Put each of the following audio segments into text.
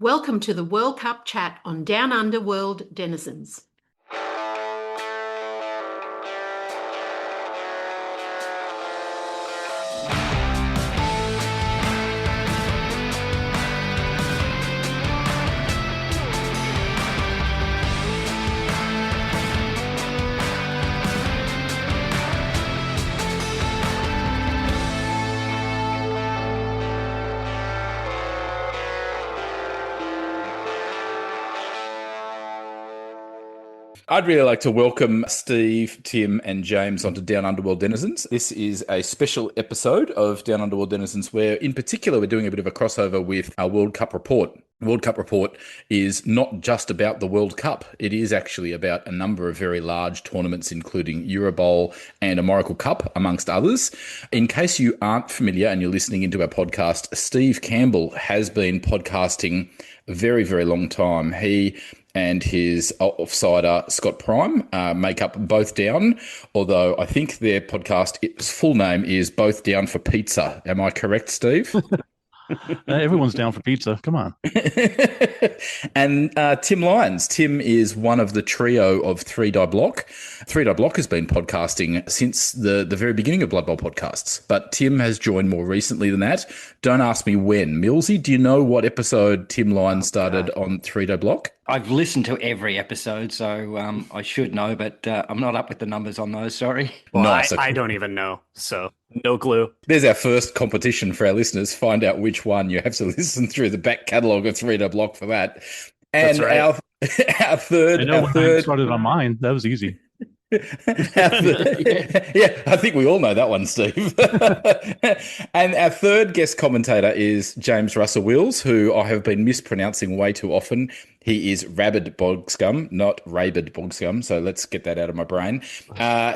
Welcome to the World Cup chat on Down Under World Denizens. I'd really like to welcome Steve, Tim, and James onto Down Under World Denizens. This is a special episode of Down Under World Denizens where, in particular, we're doing a bit of a crossover with our World Cup report. The World Cup report is not just about the World Cup. It is actually about a number of very large tournaments, including Eurobowl and a Moracle Cup, amongst others. In case you aren't familiar and you're listening into our podcast, Steve Campbell has been podcasting a very, very long time. He and his offsider, Scott Prime, make up Both Down, although I think their podcast, its full name is Both Down for Pizza. Am I correct, Steve? Everyone's down for pizza. Come on. And Tim Lyons. Tim is one of the trio of 3 Die Block. 3 Die Block has been podcasting since the very beginning of Blood Bowl podcasts, but Tim has joined more recently than that. Don't ask me when. Millsy, do you know what episode Tim Lyons started on 3 Die Block? I've listened to every episode, so I should know, but I'm not up with the numbers on those, sorry. Well, Nice. I don't even know, so no clue. There's our first competition for our listeners. Find out which one. You have to listen through the back catalogue of 3 Die Block for that. And That's right. our third... I know when I started on mine. That was easy. Yeah, I think we all know that one, Steve. And our third guest commentator is James Russell Wills, who I have been mispronouncing way too often. He is Rabid Bogscum, not Rabid Bogscum, so let's get that out of my brain.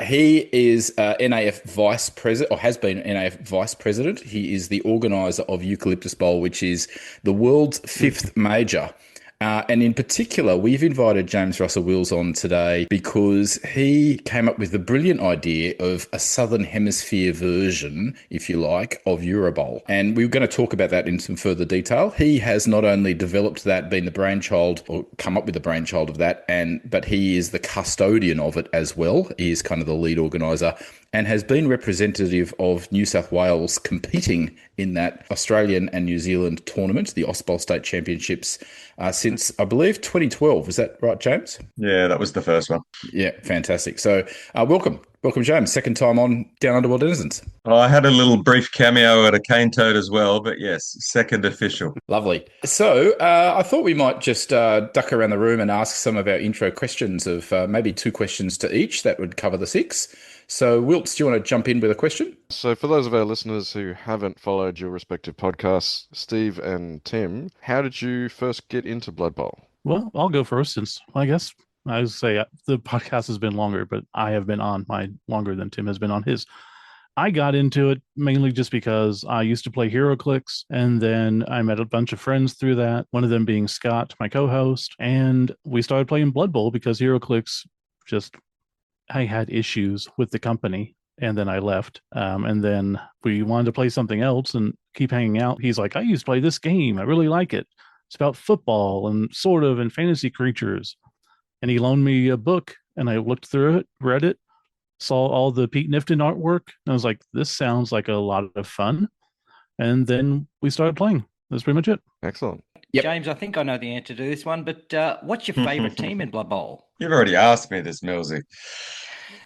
He is NAF Vice President, or has been NAF Vice President. He is the organiser of Eucalyptus Bowl, which is the world's 5th major. And in particular, we've invited James Russell Wills on today because he came up with the brilliant idea of a Southern Hemisphere version, if you like, of Eurobowl. And we're going to talk about that in some further detail. He has not only developed that, been the brainchild, or come up with the brainchild of that, but he is the custodian of it as well. He is kind of the lead organiser and has been representative of New South Wales competing in that Australian and New Zealand tournament, the Ausbowl State Championships, since, I believe, 2012. Is that right, James? Yeah, that was the first one. Yeah, fantastic. So welcome. Welcome, James. Second time on Down Under World Denizens. Oh, I had a little brief cameo at a cane toad as well, but yes, second official. Lovely. So I thought we might just duck around the room and ask some of our intro questions of maybe 2 questions to each. That would cover the 6. So, Wilts, do you want to jump in with a question? So for those of our listeners who haven't followed your respective podcasts, Steve and Tim, how did you first get into Blood Bowl? Well, I'll go first since I guess I would say the podcast has been longer, but I have been on mine longer than Tim has been on his. I got into it mainly just because I used to play HeroClix, and then I met a bunch of friends through that, one of them being Scott, my co-host, and we started playing Blood Bowl because HeroClix I had issues with the company, and then I left. And then we wanted to play something else and keep hanging out. He's like, I used to play this game. I really like it. It's about football and fantasy creatures. And he loaned me a book, and I looked through it, read it, saw all the Pete Nifton artwork, and I was like, this sounds like a lot of fun. And then we started playing. That's pretty much it. Excellent. Yep. James, I think I know the answer to this one, but what's your favourite team in Blood Bowl? You've already asked me this, Millsy.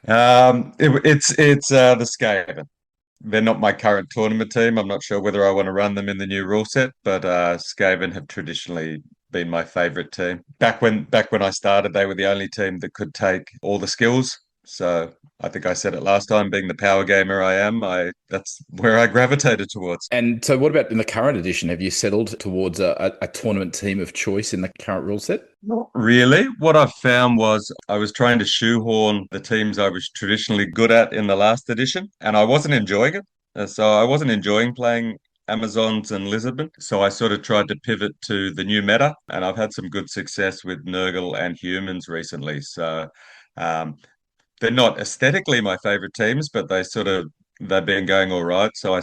It's the Skaven. They're not my current tournament team. I'm not sure whether I want to run them in the new rule set, but Skaven have traditionally been my favourite team. Back when I started, they were the only team that could take all the skills. So I think I said it last time, being the power gamer I am, that's where I gravitated towards. And so what about in the current edition? Have you settled towards a tournament team of choice in the current rule set? Not really. What I found was I was trying to shoehorn the teams I was traditionally good at in the last edition, and I wasn't enjoying it. So I wasn't enjoying playing Amazons and Lizardmen. So I sort of tried to pivot to the new meta, and I've had some good success with Nurgle and humans recently. So they're not aesthetically my favorite teams, but they sort of they've been going all right. So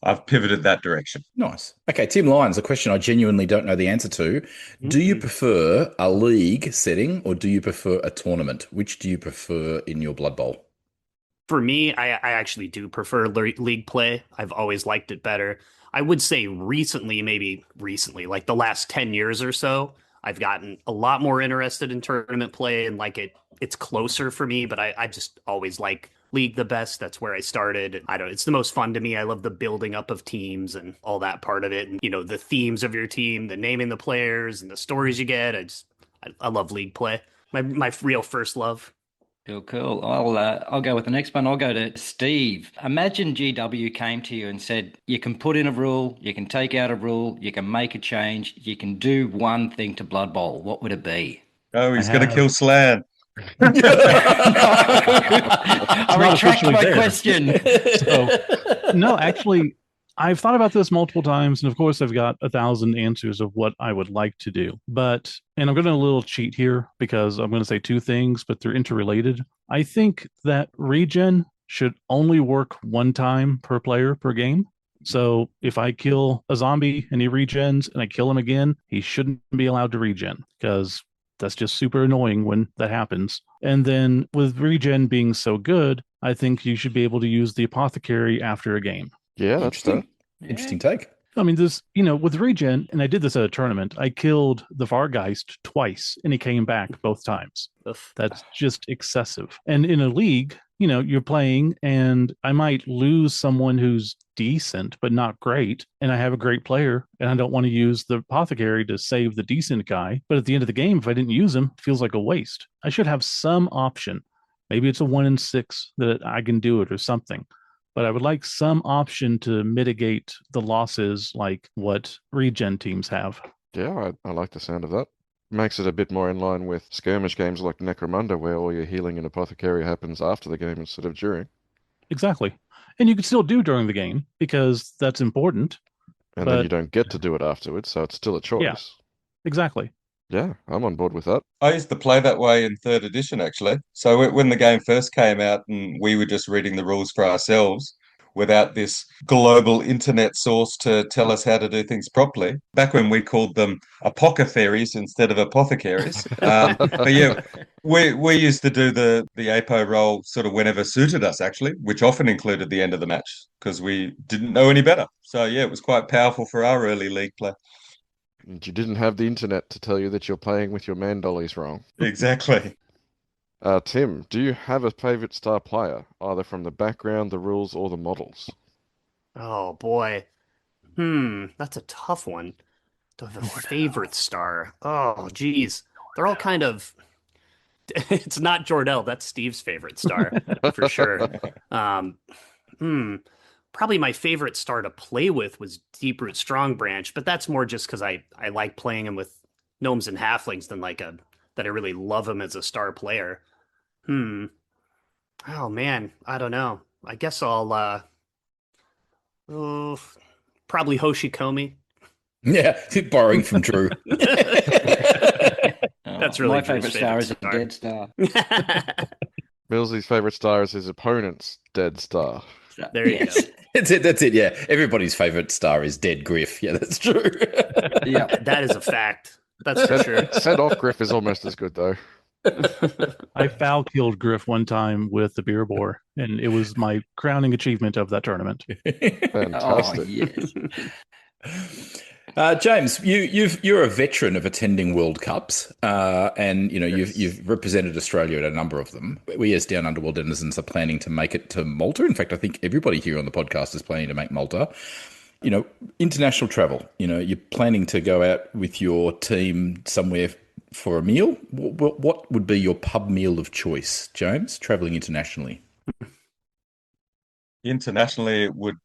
I've pivoted that direction. Nice. Okay, Tim Lyons, a question I genuinely don't know the answer to. Do you prefer a league setting or do you prefer a tournament? Which do you prefer in your Blood Bowl? For me, I actually do prefer league play. I've always liked it better. I would say maybe recently, like the last 10 years or so, I've gotten a lot more interested in tournament play and it's closer for me, but I just always like league the best. That's where I started. It's the most fun to me. I love the building up of teams and all that part of it. And, the themes of your team, the naming the players and the stories you get. I love league play. My real first love. Cool. I'll go with the next one. I'll go to Steve. Imagine GW came to you and said, you can put in a rule, you can take out a rule, you can make a change, you can do one thing to Blood Bowl. What would it be? Oh, he's going to kill Slan. I retract my question. No, actually, I've thought about this multiple times, and of course, I've got 1,000 answers of what I would like to do. And I'm going to a little cheat here because I'm going to say two things, but they're interrelated. I think that regen should only work one time per player per game. So if I kill a zombie and he regens and I kill him again, he shouldn't be allowed to regen because that's just super annoying when that happens. And then with regen being so good, I think you should be able to use the apothecary after a game. Yeah, that's that. Interesting take. I mean, with regen, and I did this at a tournament, I killed the Vargeist twice, and he came back both times. That's just excessive. And in a league, you're playing, and I might lose someone who's decent, but not great, and I have a great player, and I don't want to use the apothecary to save the decent guy. But at the end of the game, if I didn't use him, it feels like a waste. I should have some option. Maybe it's a 1 in 6 that I can do it or something. But I would like some option to mitigate the losses like what regen teams have. Yeah, I like the sound of that. Makes it a bit more in line with skirmish games like Necromunda, where all your healing and apothecary happens after the game instead of during. Exactly. And you can still do during the game because that's important. And then you don't get to do it afterwards, so it's still a choice. Yeah, exactly. Yeah, I'm on board with that. I used to play that way in 3rd edition, actually. So when the game first came out and we were just reading the rules for ourselves without this global internet source to tell us how to do things properly, back when we called them apothecaries instead of apothecaries. But yeah, we used to do the APO roll sort of whenever suited us, actually, which often included the end of the match because we didn't know any better. So yeah, it was quite powerful for our early league play. And you didn't have the internet to tell you that you're playing with your man dollies wrong. Exactly. Tim, do you have a favorite star player, either from the background, the rules, or the models? Oh boy. That's a tough one. The favorite star. Oh geez. They're all kind of it's not Jordell, that's Steve's favorite star for sure. Probably my favorite star to play with was Deeproot Strong Branch, but that's more just because I like playing him with gnomes and halflings than that I really love him as a star player. Oh man, I don't know. I guess I'll probably Hoshikomi. Yeah, borrowing from Drew. That's really my favorite star is a dead star. Millsy's favorite star is his opponent's dead star. There you go. That's it. Yeah, everybody's favorite star is dead Griff. Yeah, that's true. Yeah, that is a fact. That's for sure. Send off Griff is almost as good though. I foul killed Griff one time with the beer boar, and it was my crowning achievement of that tournament. Fantastic. Oh, yes. James, you're a veteran of attending World Cups, and you've represented Australia at a number of them. We, as Down Under World Denizens, are planning to make it to Malta. In fact, I think everybody here on the podcast is planning to make Malta. International travel. You're planning to go out with your team somewhere for a meal. What would be your pub meal of choice, James? Traveling internationally. Internationally, it would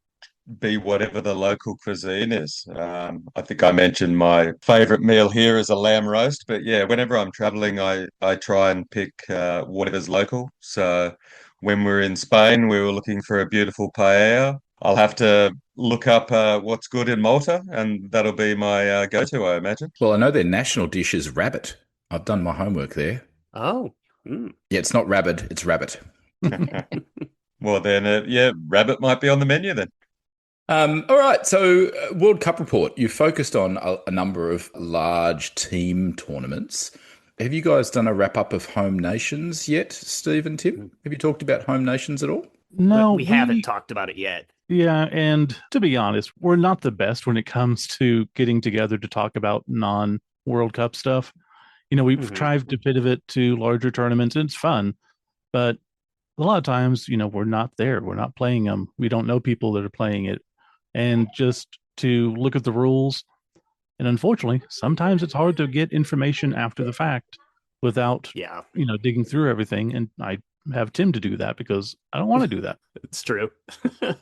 be whatever the local cuisine is. I think I mentioned my favorite meal here is a lamb roast, but yeah, whenever I'm traveling, I try and pick whatever's local. So when we're in Spain, we were looking for a beautiful paella. I'll have to look up what's good in Malta, and that'll be my go-to, I imagine. Well, I know their national dish is rabbit. I've done my homework there. Oh. Yeah, it's not rabbit, it's rabbit. Well, Well, then, yeah, rabbit might be on the menu then. All right, so World Cup report. You focused on a number of large team tournaments. Have you guys done a wrap up of home nations yet, Steve and Tim? Have you talked about home nations at all? No, we haven't talked about it yet. Yeah, and to be honest, we're not the best when it comes to getting together to talk about non-World Cup stuff. We've tried to pivot to larger tournaments, and it's fun, but a lot of times, we're not there. We're not playing them. We don't know people that are playing it. And just to look at the rules, and unfortunately, sometimes it's hard to get information after the fact without, digging through everything. And I have Tim to do that because I don't want to do that. It's true.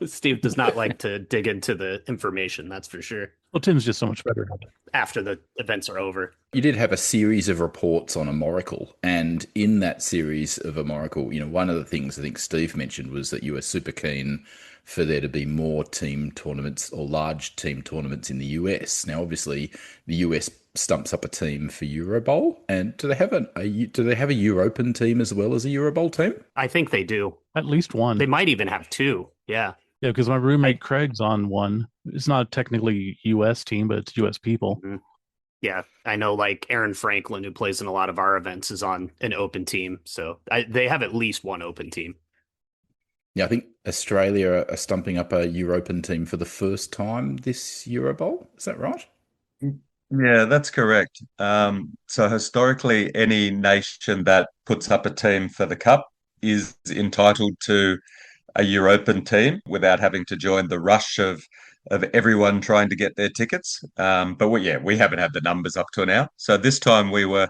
Steve does not like to dig into the information, that's for sure. Well, Tim's just so much better at it. After the events are over. You did have a series of reports on Amorical, and in that series of Amorical, one of the things I think Steve mentioned was that you were super keen for there to be more team tournaments or large team tournaments in the US. Now, obviously, the US stumps up a team for Eurobowl, and do they have a European team as well as a Eurobowl team? I think they do. At least one. They might even have two. Yeah. Yeah, because my roommate Craig's on one. It's not technically US team, but it's US people. Mm-hmm. Yeah, I know like Aaron Franklin, who plays in a lot of our events, is on an open team. So they have at least one open team. Yeah, I think Australia are stumping up a European team for the first time this Eurobowl. Is that right? Yeah, that's correct. So historically, any nation that puts up a team for the Cup is entitled to a European team without having to join the rush of everyone trying to get their tickets. But we haven't had the numbers up to now. So this time we were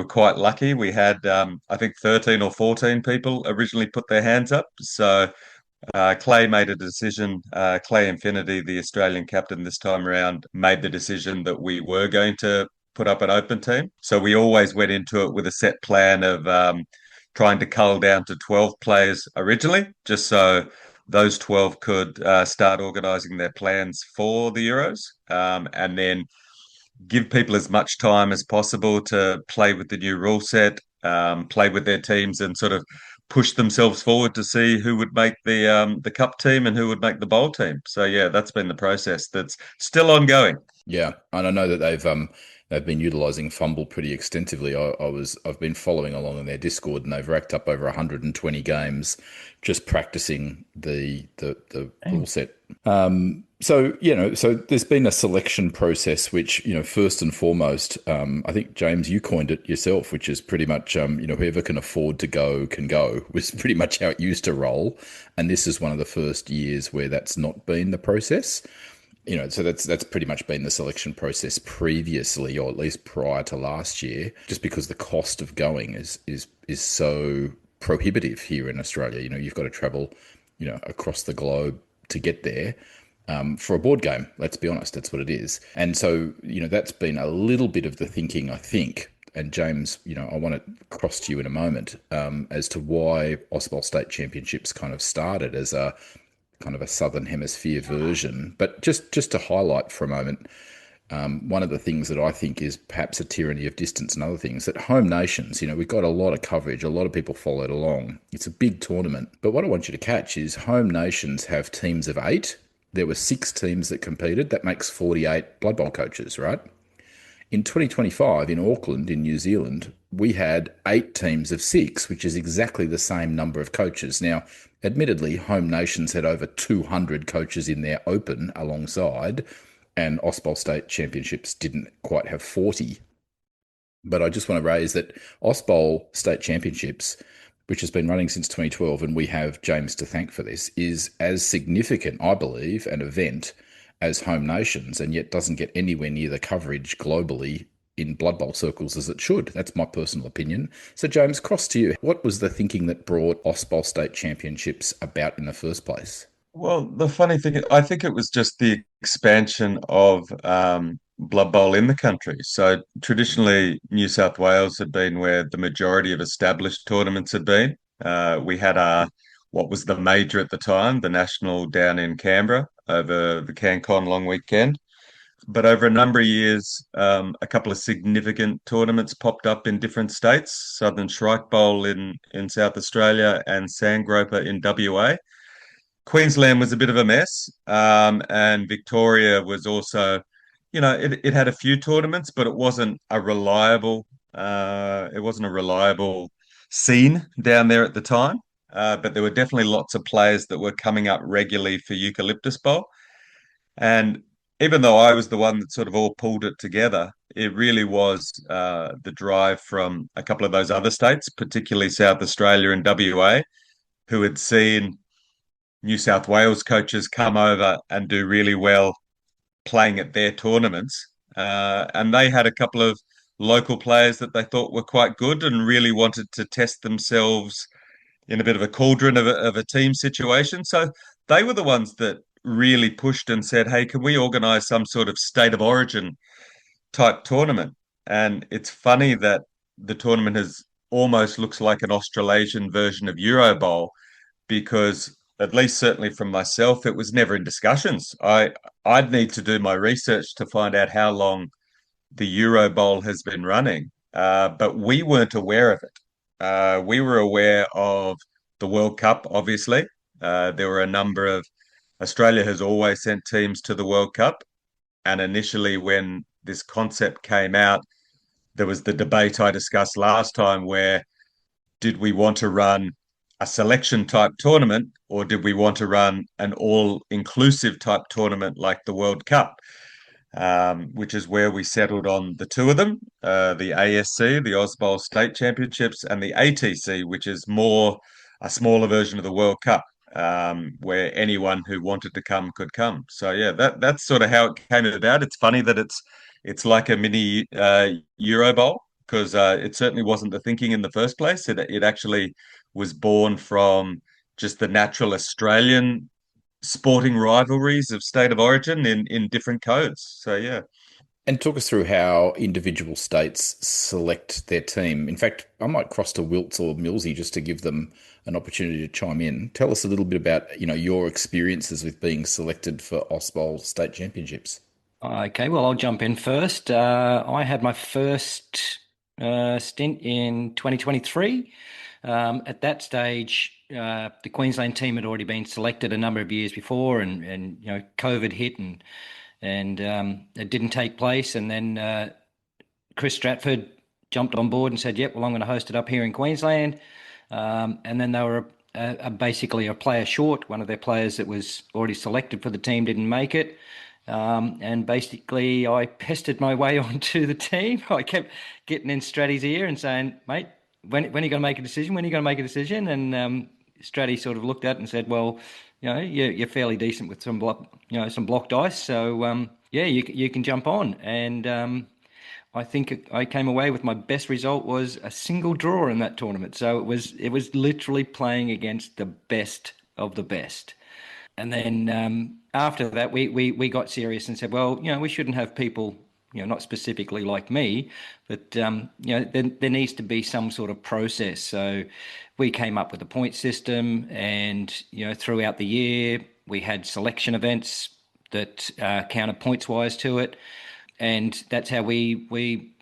quite lucky. We had I think 13 or 14 people originally put their hands up. So Clay made a decision. Clay Infinity, the Australian captain this time around, made the decision that we were going to put up an open team. So we always went into it with a set plan of trying to cull down to 12 players originally, just so those 12 could start organising their plans for the Euros, and then give people as much time as possible to play with the new rule set, play with their teams, and sort of push themselves forward to see who would make the cup team and who would make the bowl team. So yeah, that's been the process that's still ongoing. Yeah, and I know that they've been utilising Fumble pretty extensively. I've been following along in their Discord, and they've racked up over 120 games just practicing the rule set. So there's been a selection process, which, first and foremost, I think, James, you coined it yourself, which is pretty much, whoever can afford to go can go, was pretty much how it used to roll. And this is one of the first years where that's not been the process. So that's pretty much been the selection process previously, or at least prior to last year, just because the cost of going is so prohibitive here in Australia. You've got to travel, across the globe to get there. For a board game, let's be honest, that's what it is. And so, that's been a little bit of the thinking, I think. And James, I want to cross to you in a moment, as to why Ausbowl State Championships kind of started as a kind of a Southern Hemisphere version. But just to highlight for a moment, one of the things that I think is perhaps a tyranny of distance and other things, that home nations, we've got a lot of coverage, a lot of people followed along. It's a big tournament. But what I want you to catch is home nations have teams of 8. There were 6 teams that competed. That makes 48 Blood Bowl coaches, right? In 2025 in Auckland, in New Zealand, we had 8 teams of 6, which is exactly the same number of coaches. Now, admittedly, home nations had over 200 coaches in their open alongside, and Ausbowl State Championships didn't quite have 40. But I just want to raise that Ausbowl State Championships, which has been running since 2012, and we have James to thank for this, is as significant, I believe, an event as home nations, and yet doesn't get anywhere near the coverage globally in Blood Bowl circles as it should. That's my personal opinion. So, James, cross to you. What was the thinking that brought Ausbowl State Championships about in the first place? Well, the funny thing, I think it was just the expansion of Blood Bowl in the country. So traditionally, New South Wales had been where the majority of established tournaments had been. We had what was the major at the time, the National, down in Canberra over the CanCon long weekend. But over a number of years, a couple of significant tournaments popped up in different states: Southern Shrike Bowl in South Australia and Sandgroper in WA. Queensland was a bit of a mess, and Victoria was also, it had a few tournaments, but it wasn't a reliable scene down there at the time. But there were definitely lots of players that were coming up regularly for Eucalyptus Bowl. And even though I was the one that sort of all pulled it together, it really was the drive from a couple of those other states, particularly South Australia and WA, who had seen New South Wales coaches come over and do really well playing at their tournaments. And they had a couple of local players that they thought were quite good and really wanted to test themselves in a bit of a cauldron of a team situation. So they were the ones that really pushed and said, hey, can we organise some sort of state of origin type tournament? And it's funny that the tournament has almost looks like an Australasian version of Euro Bowl, because at least certainly from myself, it was never in discussions. I'd need to do my research to find out how long the Euro Bowl has been running, but we weren't aware of it. We were aware of the World Cup, obviously. There were a number of Australia has always sent teams to the World Cup, and initially when this concept came out, there was the debate I discussed last time where did we want to run a selection type tournament or did we want to run an all-inclusive type tournament like the World Cup? Which is where we settled on the two of them, the ASC, the Ausbowl State Championships, and the ATC, which is more a smaller version of the World Cup, where anyone who wanted to come could come. So yeah, that's sort of how it came about. It's funny that it's like a mini Euro Bowl, because it certainly wasn't the thinking in the first place. It actually was born from just the natural Australian sporting rivalries of state of origin in different codes. So yeah. And talk us through how individual states select their team. In fact, I might cross to Wilts or Millsy just to give them an opportunity to chime in. Tell us a little bit about, your experiences with being selected for Ausbowl State Championships. Okay, well, I'll jump in first. I had my first stint in 2023. At that stage, the Queensland team had already been selected a number of years before, and COVID hit and it didn't take place. And then Chris Stratford jumped on board and said, "Yep, well, I'm going to host it up here in Queensland." And then they were basically a player short. One of their players that was already selected for the team didn't make it. And basically, I pestered my way onto the team. I kept getting in Stratty's ear and saying, "Mate, when are you going to make a decision? When are you going to make a decision?" And Stratty sort of looked at it and said, "Well, you're fairly decent with some block dice, so yeah, you can jump on." And I think I came away with my best result was a single draw in that tournament. So it was literally playing against the best of the best. And then after that, we got serious and said, well, we shouldn't have people, not specifically like me, but there needs to be some sort of process. So we came up with a point system, and throughout the year we had selection events that counted points wise to it, and that's how we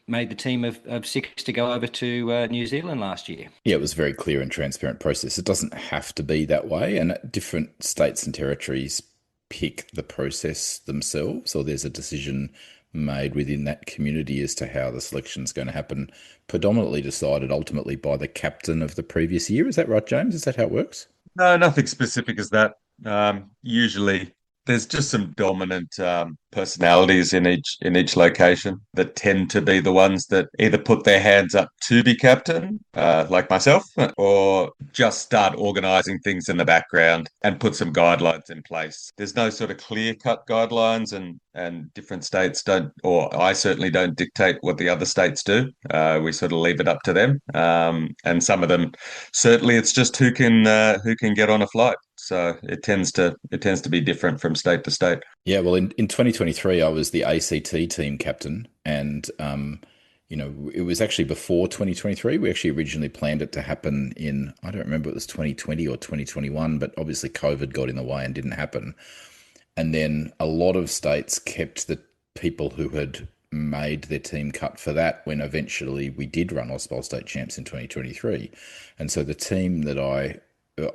made the team of 6 to go over to New Zealand last year. Yeah, it was a very clear and transparent process. It doesn't have to be that way, and different states and territories pick the process themselves, or there's a decision made within that community as to how the selection is going to happen, predominantly decided ultimately by the captain of the previous year. Is that right, James? Is that how it works? No, nothing specific as that. Usually there's just some dominant personalities in each location that tend to be the ones that either put their hands up to be captain, like myself, or just start organizing things in the background and put some guidelines in place. There's no sort of clear-cut guidelines, and different states don't, or I certainly don't dictate what the other states do. We sort of leave it up to them. And some of them, certainly it's just who can get on a flight. So it tends to be different from state to state. Yeah, well, in 2023, I was the ACT team captain, and it was actually before 2023. We actually originally planned it to happen in, I don't remember if it was 2020 or 2021, but obviously COVID got in the way and didn't happen. And then a lot of states kept the people who had made their team cut for that when eventually we did run Ausbowl State Champs in 2023. And so the team that I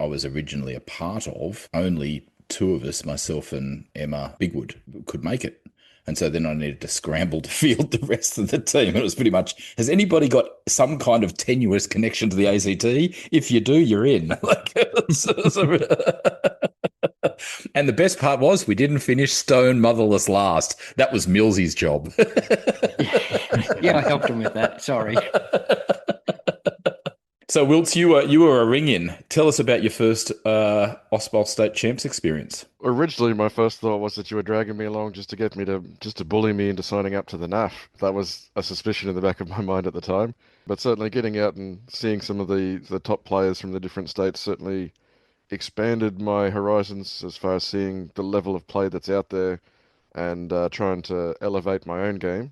was originally a part of, only two of us, myself and Emma Bigwood, could make it. And so then I needed to scramble to field the rest of the team. It was pretty much, has anybody got some kind of tenuous connection to the ACT? If you do, you're in. And the best part was we didn't finish stone motherless last. That was Millsy's job. Yeah, I helped him with that. Sorry. So, Wilts, you were a ring-in. Tell us about your first Ausbowl State Champs experience. Originally, my first thought was that you were dragging me along just to bully me into signing up to the NAF. That was a suspicion in the back of my mind at the time. But certainly getting out and seeing some of the top players from the different states certainly expanded my horizons as far as seeing the level of play that's out there and trying to elevate my own game.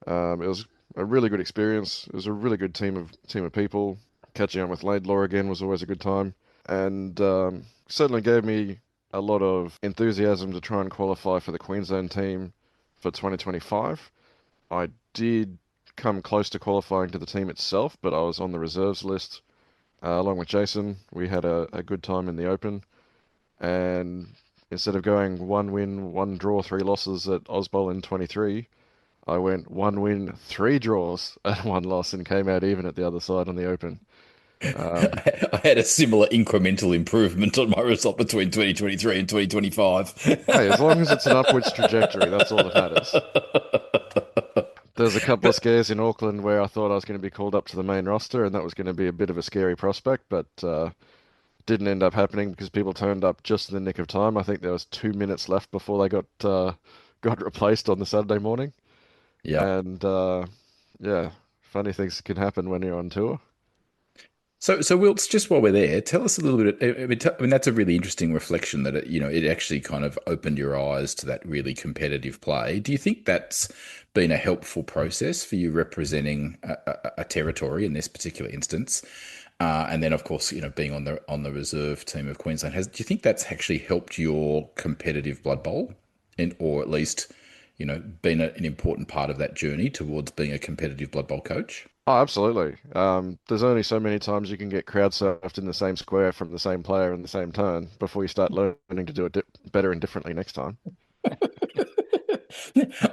It was a really good experience. It was a really good team of people. Catching up with Laidlaw again was always a good time, and certainly gave me a lot of enthusiasm to try and qualify for the Queensland team for 2025. I did come close to qualifying to the team itself, but I was on the reserves list along with Jason. We had a good time in the Open, and instead of going 1 win, 1 draw, 3 losses at Ausbowl in 23, I went 1 win, 3 draws and 1 loss and came out even at the other side on the Open. I had a similar incremental improvement on my result between 2023 and 2025. Hey, as long as it's an upwards trajectory, that's all that matters. There's a couple of scares in Auckland where I thought I was going to be called up to the main roster, and that was going to be a bit of a scary prospect, but didn't end up happening because people turned up just in the nick of time. I think there was 2 minutes left before they got replaced on the Saturday morning. Yeah. And yeah, funny things can happen when you're on tour. So Wilts, just while we're there, tell us a little bit. I mean, that's a really interesting reflection that it actually kind of opened your eyes to that really competitive play. Do you think that's been a helpful process for you representing a territory in this particular instance? And then, of course, being on the reserve team of Queensland, do you think that's actually helped your competitive Blood Bowl, or at least been an important part of that journey towards being a competitive Blood Bowl coach? Oh, absolutely. There's only so many times you can get crowd surfed in the same square from the same player in the same turn before you start learning to do it better and differently next time.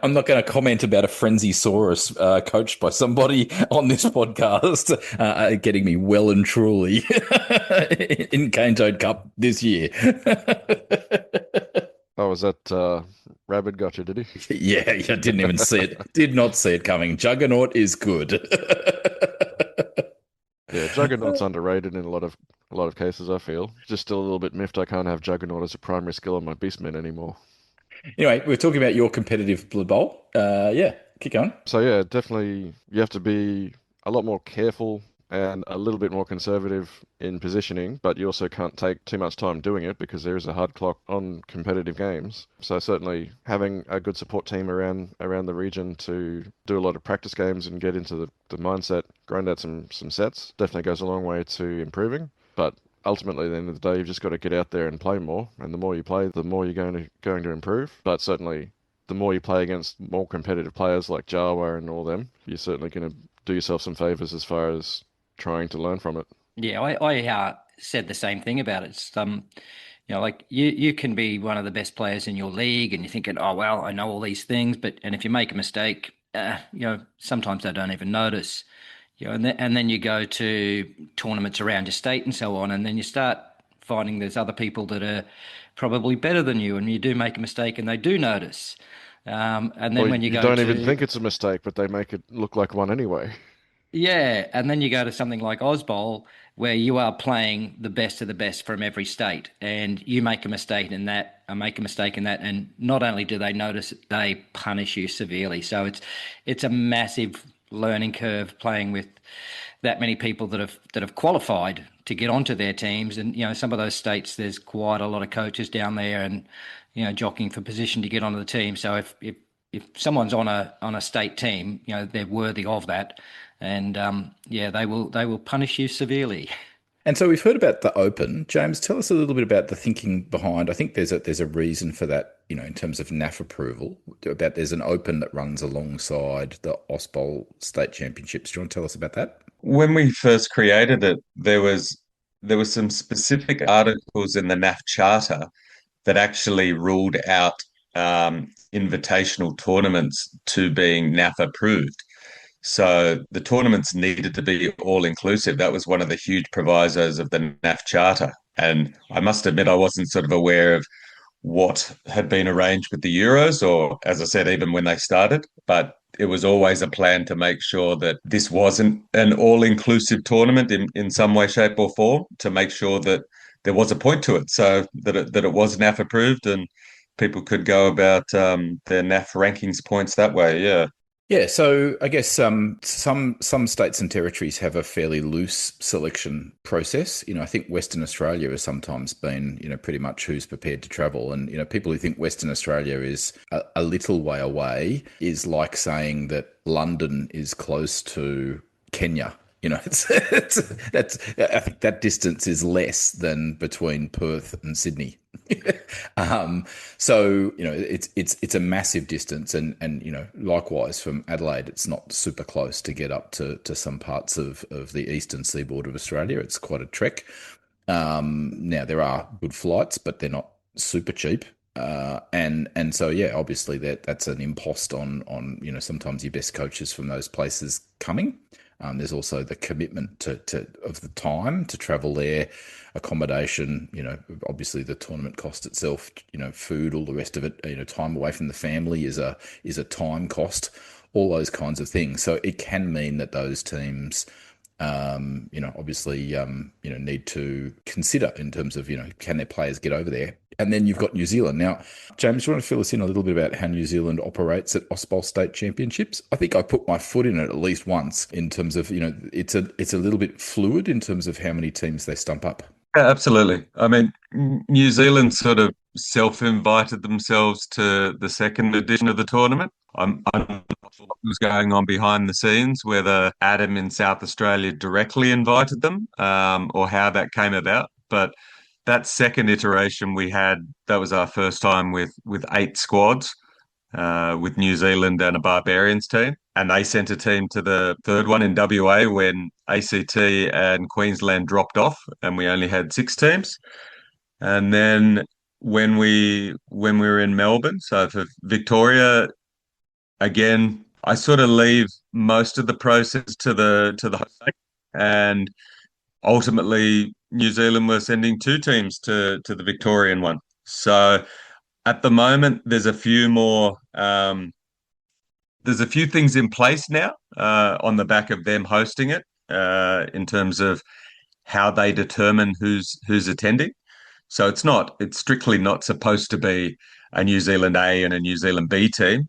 I'm not going to comment about a Frenzy-saurus coached by somebody on this podcast getting me well and truly in Cane Toad Cup this year. Oh, was that Rabbit got you, did he? Yeah, I didn't even see it. Did not see it coming. Juggernaut is good. Yeah, Juggernaut's underrated in a lot of cases, I feel. Just still a little bit miffed I can't have Juggernaut as a primary skill on my Beastmen anymore. Anyway, we're talking about your competitive Blood Bowl. Yeah, keep going. So yeah, definitely you have to be a lot more careful and a little bit more conservative in positioning, but you also can't take too much time doing it because there is a hard clock on competitive games. So certainly having a good support team around the region to do a lot of practice games and get into the mindset, grind out some sets, definitely goes a long way to improving. But ultimately, at the end of the day, you've just got to get out there and play more. And the more you play, the more you're going to improve. But certainly, the more you play against more competitive players like Jawa and all them, you're certainly going to do yourself some favors as far as trying to learn from it. Yeah, I said the same thing about it. It's, like you can be one of the best players in your league, and you're thinking, oh well, I know all these things, and if you make a mistake, sometimes they don't even notice. And then you go to tournaments around your state and so on, and then you start finding there's other people that are probably better than you, and you do make a mistake, and they do notice. And then when you don't even think it's a mistake, but they make it look like one anyway. Yeah, and then you go to something like Ausbowl, where you are playing the best of the best from every state, and you make a mistake in that, and not only do they notice it, they punish you severely. So it's a massive learning curve playing with that many people that have qualified to get onto their teams, and some of those states there's quite a lot of coaches down there, and jockeying for position to get onto the team. So if someone's on a state team, they're worthy of that. And they will punish you severely. And so we've heard about the Open. James, tell us a little bit about the thinking behind. I think there's a reason for that, in terms of NAF approval. About there's an Open that runs alongside the Ausbowl State Championships. Do you want to tell us about that? When we first created it, there was some specific articles in the NAF Charter that actually ruled out invitational tournaments to being NAF approved. So the tournaments needed to be all inclusive. That was one of the huge provisos of the NAF Charter. And I must admit, I wasn't sort of aware of what had been arranged with the Euros, or as I said, even when they started. But it was always a plan to make sure that this wasn't an all-inclusive tournament in some way, shape, or form, to make sure that there was a point to it, so that it was NAF approved and people could go about their NAF rankings points that way. Yeah. Yeah, so I guess some states and territories have a fairly loose selection process. I think Western Australia has sometimes been, pretty much who's prepared to travel. And, people who think Western Australia is a little way away is like saying that London is close to Kenya. That's I think that distance is less than between Perth and Sydney. So it's a massive distance, and likewise from Adelaide, it's not super close to get up to some parts of the eastern seaboard of Australia. It's quite a trek. Now there are good flights, but they're not super cheap. And so obviously that's an impost on sometimes your best coaches from those places coming. There's also the commitment of the time to travel there, accommodation, obviously the tournament cost itself, food, all the rest of it, time away from the family is a time cost, all those kinds of things. So it can mean that those teams, obviously, need to consider in terms of, can their players get over there? And then you've got New Zealand. Now, James, do you want to fill us in a little bit about how New Zealand operates at Ausbowl State Championships? I think I put my foot in it at least once in terms of, it's a little bit fluid in terms of how many teams they stump up. Yeah, absolutely. I mean, New Zealand sort of self-invited themselves to the second edition of the tournament. I'm not sure what was going on behind the scenes, whether Adam in South Australia directly invited them, or how that came about. But that second iteration we had, that was our first time with 8 squads, with New Zealand and a Barbarians team. And they sent a team to the third one in WA when ACT and Queensland dropped off and we only had 6 teams. And then when we were in Melbourne, so for Victoria, again, I sort of leave most of the process to the host state, and ultimately New Zealand were sending 2 teams to the Victorian one. So at the moment, there's a few things in place now on the back of them hosting it, in terms of how they determine who's attending. So it's strictly not supposed to be a New Zealand A and a New Zealand B team.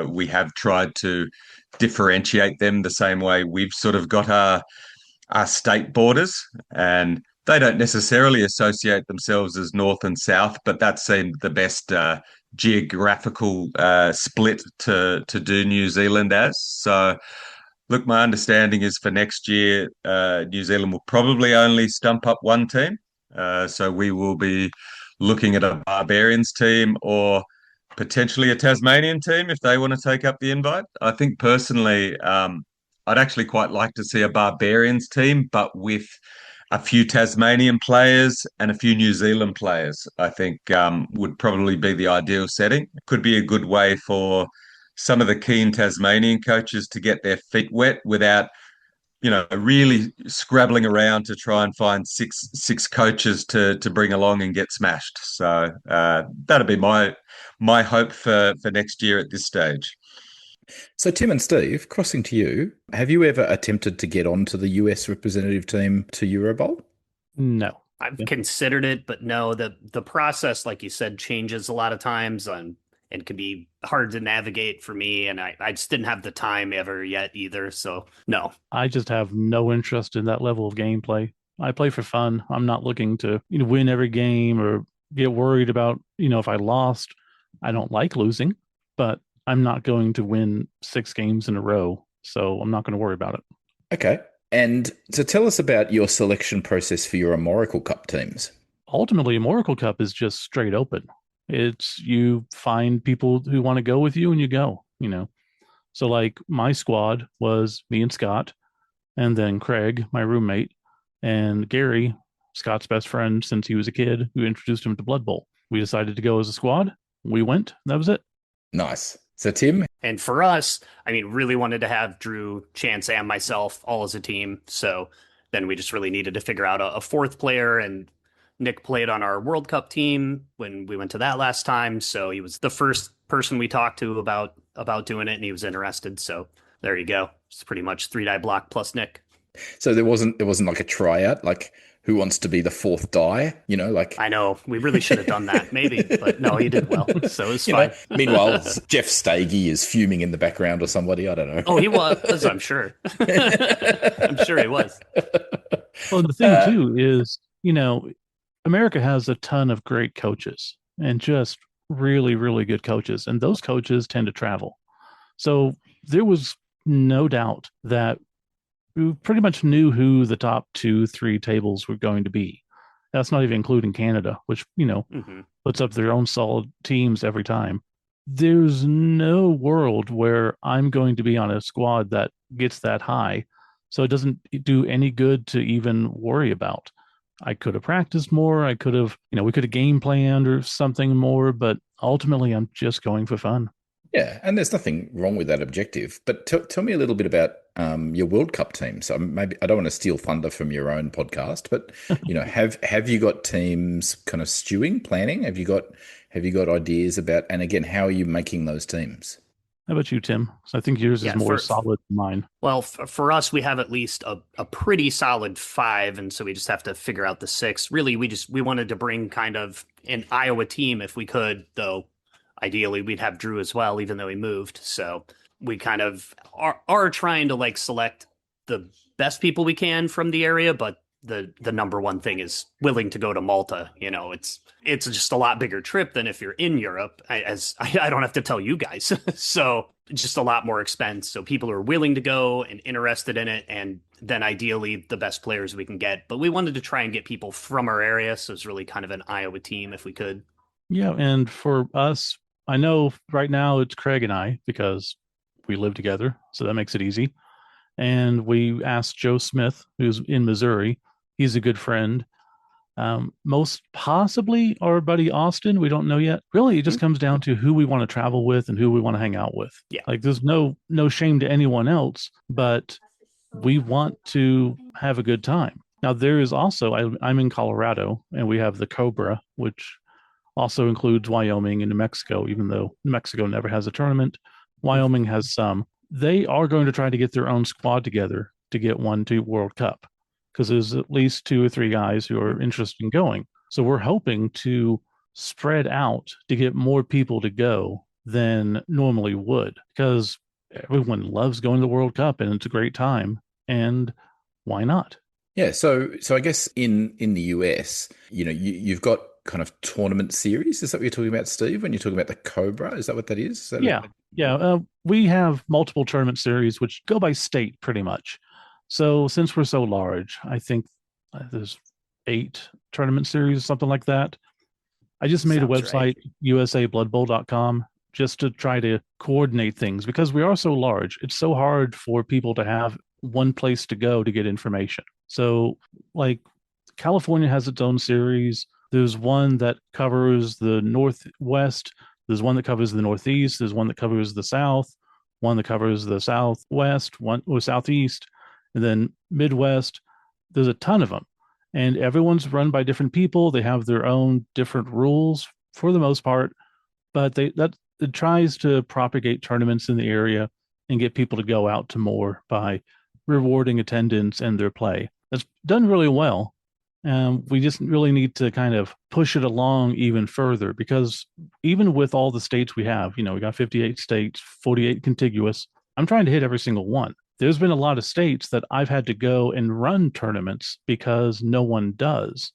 We have tried to differentiate them the same way we've sort of got our state borders, and they don't necessarily associate themselves as North and South, but that seemed the best geographical split to do New Zealand as. So, look, my understanding is for next year, New Zealand will probably only stump up 1 team. So we will be looking at a Barbarians team or potentially a Tasmanian team if they want to take up the invite. I think personally, I'd actually quite like to see a Barbarians team, but with a few Tasmanian players and a few New Zealand players, I think would probably be the ideal setting. Could be a good way for some of the keen Tasmanian coaches to get their feet wet without, really scrabbling around to try and find six coaches to bring along and get smashed. So that'd be my hope for next year at this stage. So Tim and Steve, crossing to you, have you ever attempted to get onto the US representative team to Eurobowl? No. I've considered it, but no, the process, like you said, changes a lot of times and can be hard to navigate for me. And I just didn't have the time ever yet either. So no. I just have no interest in that level of gameplay. I play for fun. I'm not looking to win every game or get worried about, if I lost. I don't like losing, but I'm not going to win 6 games in a row. So I'm not going to worry about it. Okay. And so tell us about your selection process for your Oracle Cup teams. Ultimately, Oracle Cup is just straight open. It's you find people who want to go with you and you go, So like my squad was me and Scott, and then Craig, my roommate, and Gary, Scott's best friend since he was a kid, who introduced him to Blood Bowl. We decided to go as a squad. We went. That was it. Nice. So Tim? And for us, I mean, really wanted to have Drew, Chance, and myself all as a team. So then we just really needed to figure out a fourth player, and Nick played on our World Cup team when we went to that last time. So he was the first person we talked to about doing it, and he was interested. So there you go. It's pretty much 3-die block plus Nick. So there wasn't like a tryout, like who wants to be the fourth die? I know we really should have done that, maybe, but no, he did well, so it's fine. Meanwhile, Jeff Stagey is fuming in the background or somebody. I don't know. Oh, he was. I'm sure. I'm sure he was. Well, the thing too is, America has a ton of great coaches and just really, really good coaches, and those coaches tend to travel. So there was no doubt that we pretty much knew who the top 2-3 tables were going to be. That's not even including Canada, which, puts up their own solid teams every time. There's no world where I'm going to be on a squad that gets that high. So it doesn't do any good to even worry about. I could have practiced more. I could have, we could have game planned or something more, but ultimately I'm just going for fun. Yeah, and there's nothing wrong with that objective. But tell me a little bit about your World Cup team. So maybe I don't want to steal thunder from your own podcast, but have you got teams kind of stewing, planning? Have you got ideas about? And again, how are you making those teams? How about you, Tim? So I think yours is more solid than mine. Well, for us, we have at least a pretty solid 5, and so we just have to figure out the 6. Really, we wanted to bring kind of an Iowa team if we could, though. Ideally, we'd have Drew as well, even though he moved. So we kind of are trying to select the best people we can from the area, but the number one thing is willing to go to Malta. It's just a lot bigger trip than if you're in Europe, as I don't have to tell you guys. So just a lot more expense. So people are willing to go and interested in it, and then ideally the best players we can get. But we wanted to try and get people from our area, so it's really kind of an Iowa team if we could. Yeah, and for us, I know right now it's Craig and I because we live together, so that makes it easy. And we asked Joe Smith, who's in Missouri. He's a good friend. Most possibly our buddy Austin. We don't know yet. Really, it just comes down to who we want to travel with and who we want to hang out with. Yeah. There's no shame to anyone else, but we want to have a good time. Now, there is also, I'm in Colorado, and we have the Cobra, which also includes Wyoming and New Mexico, even though New Mexico never has a tournament. Wyoming has some. They are going to try to get their own squad together to get one to World Cup because there's at least 2 or 3 guys who are interested in going. So we're hoping to spread out to get more people to go than normally would because everyone loves going to the World Cup and it's a great time. And why not? Yeah. So I guess in the US, you've got kind of tournament series. Is that what you're talking about, Steve, when you're talking about the Cobra? Is that what that is? Yeah. We have multiple tournament series which go by state pretty much. So since we're so large, I think there's 8 tournament series, something like that. I just made a website, right. usabloodbowl.com, just to try to coordinate things because we are so large. It's so hard for people to have one place to go to get information. So California has its own series. There's one that covers the Northwest. There's one that covers the Northeast. There's one that covers the South, one that covers the Southwest, one or Southeast, and then Midwest. There's a ton of them. And everyone's run by different people. They have their own different rules for the most part, but it tries to propagate tournaments in the area and get people to go out to more by rewarding attendance and their play. That's done really well. We just really need to kind of push it along even further because even with all the states we have, we got 58 states, 48 contiguous. I'm trying to hit every single one. There's been a lot of states that I've had to go and run tournaments because no one does,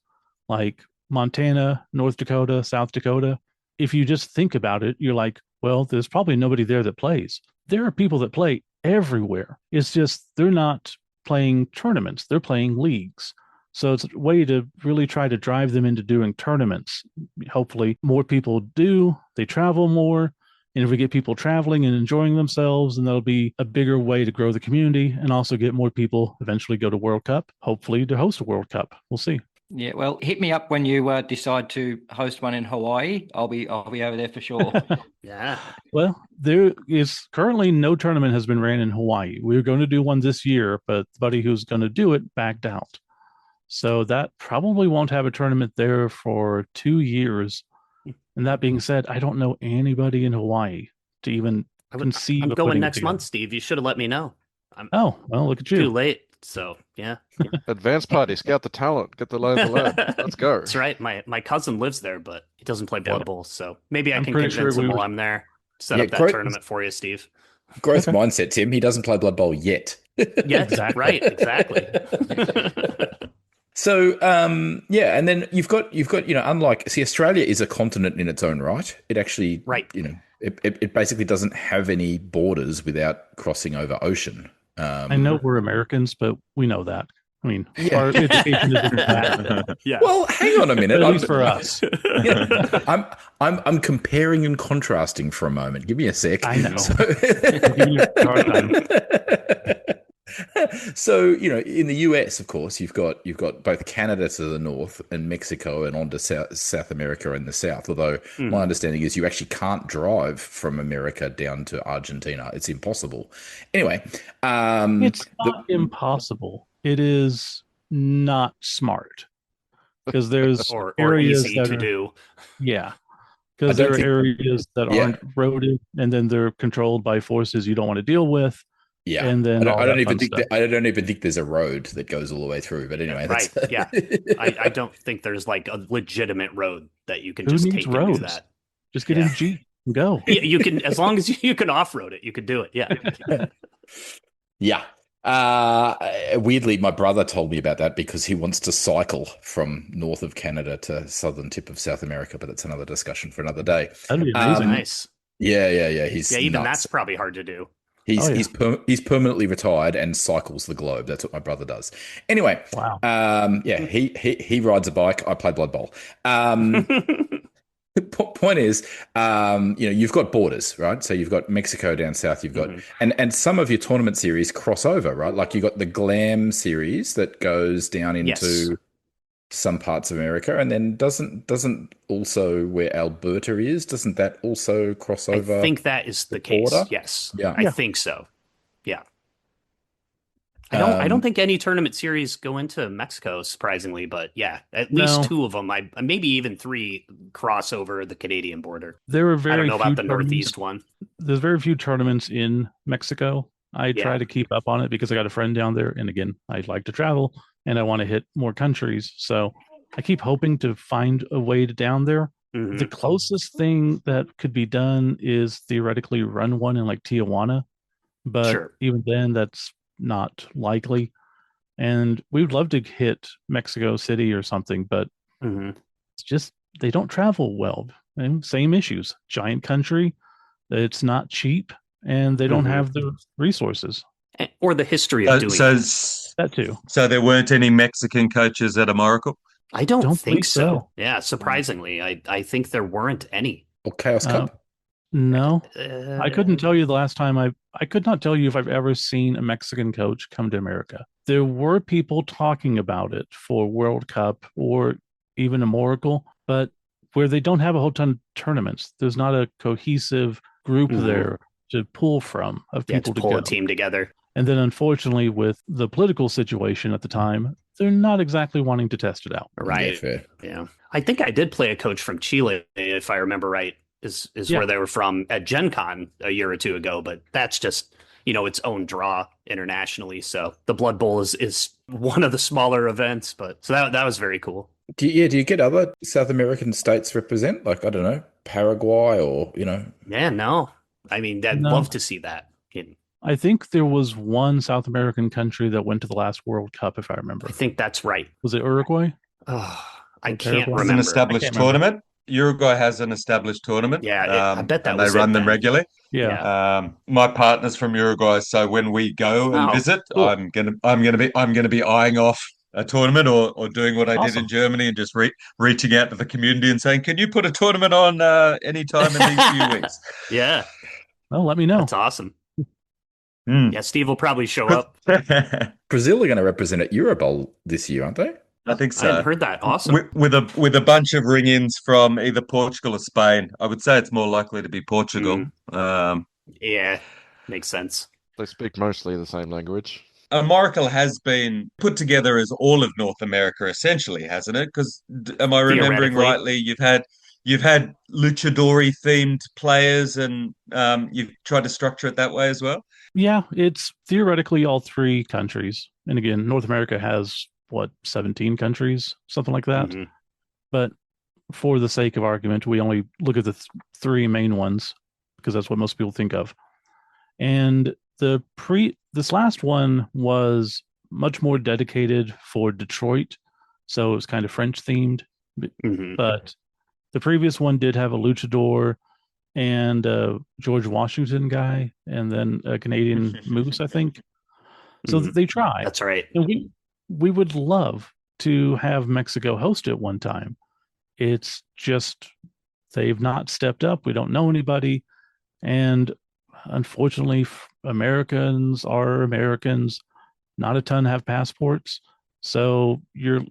like Montana, North Dakota, South Dakota. If you just think about it, you're like, well, there's probably nobody there that plays. There are people that play everywhere. It's just they're not playing tournaments. They're playing leagues. So it's a way to really try to drive them into doing tournaments. Hopefully more people do, they travel more. And if we get people traveling and enjoying themselves, then that'll be a bigger way to grow the community and also get more people eventually go to World Cup, hopefully to host a World Cup. We'll see. Yeah, well, hit me up when you decide to host one in Hawaii. I'll be over there for sure. Yeah. Well, there is currently no tournament has been ran in Hawaii. We were going to do one this year, but the buddy who's going to do it backed out. So that probably won't have a tournament there for 2 years. And that being said, I don't know anybody in Hawaii to even conceive I'm of going putting it next together. month, Steve. You should have let me know. Oh, well, look at you. Too late. So, yeah. Advance party, scout the talent, get the lay of the land. Let's go. That's right. My cousin lives there, but he doesn't play Blood Bowl. So maybe I I'm can pretty convince sure him we while were- I'm there. Set Yeah, up that great. tournament for you, Steve. Growth mindset, Tim. He doesn't play Blood Bowl yet. Yeah, Exactly. right. Exactly. So, yeah, and then you've got, unlike, Australia is a continent in its own right. It actually, Right. It basically doesn't have any borders without crossing over ocean. I know we're Americans, but we know that. I mean, Yeah. our education isn't that. Yeah. Well, hang on a minute. At least for us. I'm comparing and contrasting for a moment. Give me a sec. I know. So, Give you a hard time. so in the US, of course, you've got both Canada to the north and Mexico and on to South America in the south. Although my understanding is you actually can't drive from America down to Argentina. It's impossible. Anyway, It's not impossible. It is not smart because there's or areas easy that to are, do. yeah, I because don't there are think- areas that Yeah. aren't roaded and then they're controlled by forces you don't want to deal with. yeah, And then all I don't that even fun think stuff. I don't even think there's a road that goes all the way through. But anyway, Right. that's, Yeah. I don't think there's like a legitimate road that you can Who just needs take and roads? do that. Just get in Yeah. a Jeep and go. Yeah, you can, as long as you can off-road it, you could do it. Yeah. Yeah. Weirdly, my brother told me about that because he wants to cycle from north of Canada to southern tip of South America, but it's another discussion for another day. That'd be amazing. Nice. Yeah. He's Yeah, even nuts. that's probably hard to do. He's Oh, yeah. he's permanently retired and cycles the globe. That's what my brother does. Anyway, Wow. yeah, he rides a bike. I play Blood Bowl. Point is, you've got borders, right? So you've got Mexico down south. You've got and some of your tournament series cross over, right? Like you've got the Glam series that goes down into Yes. some parts of America, and then doesn't also where Alberta is. Doesn't that also cross over? I think that is the case. border? Yes. Yeah. I think so. Yeah. I don't think any tournament series go into Mexico, surprisingly, but yeah, at least No. 2 of them, maybe even 3 cross over the Canadian border. There are I very don't know few about the tournaments- Northeast one. There's very few tournaments in Mexico. I Yeah. try to keep up on it because I got a friend down there, and again, I like to travel and I want to hit more countries. So I keep hoping to find a way to down there. Mhm. The closest thing that could be done is theoretically run one in like Tijuana, but Sure. even then, that's not likely. And we would love to hit Mexico City or something, but Mhm. it's just they don't travel well. And same issues. Giant country, it's not cheap, and they don't Mhm. have the resources. Or the history of doing it. That too. So there weren't any Mexican coaches at Amorical? I don't Don't think believe so. so. Yeah, surprisingly, I think there weren't any. Or Chaos Cup. No, Uh, I couldn't tell you the last time I could not tell you if I've ever seen a Mexican coach come to America. There were people talking about it for World Cup or even a Oracle, but where they don't have a whole ton of tournaments, there's not a cohesive group Mhm. there to pull from of Yeah, people to to pull go. a team together. And then unfortunately with the political situation at the time, they're not exactly wanting to test it out. Right. Yeah, fair. Yeah. I think I did play a coach from Chile, if I remember right, is Yeah. where they were from at Gen Con a year or 2 ago, but that's just, its own draw internationally. So the Blood Bowl is one of the smaller events, but so that was very cool. Do you get other South American states represent? Like, I don't know, Paraguay or, Yeah, no. I mean, I'd No. love to see that. I think there was one South American country that went to the last World Cup, if I remember. I think that's right. Was it Uruguay? Oh, I Or can't Paraguay? It was an remember. established I can't remember. tournament. Uruguay has an established tournament. Yeah, I bet that and was they run them then. regularly. Yeah. My partner's from Uruguay, so when we go and visit, cool. I'm gonna be eyeing off a tournament or doing what I did in Awesome. Germany and just reaching out to the community and saying, "Can you put a tournament on anytime in these few weeks?" Yeah, Well, let me know. that's awesome. Mm. Yeah, Steve will probably show up. Brazil are going to represent at Eurobowl this year, aren't they? I think I so. hadn't heard that. Awesome. With a bunch of ring-ins from either Portugal or Spain. I would say it's more likely to be Portugal. Yeah, makes sense. They speak mostly the same language. Oracle has been put together as all of North America, essentially, hasn't it? Because am I remembering Theoretically. rightly? You've had luchadori themed players, and you've tried to structure it that way as well. Yeah, it's theoretically all three countries. And again, North America has, 17 countries, something like that. Mhm. But for the sake of argument, we only look at the three main ones because that's what most people think of. And this last one was much more dedicated for Detroit. So it was kind of French themed. Mhm. But the previous one did have a luchador and a George Washington guy, and then a Canadian moose, I think. So Mhm. they tried. That's right. And we would love to have Mexico host it one time. It's just they've not stepped up. We don't know anybody. And unfortunately, Americans are Americans. Not a ton have passports. So your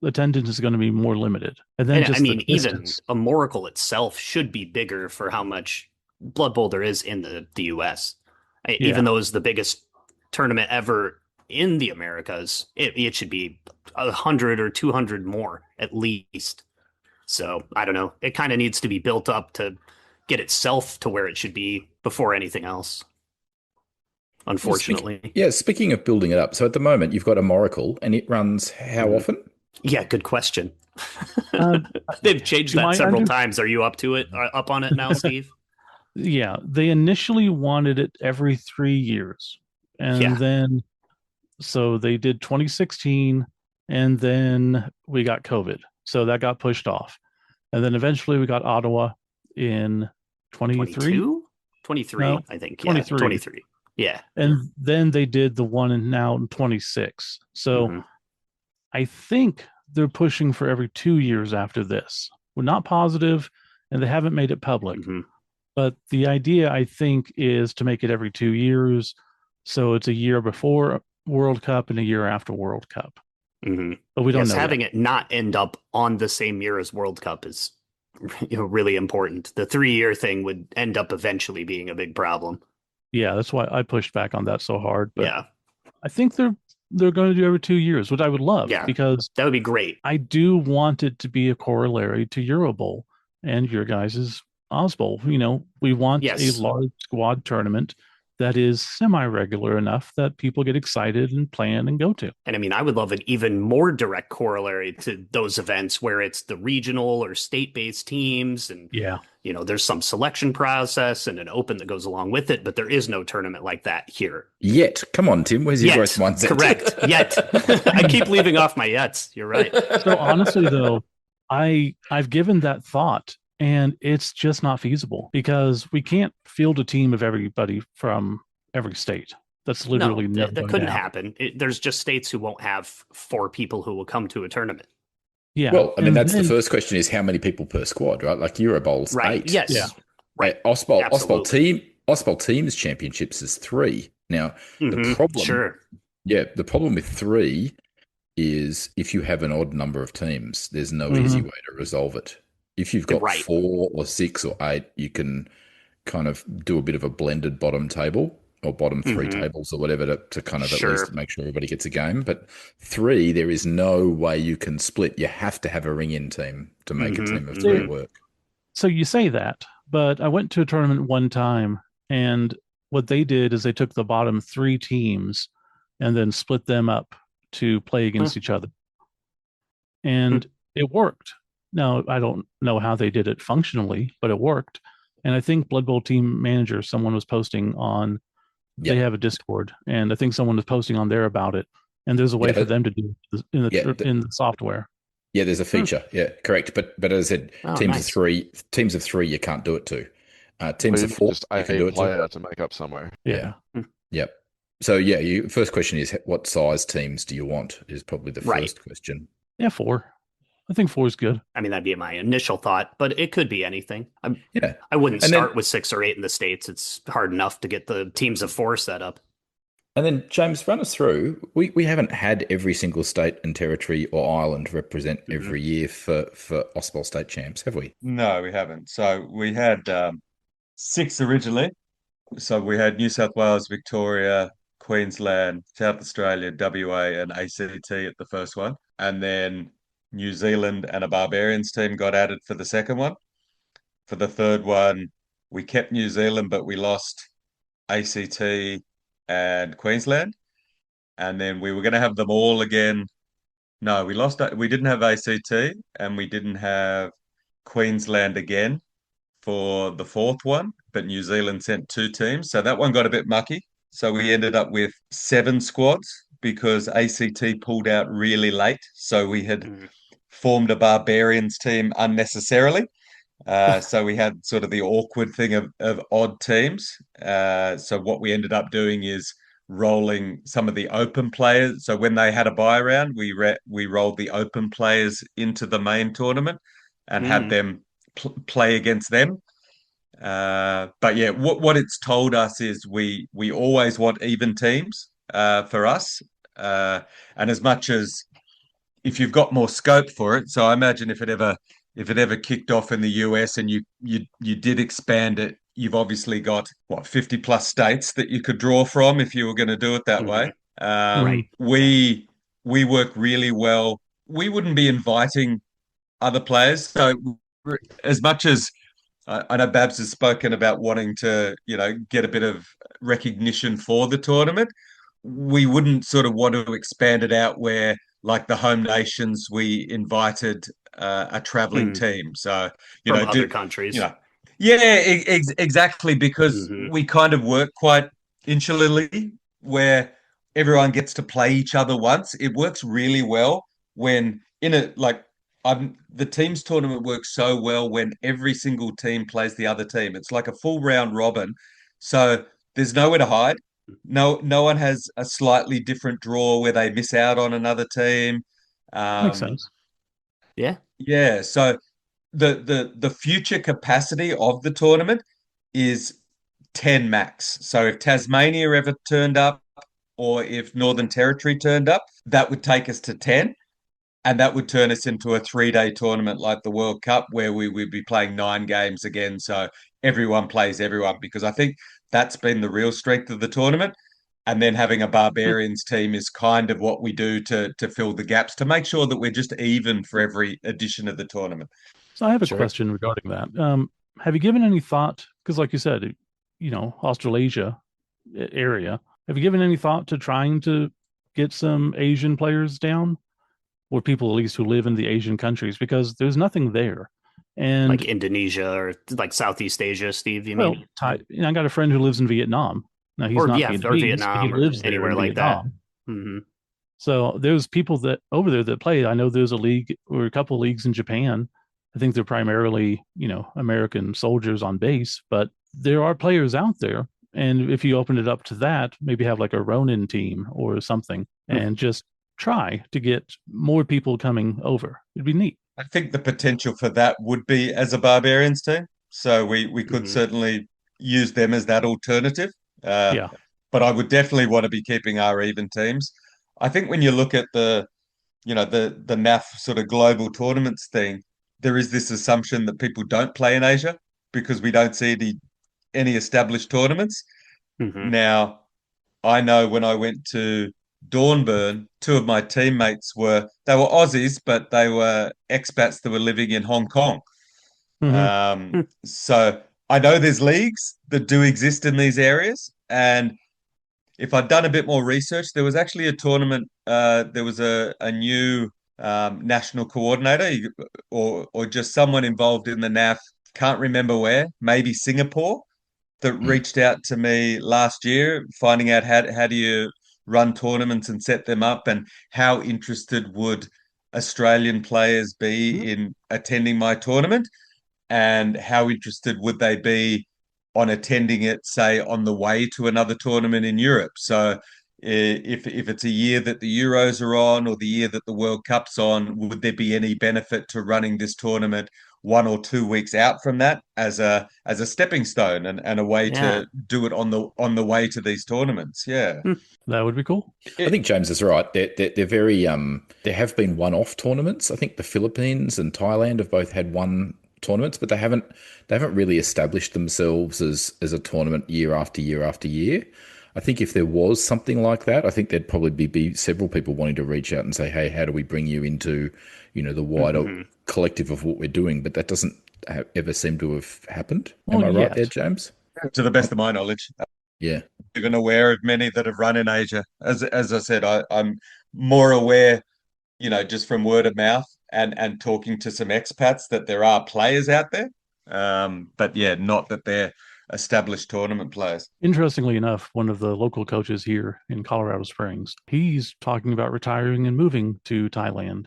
attendance is going to be more limited. And then And I mean, even distance. a Moracle itself should be bigger for how much Blood Bowl there is in the US. Even though it's the biggest tournament ever in the Americas, it should be 100 or 200 more at least. So I don't know. It kind of needs to be built up to get itself to where it should be before anything else. Unfortunately. Speaking of building it up, so at the moment you've got a Moracle and it runs how often? Yeah, good question. They've changed that several times. Are you up on it now, Steve? Yeah, they initially wanted it every 3 years. And then, so they did 2016, and then we got COVID. So that got pushed off. And then eventually we got Ottawa in 23? 23, No, I think. 23. 23. Yeah. And then they did the one in now in 26. So I think they're pushing for every 2 years after this. We're not positive, and they haven't made it public. But the idea, I think, is to make it every 2 years. So it's a year before World Cup and a year after World Cup. But we don't know. Having it not end up on the same year as World Cup is really important. The 3-year thing would end up eventually being a big problem. Yeah, that's why I pushed back on that so hard. But yeah. I think they're going to do every 2 years, which I would love. Yeah, because that would be great. I do want it to be a corollary to Eurobowl and your guys' Ausbowl. We want a large squad tournament that is semi-regular enough that people get excited and plan and go to. And I mean, I would love an even more direct corollary to those events where it's the regional or state-based teams. And, there's some selection process and an open that goes along with it, but there is no tournament like that here. Yet. Come on, Tim. Where's your growth mindset? Correct. Yet. I keep leaving off my yets. You're right. So honestly, though, I've given that thought. And it's just not feasible because we can't field a team of everybody from every state. That's literally never that couldn't happen. There's just states who won't have 4 people who will come to a tournament. Yeah. Well, I mean, the first question is how many people per squad, right? Like Eurobowl's 8. Yes. Yeah. Right. Ausbowl teams championships is 3. Now, the problem, the problem with 3 is if you have an odd number of teams, there's no easy way to resolve it. If you've got 4 or 6 or 8, you can kind of do a bit of a blended bottom table or bottom 3 tables or whatever to kind of at least make sure everybody gets a game. But 3, there is no way you can split. You have to have a ring-in team to make a team of 3 work. So you say that, but I went to a tournament one time, and what they did is they took the bottom 3 teams and then split them up to play against each other. And it worked. Now, I don't know how they did it functionally, but it worked. And I think Blood Bowl team manager, someone was posting on, they have a Discord, and I think someone was posting on there about it. And there's a way for them to do it in the software. Yeah, there's a feature. Yeah, correct. But as I said, Oh, teams nice. of three, you can't do it to. Well, Teams you of need four, just you can a do it to. player to make up somewhere. Yeah. Yeah. Yep. So yeah, first question is what size teams do you want? Is probably the Right. first question. Yeah, 4. I think 4 is good. I mean, that'd be my initial thought, but it could be anything. Yeah. I wouldn't And then- start with 6 or 8 in the States. It's hard enough to get the teams of 4 set up. And then James, run us through. We haven't had every single state and territory or island represent every year for Ausbowl state champs, have we? No, we haven't. So we had 6 originally. So we had New South Wales, Victoria, Queensland, South Australia, WA, and ACT at the first one. And then New Zealand and a Barbarians team got added for the second one. For the third one, we kept New Zealand, but we lost ACT and Queensland. And then we were going to have them all again. No, we didn't have ACT and we didn't have Queensland again for the fourth one, but New Zealand sent 2 teams. So that one got a bit mucky. So we ended up with 7 squads because ACT pulled out really late. So we had formed a Barbarians team unnecessarily. So we had sort of the awkward thing of odd teams. So what we ended up doing is rolling some of the open players. So when they had a buy round, we rolled the open players into the main tournament and had them play against them. But yeah, what it's told us is we always want even teams for us. And as much as if you've got more scope for it, so I imagine if it ever kicked off in the US and you did expand it, you've obviously got 50 plus states that you could draw from if you were going to do it that way. Right. We work really well. We wouldn't be inviting other players. So as much as I know Babs has spoken about wanting to, get a bit of recognition for the tournament, we wouldn't sort of want to expand it out where, like the home nations, we invited a traveling team. So, From other countries. Exactly, because we kind of work quite insularly where everyone gets to play each other once. It works really well when the teams tournament works so well when every single team plays the other team. It's like a full round robin. So there's nowhere to hide. No one has a slightly different draw where they miss out on another team. Makes sense. Yeah. Yeah. So the future capacity of the tournament is 10 max. So if Tasmania ever turned up or if Northern Territory turned up, that would take us to 10. And that would turn us into a 3-day tournament like the World Cup where we would be playing 9 games again. So everyone plays everyone, because I think that's been the real strength of the tournament. And then having a Barbarians team is kind of what we do to fill the gaps, to make sure that we're just even for every edition of the tournament. So I have a question regarding that. Have you given any thought, because like you said, Australasia area, have you given any thought to trying to get some Asian players down? Or people at least who live in the Asian countries, because there's nothing there. And like Indonesia or like Southeast Asia, Steve, you mean? I got a friend who lives in Vietnam. Now he's not Vietnamese, or Vietnam, he lives or anywhere like Vietnam. that. Mm-hmm. So there's people that over there that play. I know there's a league or a couple of leagues in Japan. I think they're primarily, American soldiers on base, but there are players out there. And if you open it up to that, maybe have like a Ronin team or something, and just try to get more people coming over. It'd be neat. I think the potential for that would be as a Barbarians team. So we could certainly use them as that alternative. Yeah. But I would definitely want to be keeping our even teams. I think when you look at the NAF sort of global tournaments thing, there is this assumption that people don't play in Asia because we don't see any established tournaments. Now, I know when I went to Dornbirn, 2 of my teammates were Aussies, but they were expats that were living in Hong Kong. So I know there's leagues that do exist in these areas. And if I'd done a bit more research, there was actually a tournament. There was a new national coordinator or just someone involved in the NAF, can't remember where, maybe Singapore, that reached out to me last year, finding out how do you run tournaments and set them up, and how interested would Australian players be in attending my tournament, and how interested would they be on attending it, say, on the way to another tournament in Europe? So if it's a year that the Euros are on or the year that the World Cup's on, would there be any benefit to running this tournament 1 or 2 weeks out from that as a stepping stone and a way to do it on the way to these tournaments? Yeah. That would be cool. I think James is right. They're very there have been one-off tournaments. I think the Philippines and Thailand have both had one tournaments, but they haven't really established themselves as a tournament year after year after year. I think if there was something like that, I think there'd probably be several people wanting to reach out and say, hey, how do we bring you into, the wider collective of what we're doing? But that doesn't ever seem to have happened. Am I right there, James? To the best of my knowledge. Yeah. Even aware of many that have run in Asia. As I said, I'm more aware, just from word of mouth and talking to some expats that there are players out there. But yeah, not that they're established tournament players. Interestingly enough, one of the local coaches here in Colorado Springs, he's talking about retiring and moving to Thailand,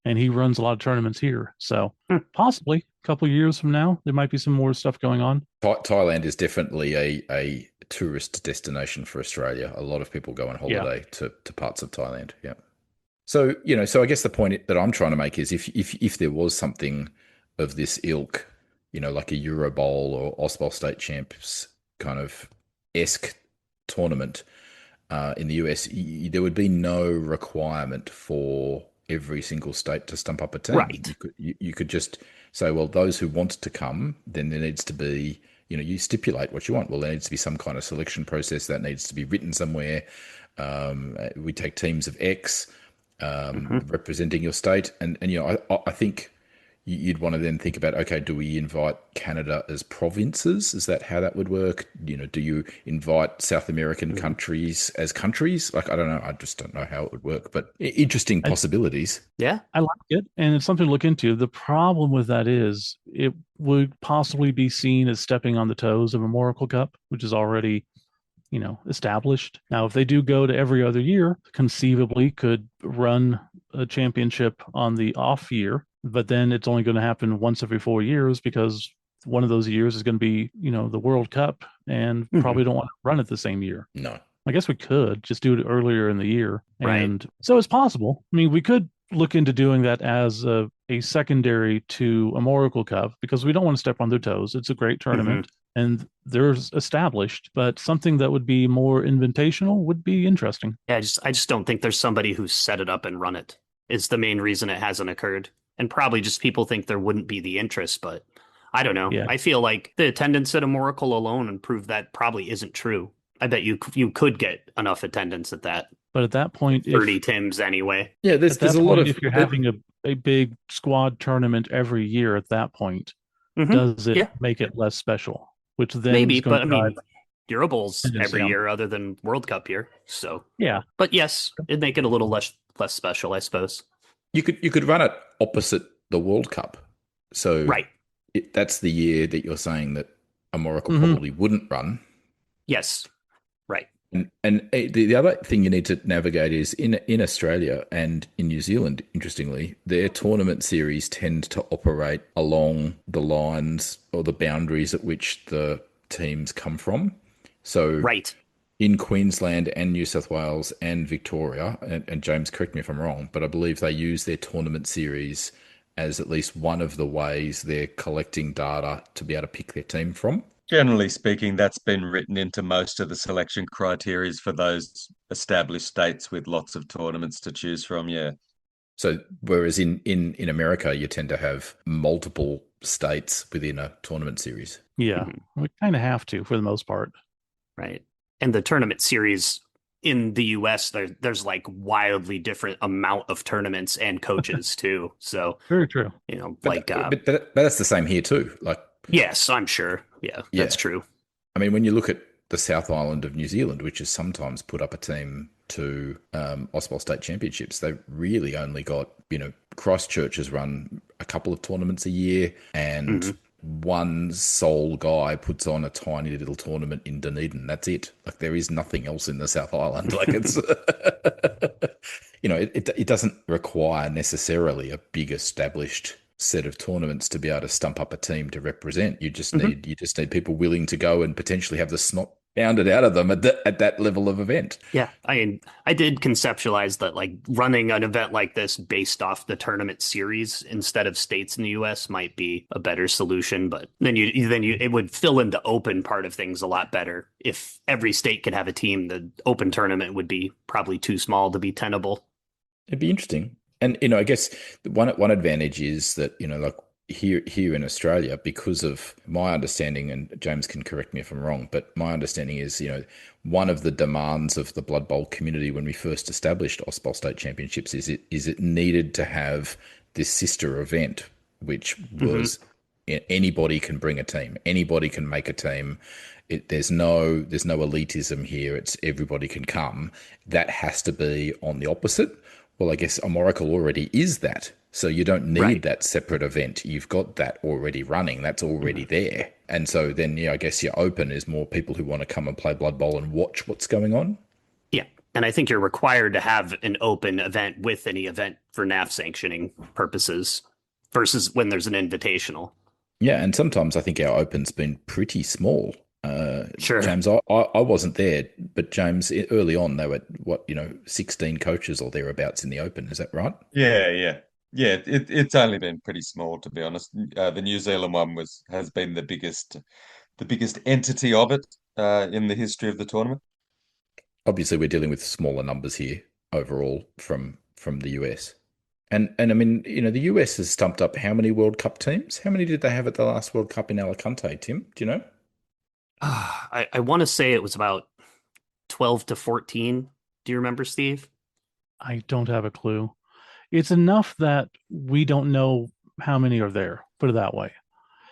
and he runs a lot of tournaments here. So possibly a couple of years from now, there might be some more stuff going on. Thailand is definitely a tourist destination for Australia. A lot of people go on holiday to parts of Thailand. Yeah. So, so I guess the point that I'm trying to make is if there was something of this ilk, like a Euro Bowl or Ausbowl State Champs kind of esque tournament in the US, there would be no requirement for every single state to stump up a team. Right. You could just say, well, those who want to come, then there needs to be, you stipulate what you want. Well, there needs to be some kind of selection process that needs to be written somewhere. We take teams of X representing your state. And I think you'd want to then think about, okay, do we invite Canada as provinces? Is that how that would work? Do you invite South American countries as countries? Like, I don't know. I just don't know how it would work, but interesting possibilities. Yeah. I like it, and it's something to look into. The problem with that is it would possibly be seen as stepping on the toes of a Oracle Cup, which is already, established. Now, if they do go to every other year, conceivably could run a championship on the off year, but then it's only going to happen once every 4 years because one of those years is going to be, the World Cup, and probably don't want to run it the same year. No. I guess we could just do it earlier in the year. Right. And so it's possible. I mean, we could look into doing that as a secondary to a Oracle Cup because we don't want to step on their toes. It's a great tournament. And they're established, but something that would be more invitational would be interesting. Yeah, I just don't think there's somebody who's set it up and run it. Is the main reason it hasn't occurred. And probably just people think there wouldn't be the interest, but I don't know. Yeah. I feel like the attendance at a Oracle alone and prove that probably isn't true. I bet you could get enough attendance at that. But at that point, 30 Tims anyway. Yeah, there's a lot of... If you're having a big squad tournament every year at that point, does it make it less special? Which then maybe, but I mean, Euro Bowls every year other than World Cup year. So yeah, but yes, it'd make it a little less special, I suppose. You could run it opposite the World Cup. So right, that's the year that you're saying that a Oracle probably wouldn't run. Yes, right. And the other thing you need to navigate is in Australia and in New Zealand, interestingly, their tournament series tend to operate along the lines or the boundaries at which the teams come from. So right. In Queensland and New South Wales and Victoria, and James, correct me if I'm wrong, but I believe they use their tournament series as at least one of the ways they're collecting data to be able to pick their team from. Generally speaking, that's been written into most of the selection criteria for those established states with lots of tournaments to choose from, yeah. So whereas in America, you tend to have multiple states within a tournament series. Yeah, we kind of have to for the most part. Right. And the tournament series in the US, there's like wildly different amount of tournaments and coaches too. So very true. But that's the same here too. Like, yes, I'm sure. Yeah, that's true. I mean, when you look at the South Island of New Zealand, which has sometimes put up a team to Ausbowl State Championships, they really only got, Christchurch has run a couple of tournaments a year, and one sole guy puts on a tiny little tournament in Dunedin. That's it. Like, there is nothing else in the South Island. Like, it's it doesn't require necessarily a big established set of tournaments to be able to stump up a team to represent. You just need people willing to go and potentially have the snot pounded out of them at that level of event. Yeah, I mean, I did conceptualize that like running an event like this based off the tournament series instead of states in the US might be a better solution, but then it would fill in the open part of things a lot better. If every state could have a team, the open tournament would be probably too small to be tenable. It'd be interesting. And, I guess one advantage is that, like here in Australia, because of my understanding, and James can correct me if I'm wrong, but my understanding is, one of the demands of the Blood Bowl community when we first established Ausbowl State Championships is it needed to have this sister event, which was anybody can bring a team, anybody can make a team. There's no elitism here. It's everybody can come. That has to be on the opposite. Well, I guess Amorical already is that. So you don't need that separate event. You've got that already running. That's already there. And so then, I guess your open is more people who want to come and play Blood Bowl and watch what's going on. Yeah. And I think you're required to have an open event with any event for NAF sanctioning purposes versus when there's an invitational. Yeah. And sometimes I think our open's been pretty small. Sure. James, I wasn't there, but James, early on, they were 16 coaches or thereabouts in the open. Is that right? Yeah. It's only been pretty small, to be honest. The New Zealand one has been the biggest entity of it in the history of the tournament. Obviously, we're dealing with smaller numbers here overall from the US. And I mean, the US has stumped up how many World Cup teams? How many did they have at the last World Cup in Alicante, Tim? Do you know? I want to say it was about 12 to 14. Do you remember, Steve? I don't have a clue. It's enough that we don't know how many are there, put it that way.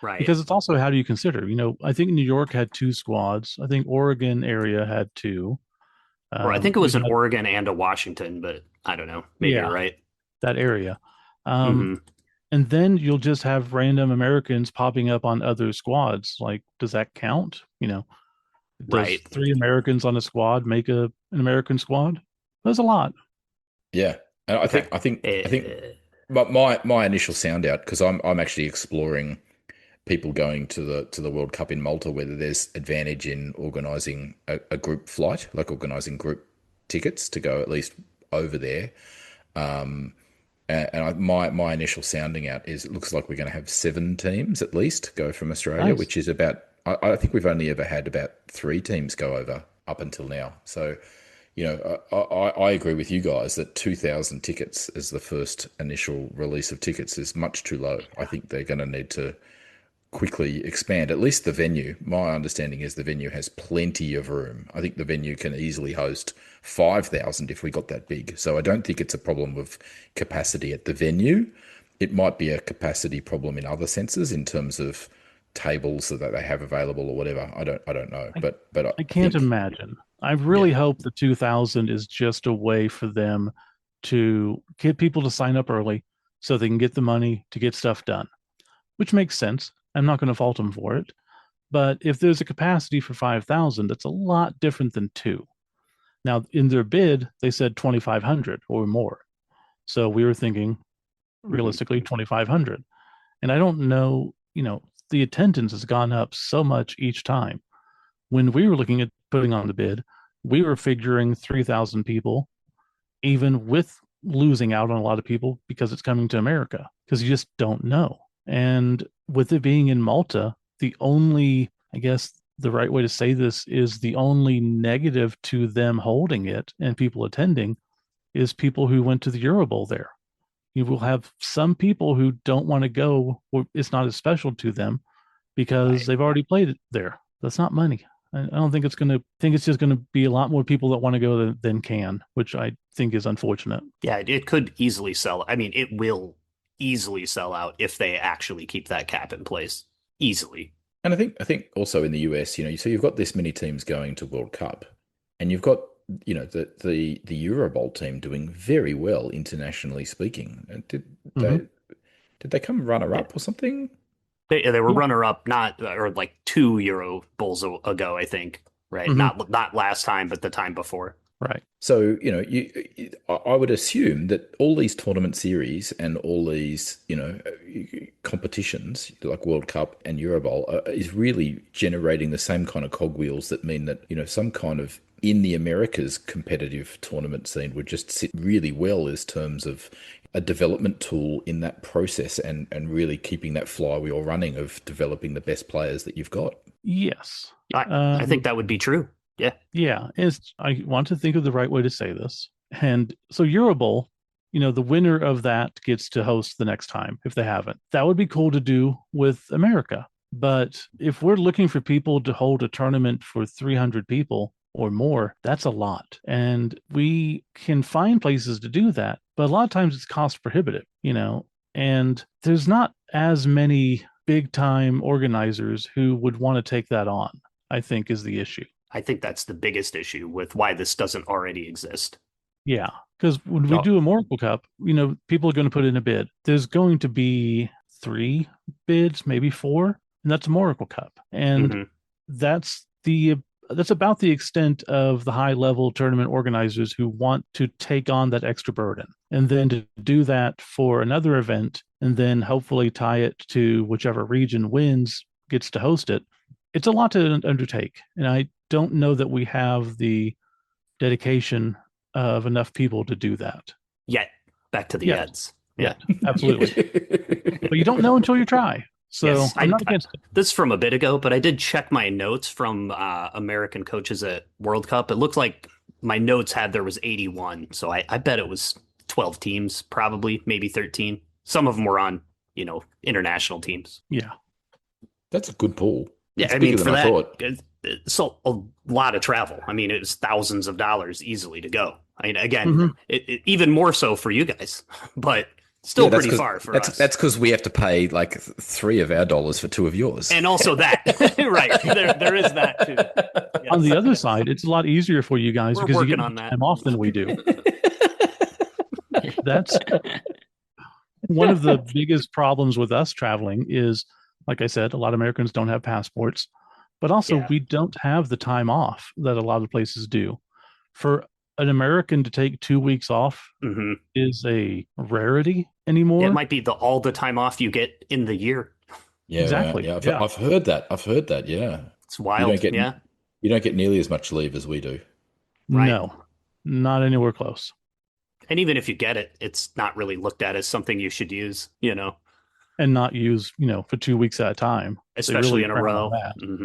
Right. Because it's also, how do you consider? I think New York had 2 squads. I think Oregon area had 2. Or I think it was an Oregon and a Washington, but I don't know. Maybe you're right. That area. And then you'll just have random Americans popping up on other squads. Like, does that count? Does 3 Americans on a squad make an American squad? That's a lot. Yeah. And I think but my initial sound out, because I'm actually exploring people going to the World Cup in Malta, whether there's advantage in organising a group flight, like organising group tickets to go at least over there. My initial sounding out is it looks like we're going to have 7 teams at least go from Australia, which is about, I think we've only ever had about 3 teams go over up until now. So, I agree with you guys that 2,000 tickets as the first initial release of tickets is much too low. I think they're going to need to quickly expand, at least the venue. My understanding is the venue has plenty of room. I think the venue can easily host 5,000 if we got that big. So I don't think it's a problem of capacity at the venue. It might be a capacity problem in other senses in terms of tables that they have available or whatever. I don't know. But I can't imagine. I really hope the 2,000 is just a way for them to get people to sign up early so they can get the money to get stuff done, which makes sense. I'm not going to fault them for it. But if there's a capacity for 5,000, that's a lot different than 2. Now, in their bid, they said 2,500 or more. So we were thinking, realistically, 2,500. And I don't know, the attendance has gone up so much each time. When we were looking at putting on the bid, we were figuring 3,000 people, even with losing out on a lot of people because it's coming to America, because you just don't know. And with it being in Malta, the only, I guess the right way to say this is the only negative to them holding it and people attending is people who went to the Euro Bowl there. You will have some people who don't want to go, or it's not as special to them because they've already played it there. That's not money. I don't think it's going to, I think it's just going to be a lot more people that want to go than can, which I think is unfortunate. Yeah, it could easily sell. I mean, it will easily sell out if they actually keep that cap in place. Easily. And I think also in the US, so you've got this many teams going to World Cup, and you've got, the Euro Bowl team doing very well internationally speaking. Did they come runner up or something? They were runner up, or like 2 Euro Bowls ago, I think. Right, not last time, but the time before. Right. So I I would assume that all these tournament series and all these, competitions like World Cup and Eurobowl is really generating the same kind of cogwheels that mean that, some kind of in the Americas competitive tournament scene would just sit really well as terms of a development tool in that process and really keeping that flywheel running of developing the best players that you've got. Yes. I think that would be true. Yeah. Yeah. I want to think of the right way to say this. And so Eurobowl, the winner of that gets to host the next time if they haven't. That would be cool to do with America. But if we're looking for people to hold a tournament for 300 people or more, that's a lot. And we can find places to do that, but a lot of times it's cost prohibitive, and there's not as many big time organizers who would want to take that on, I think is the issue. I think that's the biggest issue with why this doesn't already exist. Yeah, because when we do a Oracle Cup, people are going to put in a bid. There's going to be 3 bids, maybe 4, and that's a Oracle Cup. And that's about the extent of the high level tournament organizers who want to take on that extra burden. And then to do that for another event and then hopefully tie it to whichever region wins gets to host it. It's a lot to undertake. And I don't know that we have the dedication of enough people to do that. Yet. Back to the ads. Yeah, absolutely. But you don't know until you try. So yes, I'm not against it. This is from a bit ago, but I did check my notes from American coaches at World Cup. It looked like my notes had there was 81. So I bet it was 12 teams, probably, maybe 13. Some of them were on, international teams. Yeah. That's a good pool. Yeah, It's for that, it's a lot of travel. I mean, it was thousands of dollars easily to go. I mean, again, it even more so for you guys, but still pretty far for us. That's because we have to pay like $3 of our dollars for 2 of yours. And also that, right. There is that too. Yes. On the other side, it's a lot easier for you guys because you get on that. time off than we do. That's one of the biggest problems with us traveling is, like I said, a lot of Americans don't have passports, but also we don't have the time off that a lot of places do. For an American to take 2 weeks off is a rarity anymore. It might be all the time off you get in the year. Yeah, exactly. Yeah, I've heard that. Yeah, it's wild. You don't get nearly as much leave as we do. Right. No, not anywhere close. And even if you get it, it's not really looked at as something you should use, and not use, for 2 weeks at a time, especially really in a row.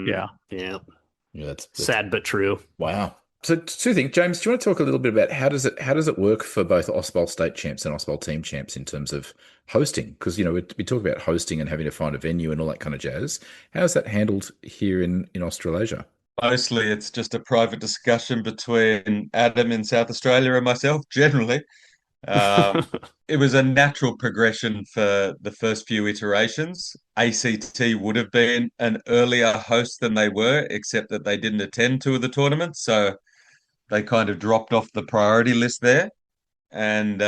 Yeah. That's sad but true. Wow. So 2 things, James. Do you want to talk a little bit about how does it work for both Ausbowl state champs and Ausbowl team champs in terms of hosting? Because we talk about hosting and having to find a venue and all that kind of jazz. How's that handled here in Australasia? Mostly, it's just a private discussion between Adam in South Australia and myself. Generally, it was a natural progression for the first few iterations. ACT would have been an earlier host than they were, except that they didn't attend 2 of the tournaments, so they kind of dropped off the priority list there. And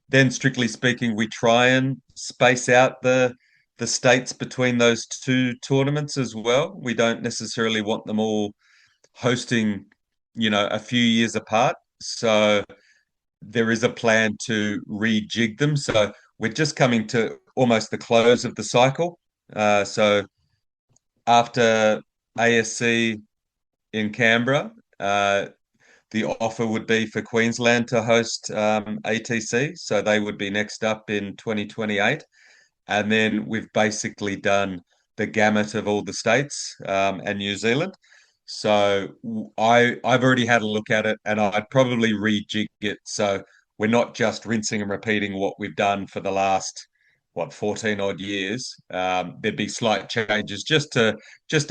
then, strictly speaking, we try and space out the states between those 2 tournaments as well. We don't necessarily want them all hosting, a few years apart. So there is a plan to rejig them. So we're just coming to almost the close of the cycle. So after ASC in Canberra, the offer would be for Queensland to host ATC. So they would be next up in 2028. And then we've basically done the gamut of all the states and New Zealand. So I've already had a look at it, and I'd probably rejig it so we're not just rinsing and repeating what we've done for the last 14 odd years. There'd be slight changes just to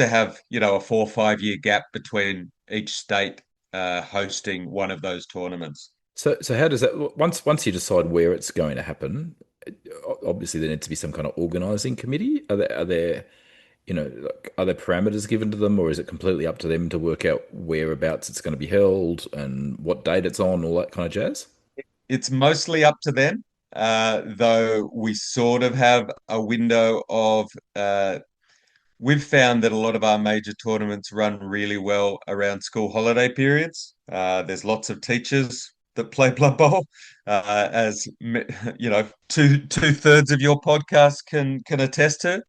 have a 4 or 5 year gap between each state hosting one of those tournaments. So how does that once you decide where it's going to happen? Obviously, there needs to be some kind of organising committee. Are there parameters given to them, or is it completely up to them to work out whereabouts it's going to be held and what date it's on, all that kind of jazz? It's mostly up to them, though we sort of have a window of. We've found that a lot of our major tournaments run really well around school holiday periods. There's lots of teachers that play Blood Bowl, as you know, two-thirds of your podcast can attest to.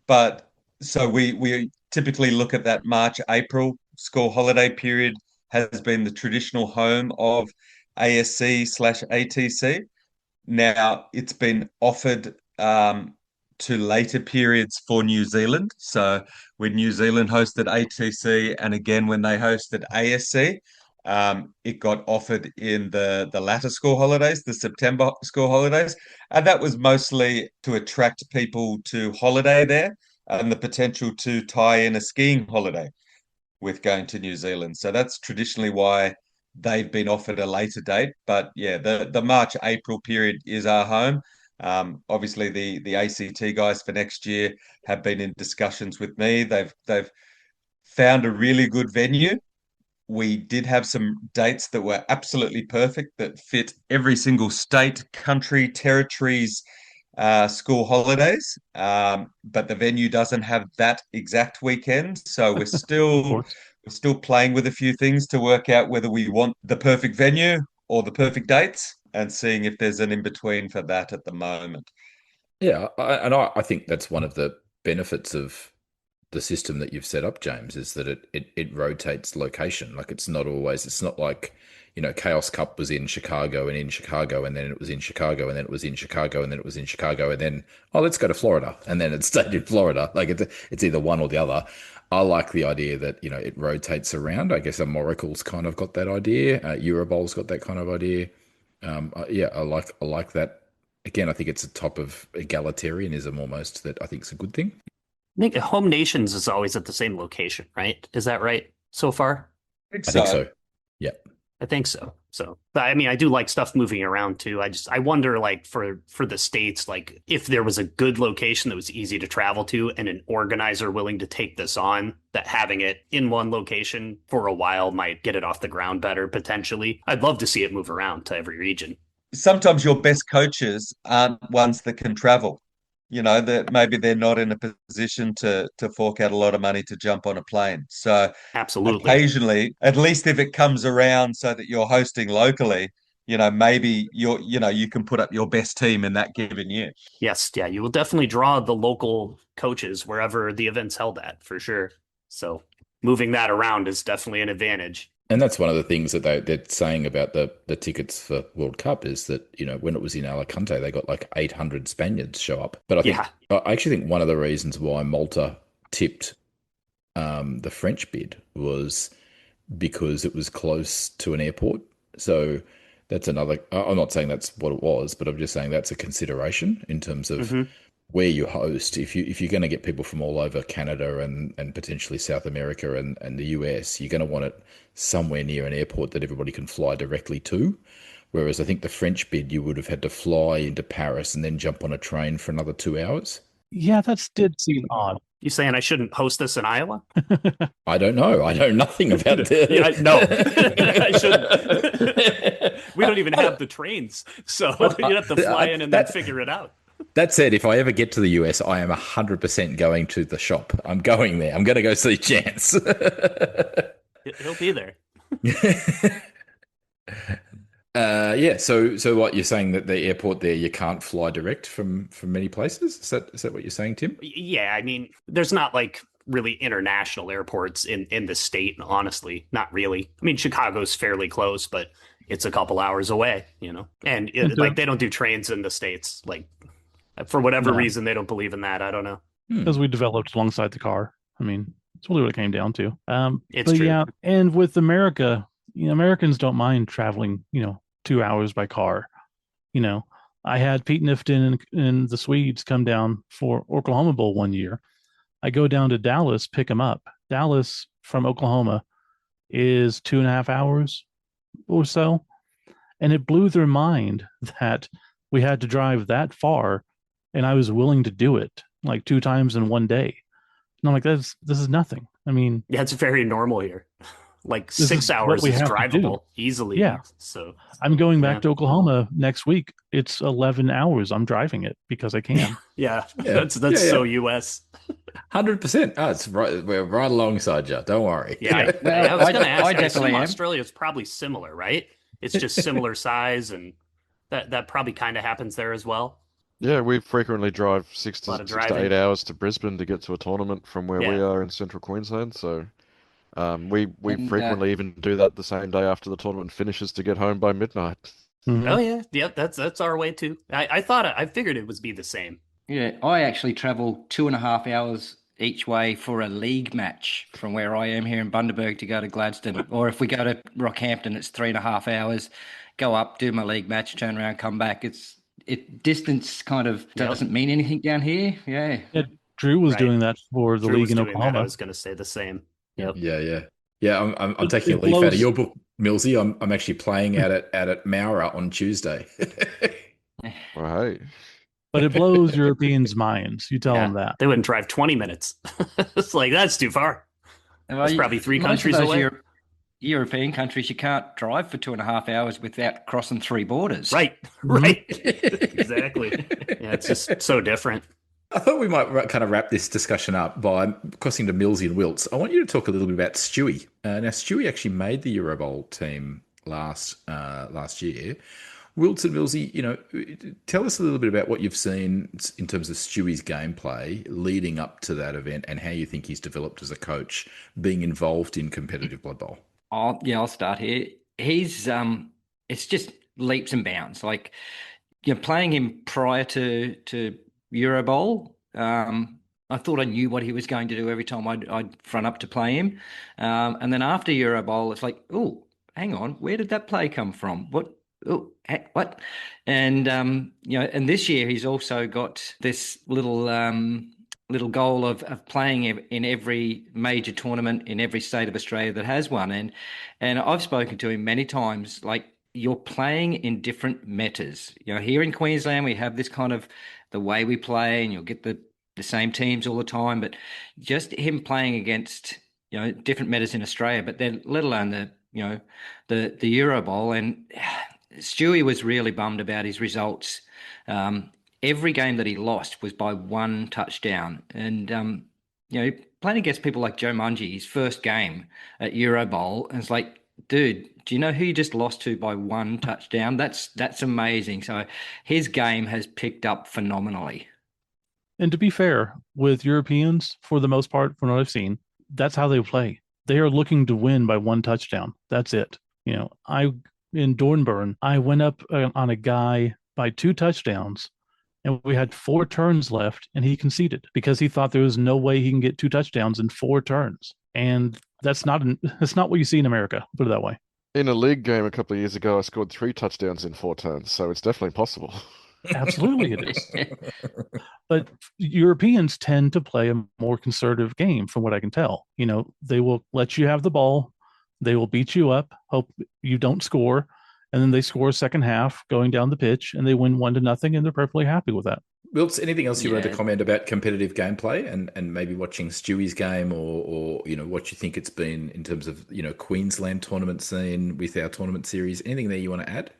But so we typically look at that March, April school holiday period has been the traditional home of ASC/ATC. Now it's been offered to later periods for New Zealand. So when New Zealand hosted ATC and again when they hosted ASC, it got offered in the latter school holidays, the September school holidays. And that was mostly to attract people to holiday there and the potential to tie in a skiing holiday with going to New Zealand. So that's traditionally why they've been offered a later date. But yeah, the March, April period is our home. Obviously, the ACT guys for next year have been in discussions with me. They've found a really good venue. We did have some dates that were absolutely perfect that fit every single state, country, territories, school holidays. But the venue doesn't have that exact weekend. So we're still playing with a few things to work out whether we want the perfect venue or the perfect dates and seeing if there's an in-between for that at the moment. Yeah, I think that's one of the benefits of the system that you've set up, James, is that it rotates location. Like it's not like, you know, Chaos Cup was in Chicago and then it was in Chicago and then it was in Chicago and then it was in Chicago and then, oh, let's go to Florida. And then it stayed in Florida. Like it's either one or the other. I like the idea that, you know, it rotates around. I guess Moracle's kind of got that idea. Eurobowl's got that kind of idea. Yeah, I like that. Again, I think it's a type of egalitarianism almost that I think is a good thing. I think Home Nations is always at the same location, right? Is that right so far? I think so. Yeah. I think so. So, but I mean, I do like stuff moving around too. I wonder, like for the States, like if there was a good location that was easy to travel to and an organizer willing to take this on, that having it in one location for a while might get it off the ground better, potentially. I'd love to see it move around to every region. Sometimes your best coaches aren't ones that can travel. You know, that maybe they're not in a position to fork out a lot of money to jump on a plane. So Absolutely. occasionally, at least if it comes around so that you're hosting locally, you know, maybe you can put up your best team in that given year. Yes, yeah, you will definitely draw the local coaches wherever the event's held at, for sure. So moving that around is definitely an advantage. And that's one of the things that they're saying about the tickets for World Cup is that, you know, when it was in Alicante, they got like 800 Spaniards show up. But I actually think one of the reasons why Malta tipped the French bid was because it was close to an airport. So that's another, I'm not saying that's what it was, but I'm just saying that's a consideration in terms of where you host. If you're going to get people from all over Canada and potentially South America and the US, you're going to want it somewhere near an airport that everybody can fly directly to. Whereas I think the French bid, you would have had to fly into Paris and then jump on a train for another 2 hours. Yeah, that did seem odd. You saying I shouldn't host this in Iowa? I don't know. I know nothing about it. Yeah, no, I shouldn't. We don't even have the trains, so you have to fly in and then figure it out. That said, if I ever get to the US, I am 100% going to the shop. I'm going there. I'm going to go see Chance. He'll be there. Yeah. So what you're saying that the airport there, you can't fly direct from many places? Is that what you're saying, Tim? Yeah. I mean, there's not like really international airports in the state, honestly. Not really. I mean, Chicago's fairly close, but it's a couple hours away, you know, and like they don't do trains in the States. Like for whatever reason, they don't believe in that. I don't know. Because we developed alongside the car. I mean, it's really what it came down to. It's true. Yeah, and with America, you know, Americans don't mind traveling, 2 hours by car. I had Pete Nifton and the Swedes come down for Oklahoma Bowl one year. I go down to Dallas, pick them up. Dallas from Oklahoma is 2.5 hours or so. And it blew their mind that we had to drive that far, and I was willing to do it like 2 times in one day. And I'm like, this is nothing. I mean, yeah, it's very normal here. like This is 6 what hours we is have to do. drivable easily. Yeah. So I'm going back Yeah. to Oklahoma next week. It's 11 hours. I'm driving it because I can. yeah, Yeah. that's Yeah, so yeah. US. 100%. Oh, it's right. We're right alongside you. Don't worry. Yeah, Well, I was going to I ask. I definitely assume am. Australia's probably similar, right? It's just similar size, and that probably kind of happens there as well. Yeah, we frequently drive six A lot to of 8 driving. hours to Brisbane to get to a tournament from where we Yeah. are in central Queensland. So we And frequently even do that the same day after the tournament finishes to get home by midnight. Mhm. Oh yeah, that's our way too. I figured it would be the same. yeah, I actually travel 2.5 hours each way for a league match from where I am here in Bundaberg to go to Gladstone. Or if we go to Rockhampton, it's 3.5 hours. Go up, do my league match, turn around, come back. Distance kind of doesn't mean anything down here. Yeah. Yeah, Drew was Right. doing that for the Drew league was in doing that. I Oklahoma. was going to say the same. Yep. Yeah. I'm It- taking a it leaf out of blows- your book, Millsy. I'm actually playing at Maurer on Tuesday. Well, hey, But it blows Europeans' minds. You tell Yeah, them that. they wouldn't drive 20 minutes. It's like that's too far. Well, That's probably three most of countries those away. European countries, you can't drive for 2.5 hours without crossing 3 borders. Right. Right. Exactly. Yeah, it's just so different. I thought we might kind of wrap this discussion up by crossing to Millsy and Wilts. I want you to talk a little bit about Stewie. Now, Stewie actually made the Euro Bowl team last year. Wilts and Millsy, tell us a little bit about what you've seen in terms of Stewie's gameplay leading up to that event and how you think he's developed as a coach being involved in competitive Blood Bowl. I'll start here. He's it's just leaps and bounds. Like playing him prior to Euro Bowl, I thought I knew what he was going to do every time I'd front up to play him, and then after Euro Bowl, it's like, oh, hang on, where did that play come from? What? Oh, what? And and this year he's also got this little goal of playing in every major tournament in every state of Australia that has one. And I've spoken to him many times, like, you're playing in different metas. Here in Queensland, we have this kind of the way we play, and you'll get the same teams all the time, but just him playing against, different metas in Australia, but then let alone the Euro Bowl. And Stewie was really bummed about his results. Every game that he lost was by one touchdown. And, playing against people like Joe Mungie, his first game at Euro Bowl, and it's like, dude, do you know who you just lost to by one touchdown? That's amazing. So his game has picked up phenomenally. And to be fair, with Europeans, for the most part, from what I've seen, that's how they play. They are looking to win by one touchdown. That's it. In Dornbirn, I went up on a guy by 2 touchdowns, and we had 4 turns left, and he conceded because he thought there was no way he can get 2 touchdowns in 4 turns. And that's not what you see in America, put it that way. in a league game a couple of years ago, I scored 3 touchdowns in 4 turns, so it's definitely possible. Absolutely it is. But Europeans tend to play a more conservative game, from what I can tell. They will let you have the ball, they will beat you up, hope you don't score, and then they score a second half going down the pitch, and they win 1-0, and they're perfectly happy with that. Wilts, anything else you wanted to Yeah. comment about competitive gameplay and maybe watching Stewie's game or what you think it's been in terms of Queensland tournament scene with our tournament series? Anything there you want to add?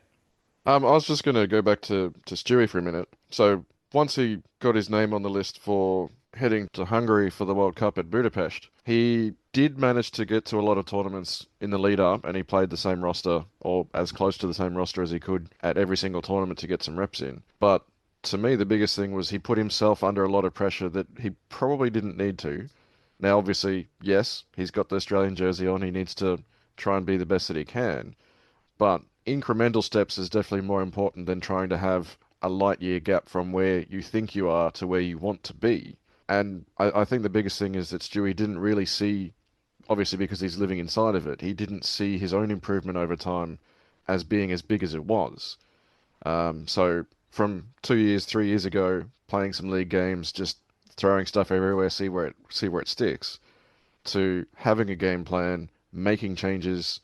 I was just going to go back to Stewie for a minute. So once he got his name on the list for heading to Hungary for the World Cup at Budapest, he did manage to get to a lot of tournaments in the lead up, and he played the same roster or as close to the same roster as he could at every single tournament to get some reps in. But to me, the biggest thing was he put himself under a lot of pressure that he probably didn't need to. Now, obviously, yes, he's got the Australian jersey on. He needs to try and be the best that he can. But incremental steps is definitely more important than trying to have a light year gap from where you think you are to where you want to be. And I think the biggest thing is that Stewie didn't really see, obviously because he's living inside of it, he didn't see his own improvement over time as being as big as it was. So from 2 years, 3 years ago, playing some league games, just throwing stuff everywhere, see where it sticks, to having a game plan, making changes,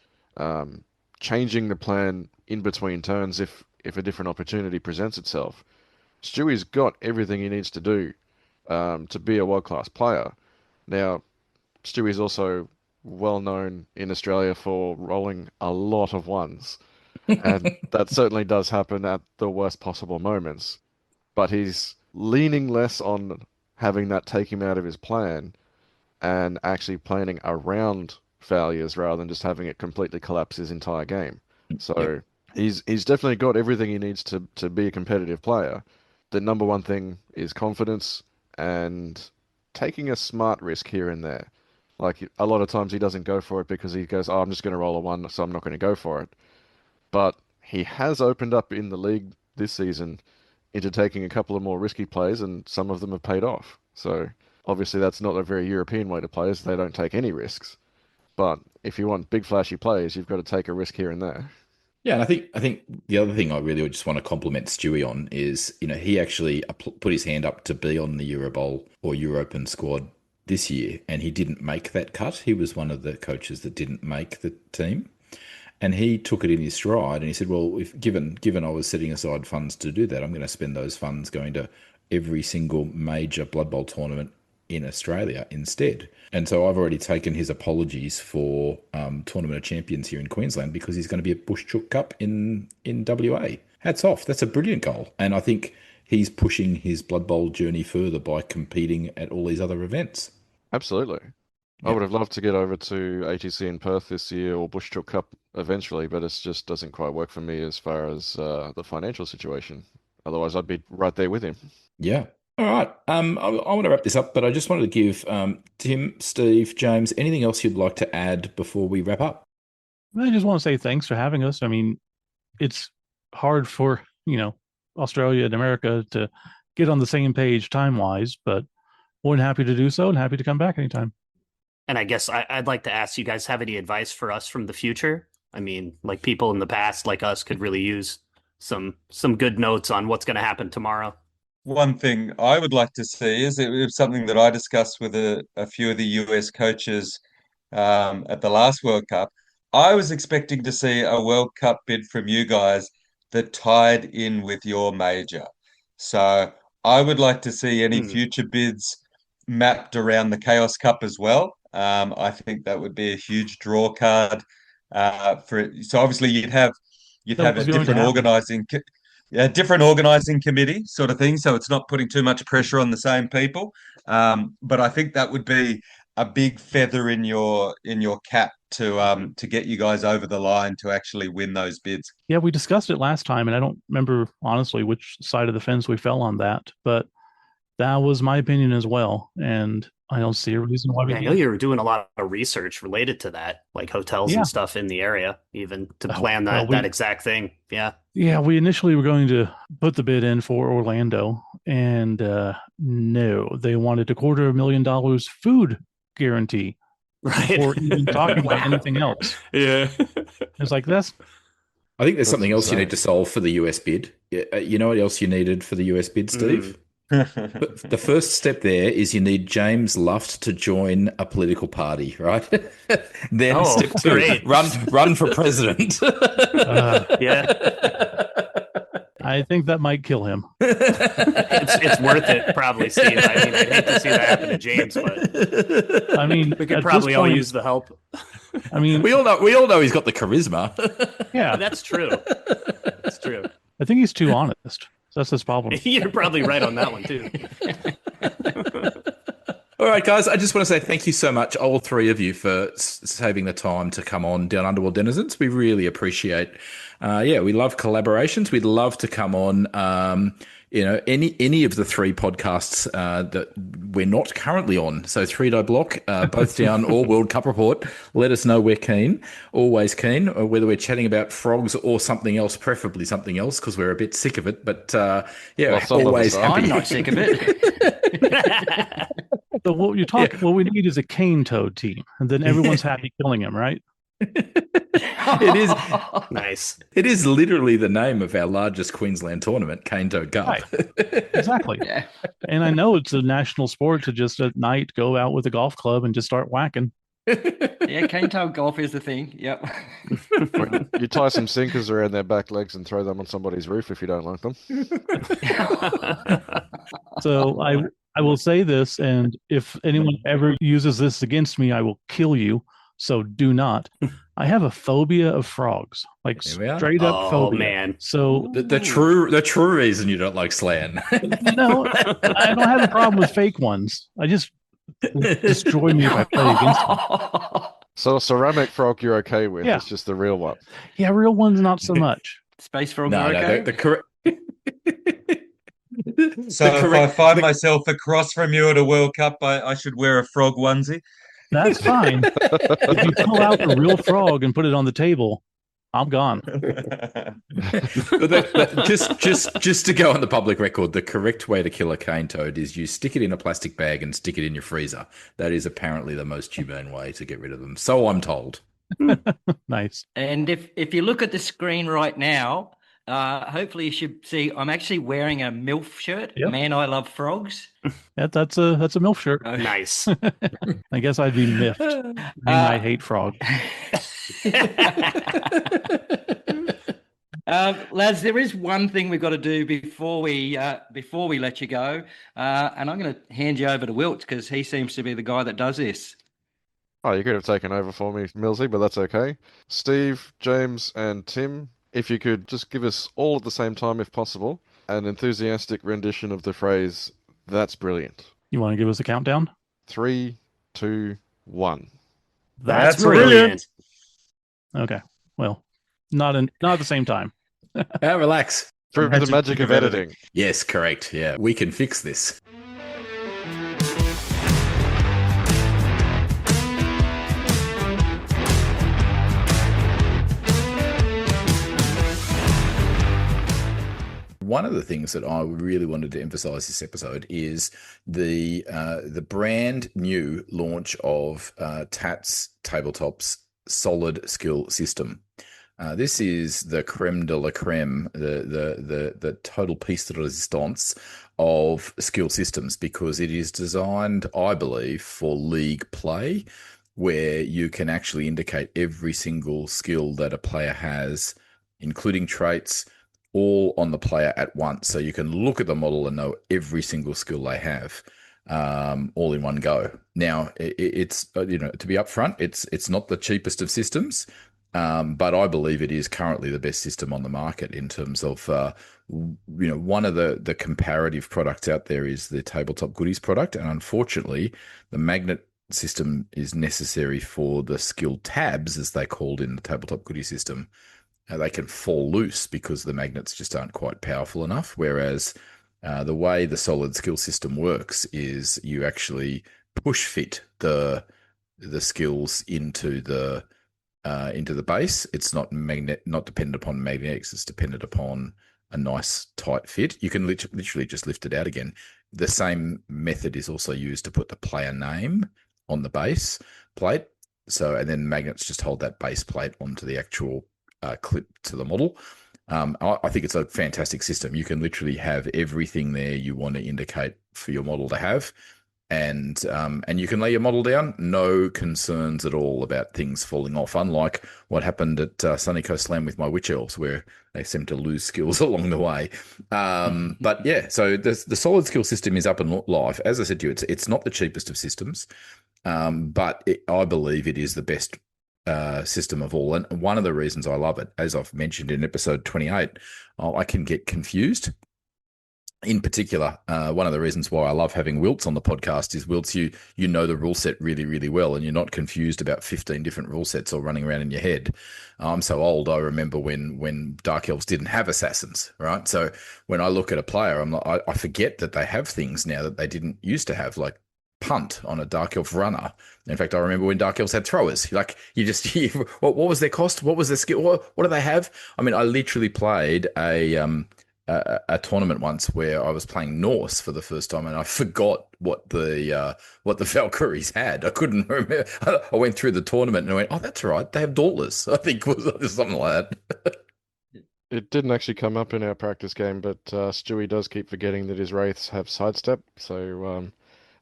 changing the plan in between turns if a different opportunity presents itself. Stewie's got everything he needs to do to be a world-class player. Now, Stewie's also well known in Australia for rolling a lot of ones. And that certainly does happen at the worst possible moments. But he's leaning less on having that take him out of his plan and actually planning around failures rather than just having it completely collapse his entire game. So he's definitely got everything he needs to be a competitive player. The number one thing is confidence and taking a smart risk here and there. Like a lot of times he doesn't go for it because he goes, oh, I'm just going to roll a one, so I'm not going to go for it. But he has opened up in the league this season into taking a couple of more risky plays, and some of them have paid off. So obviously that's not a very European way to play, is they don't take any risks. But if you want big flashy plays, you've got to take a risk here and there. Yeah, and I think the other thing I really would just want to compliment Stewie on is, he actually put his hand up to be on the Euro Bowl or European squad this year, and he didn't make that cut. He was one of the coaches that didn't make the team, and he took it in his stride. And he said, "Well, if given I was setting aside funds to do that, I'm going to spend those funds going to every single major Blood Bowl tournament in Australia instead." And so I've already taken his apologies for Tournament of Champions here in Queensland, because he's going to be at Bush Chook Cup in WA. Hats off. That's a brilliant goal. And I think he's pushing his Blood Bowl journey further by competing at all these other events. Absolutely. I would have loved to get over to ATC in Perth this year or Bush Chook Cup eventually, but it just doesn't quite work for me as far as the financial situation. Otherwise, I'd be right there with him. Yeah. All right. I want to wrap this up, but I just wanted to give Tim, Steve, James, anything else you'd like to add before we wrap up? I just want to say thanks for having us. I mean, it's hard for, Australia and America to get on the same page time-wise, but more than happy to do so and happy to come back anytime. And I guess I'd like to ask you guys, have any advice for us from the future? I mean, like people in the past like us could really use some good notes on what's going to happen tomorrow. One thing I would like to see is, it was something that I discussed with a few of the US coaches at the last World Cup. I was expecting to see a World Cup bid from you guys that tied in with your major. So I would like to see any future bids mapped around the Chaos Cup as well. I think that would be a huge draw card for it. So obviously you'd have a different organizing committee sort of thing, so it's not putting too much pressure on the same people. But I think that would be a big feather in your cap to get you guys over the line to actually win those bids. Yeah, we discussed it last time, and I don't remember honestly which side of the fence we fell on that, but that was my opinion as well. And I don't see a reason why we I know you were doing a lot of research related to that, like hotels and stuff in the area, even to plan that exact thing. Yeah. Yeah, we initially were going to put the bid in for Orlando, and no, they wanted $250,000 food guarantee before even talking about anything else. Yeah. It's like this. I think there's something else you need to solve for the US bid. You know what else you needed for the US bid, Steve? The first step there is you need James Luft to join a political party, right? Then step two, great. run for president. Yeah. I think that might kill him. It's worth it, probably, Steve. I mean, I'd hate to see that happen to James, but I mean, we could probably all use the help. I mean, we all know he's got the charisma. Yeah, that's true. That's true. I think he's too honest. So that's his problem. You're probably right on that one too. All right, guys, I just want to say thank you so much, all three of you, for saving the time to come on Down Under World Denizens. We really appreciate. We love collaborations. We'd love to come on. Any of the three podcasts that we're not currently on. So 3 Block, both down or World Cup Report. Let us know. We're keen, always keen, or whether we're chatting about frogs or something else, preferably something else, because we're a bit sick of it. But always happy. I'm not sick of it. So what we need is a cane toad team, and then everyone's happy killing him, right? It is nice. It is literally the name of our largest Queensland tournament, Cane Toad Cup. Right. Exactly. Yeah. And I know it's a national sport to just at night go out with a golf club and just start whacking. Yeah, cane toad golf is the thing. Yep. You tie some sinkers around their back legs and throw them on somebody's roof if you don't like them. So I will say this, and if anyone ever uses this against me, I will kill you. So do not. I have a phobia of frogs, like There we are. straight up Oh, phobia. man. So The true reason you don't like Slan. no, I don't have a problem with fake ones. I just destroy me if I play against them. So a ceramic frog you're okay with. Yeah. It's just the real one. Yeah, real ones not so much. Space frogs No, are okay? the correct. So if I find myself across from you at a World Cup, I should wear a frog onesie. That's fine. If you pull out the real frog and put it on the table, I'm gone. Just to go on the public record, the correct way to kill a cane toad is you stick it in a plastic bag and stick it in your freezer. That is apparently the most humane way to get rid of them. So I'm told. Nice. And if you look at the screen right now, hopefully you should see I'm actually wearing a MILF shirt. Yep. Man, I love frogs. That's a MILF shirt. Nice. I guess I'd be miffed. I hate frog. Lads, there is one thing we've got to do before we let you go, and I'm going to hand you over to Wilt because he seems to be the guy that does this. Oh, you could have taken over for me, Millsy, but that's okay. Steve, James, and Tim, if you could just give us all at the same time, if possible, an enthusiastic rendition of the phrase, "That's brilliant." You want to give us a countdown? 3, 2, 1. That's brilliant. Okay. Well, not at the same time. Relax. Through the magic of editing. Yes, correct. Yeah, we can fix this. One of the things that I really wanted to emphasize this episode is the brand new launch of Tats Tabletop's solid skill system. This is the creme de la creme, the total piece de resistance of skill systems, because it is designed, I believe, for league play, where you can actually indicate every single skill that a player has, including traits, all on the player at once. So you can look at the model and know every single skill they have, all in one go. Now, it's to be upfront, it's not the cheapest of systems, but I believe it is currently the best system on the market in terms of, one of the comparative products out there is the Tabletop Goodies product, and unfortunately, the magnet system is necessary for the skill tabs, as they're called in the Tabletop Goodies system. They can fall loose because the magnets just aren't quite powerful enough. Whereas the way the solid skill system works is you actually push fit the skills into the base. It's not dependent upon magnetics. It's dependent upon a nice tight fit. You can literally just lift it out again. The same method is also used to put the player name on the base plate. And then magnets just hold that base plate onto the actual clip to the model. I think it's a fantastic system. You can literally have everything there you want to indicate for your model to have, and you can lay your model down. No concerns at all about things falling off, unlike what happened at Sunny Coast Slam with my Witch Elves, where they seem to lose skills along the way. But yeah, so the solid skill system is up and live. As I said to you, it's not the cheapest of systems, but I believe it is the best system of all. And one of the reasons I love it, as I've mentioned in episode 28, I can get confused. In particular, one of the reasons why I love having Wilts on the podcast is, Wilts, you know the rule set really, really well, and you're not confused about 15 different rule sets all running around in your head. I'm so old, I remember when Dark Elves didn't have assassins, right? So when I look at a player, I forget that they have things now that they didn't used to have, like punt on a Dark Elf runner. In fact, I remember when Dark Elves had throwers. Like, what was their cost? What was their skill? What do they have? I mean, I literally played a tournament once where I was playing Norse for the first time, and I forgot what the Valkyries had. I couldn't remember. I went through the tournament and I went, "Oh, that's right. They have Dauntless." I think it was something like that. It didn't actually come up in our practice game, but Stewie does keep forgetting that his wraiths have sidestep, so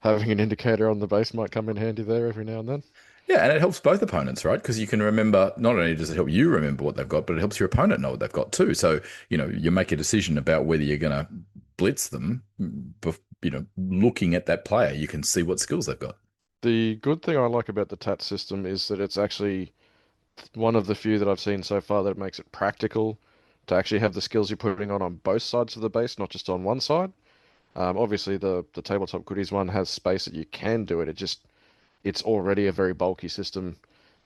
having an indicator on the base might come in handy there every now and then. Yeah, and it helps both opponents, right? Because you can remember, not only does it help you remember what they've got, but it helps your opponent know what they've got too. So, you make a decision about whether you're going to blitz them, looking at that player, you can see what skills they've got. The good thing I like about the TAT system is that it's actually one of the few that I've seen so far that makes it practical to actually have the skills you're putting on both sides of the base, not just on one side. Obviously, the tabletop goodies one has space that you can do it. It's already a very bulky system,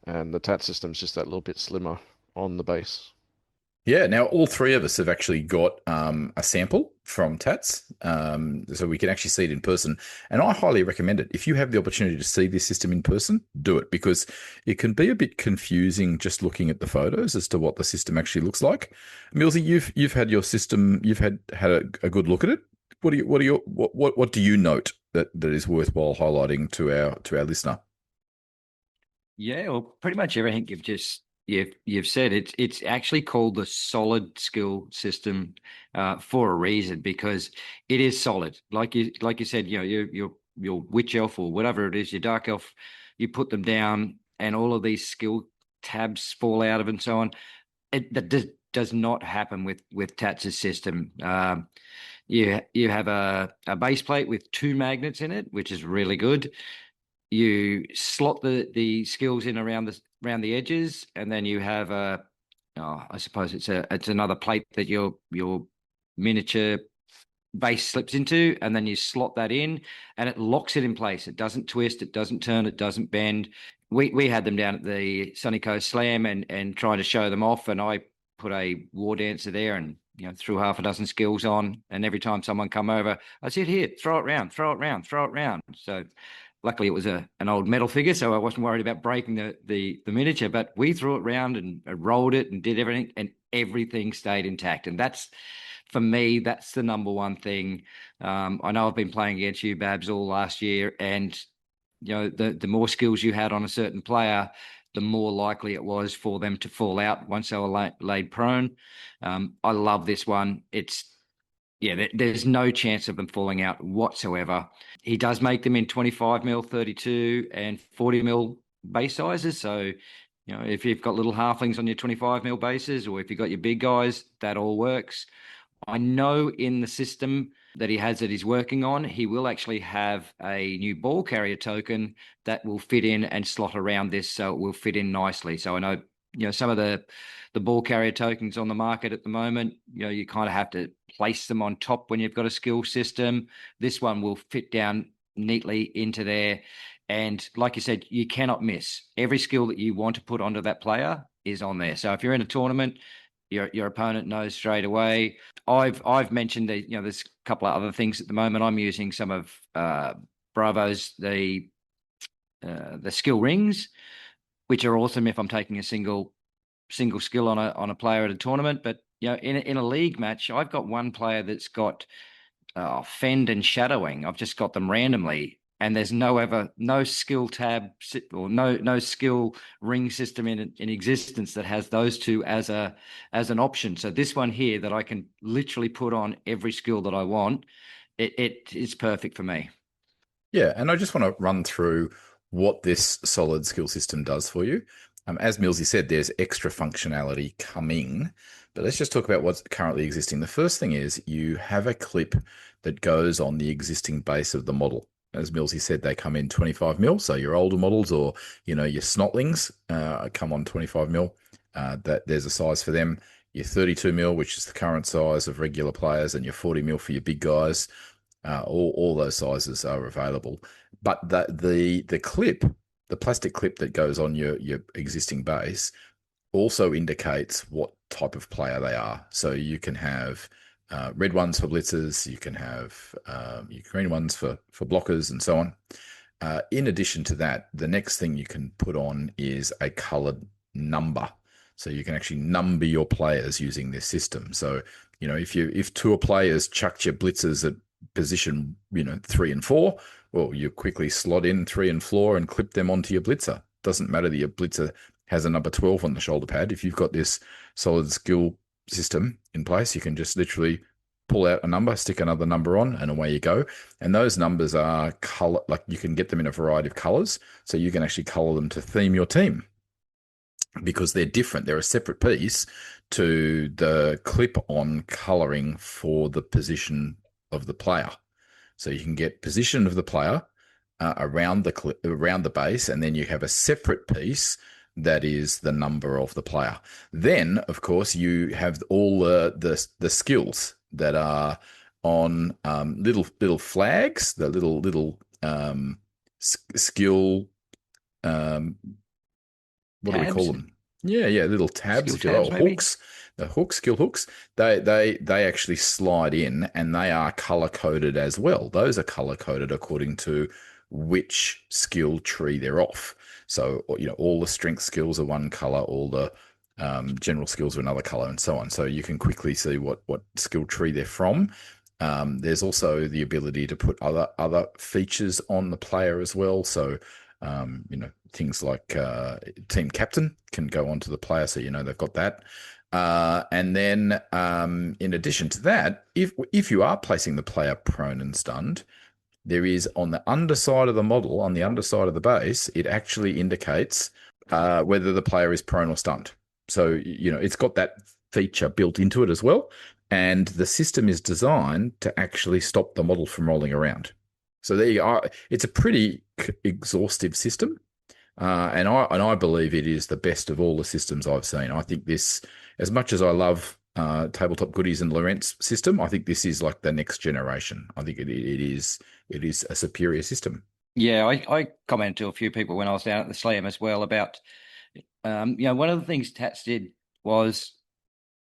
and the TAT system's just that little bit slimmer on the base. Yeah, now all three of us have actually got a sample from Tats, so we can actually see it in person. And I highly recommend it. If you have the opportunity to see this system in person, do it, because it can be a bit confusing just looking at the photos as to what the system actually looks like. Millsy, you've had your system, you've had a good look at it. What do you note that is worthwhile highlighting to our listener? Yeah, well, pretty much everything you've said. It's actually called the solid skill system for a reason, because it is solid. Like you said, you know, your witch elf or whatever it is, your dark elf, you put them down, and all of these skill tabs fall out of and so on. That does not happen with Tats' system. You have a base plate with 2 magnets in it, which is really good. You slot the skills in around the edges, and then you have I suppose it's another plate that your miniature base slips into, and then you slot that in, and it locks it in place. It doesn't twist, it doesn't turn, it doesn't bend. We had them down at the Sunny Coast Slam and trying to show them off, and I put a war dancer there and threw half a dozen skills on, and every time someone come over, I said, here, throw it round, throw it round, throw it round. So luckily, it was an old metal figure, so I wasn't worried about breaking the miniature. But we threw it around and rolled it and did everything, and everything stayed intact. And that's, for me, that's the number one thing. I know I've been playing against you, Babs, all last year, and the more skills you had on a certain player, the more likely it was for them to fall out once they were laid prone. I love this one. There's no chance of them falling out whatsoever. He does make them in 25 mil, 32 and 40 mil base sizes. So, if you've got little halflings on your 25 mil bases, or if you've got your big guys, that all works. I know in the system that he has that he's working on, he will actually have a new ball carrier token that will fit in and slot around this, so it will fit in nicely. So I know, some of the ball carrier tokens on the market at the moment, you kind of have to place them on top when you've got a skill system. This one will fit down neatly into there. And like you said, you cannot miss. Every skill that you want to put onto that player is on there. So if you're in a tournament, your opponent knows straight away. I've mentioned that there's a couple of other things at the moment. I'm using some of Bravo's the skill rings, which are awesome if I'm taking a single skill on a player at a tournament. But in a league match, I've got one player that's got fend and shadowing. I've just got them randomly, and there's no skill tab or no skill ring system in existence that has those two as an option. So this one here that I can literally put on every skill that I want, it is perfect for me. Yeah, and I just want to run through what this solid skill system does for you. As Millsy said, there's extra functionality coming, but let's just talk about what's currently existing. The first thing is you have a clip that goes on the existing base of the model. As Millsy said, they come in 25 mil, so your older models or your snotlings come on 25 mil. That there's a size for them. Your 32 mil, which is the current size of regular players, and your 40 mil for your big guys. All those sizes are available. But the clip, the plastic clip that goes on your existing base, also indicates what type of player they are. So you can have red ones for blitzers, you can have your green ones for blockers, and so on. In addition to that, the next thing you can put on is a colored number. So you can actually number your players using this system. So, if two players chucked your blitzers at position, 3 and 4, well, you quickly slot in 3 and 4 and clip them onto your blitzer. Doesn't matter that your blitzer has a number 12 on the shoulder pad. If you've got this solid skill system in place, you can just literally pull out a number, stick another number on, and away you go. And those numbers are color, like you can get them in a variety of colors. So you can actually color them to theme your team because they're different. They're a separate piece to the clip-on coloring for the position of the player. So you can get position of the player, around the base, and then you have a separate piece that is the number of the player. Then, of course, you have all the skills that are on little flags, the little skill. What do we call them? Yeah, little tabs, if you like, hooks. The skill hooks. They actually slide in, and they are color coded as well. Those are color coded according to which skill tree they're off. So, all the strength skills are one color, all the general skills are another color, and so on. So you can quickly see what skill tree they're from. There's also the ability to put other features on the player as well. So, things like team captain can go onto the player, so they've got that. And then, in addition to that, if you are placing the player prone and stunned, there is on the underside of the model, on the underside of the base, it actually indicates whether the player is prone or stunned. So, it's got that feature built into it as well. And the system is designed to actually stop the model from rolling around. So there you are. It's a pretty exhaustive system. And I believe it is the best of all the systems I've seen. I think this, as much as I love Tabletop Goodies and Lorent's system, I think this is like the next generation. I think it is a superior system. Yeah, I commented to a few people when I was down at the Slam as well about, one of the things Tats did was,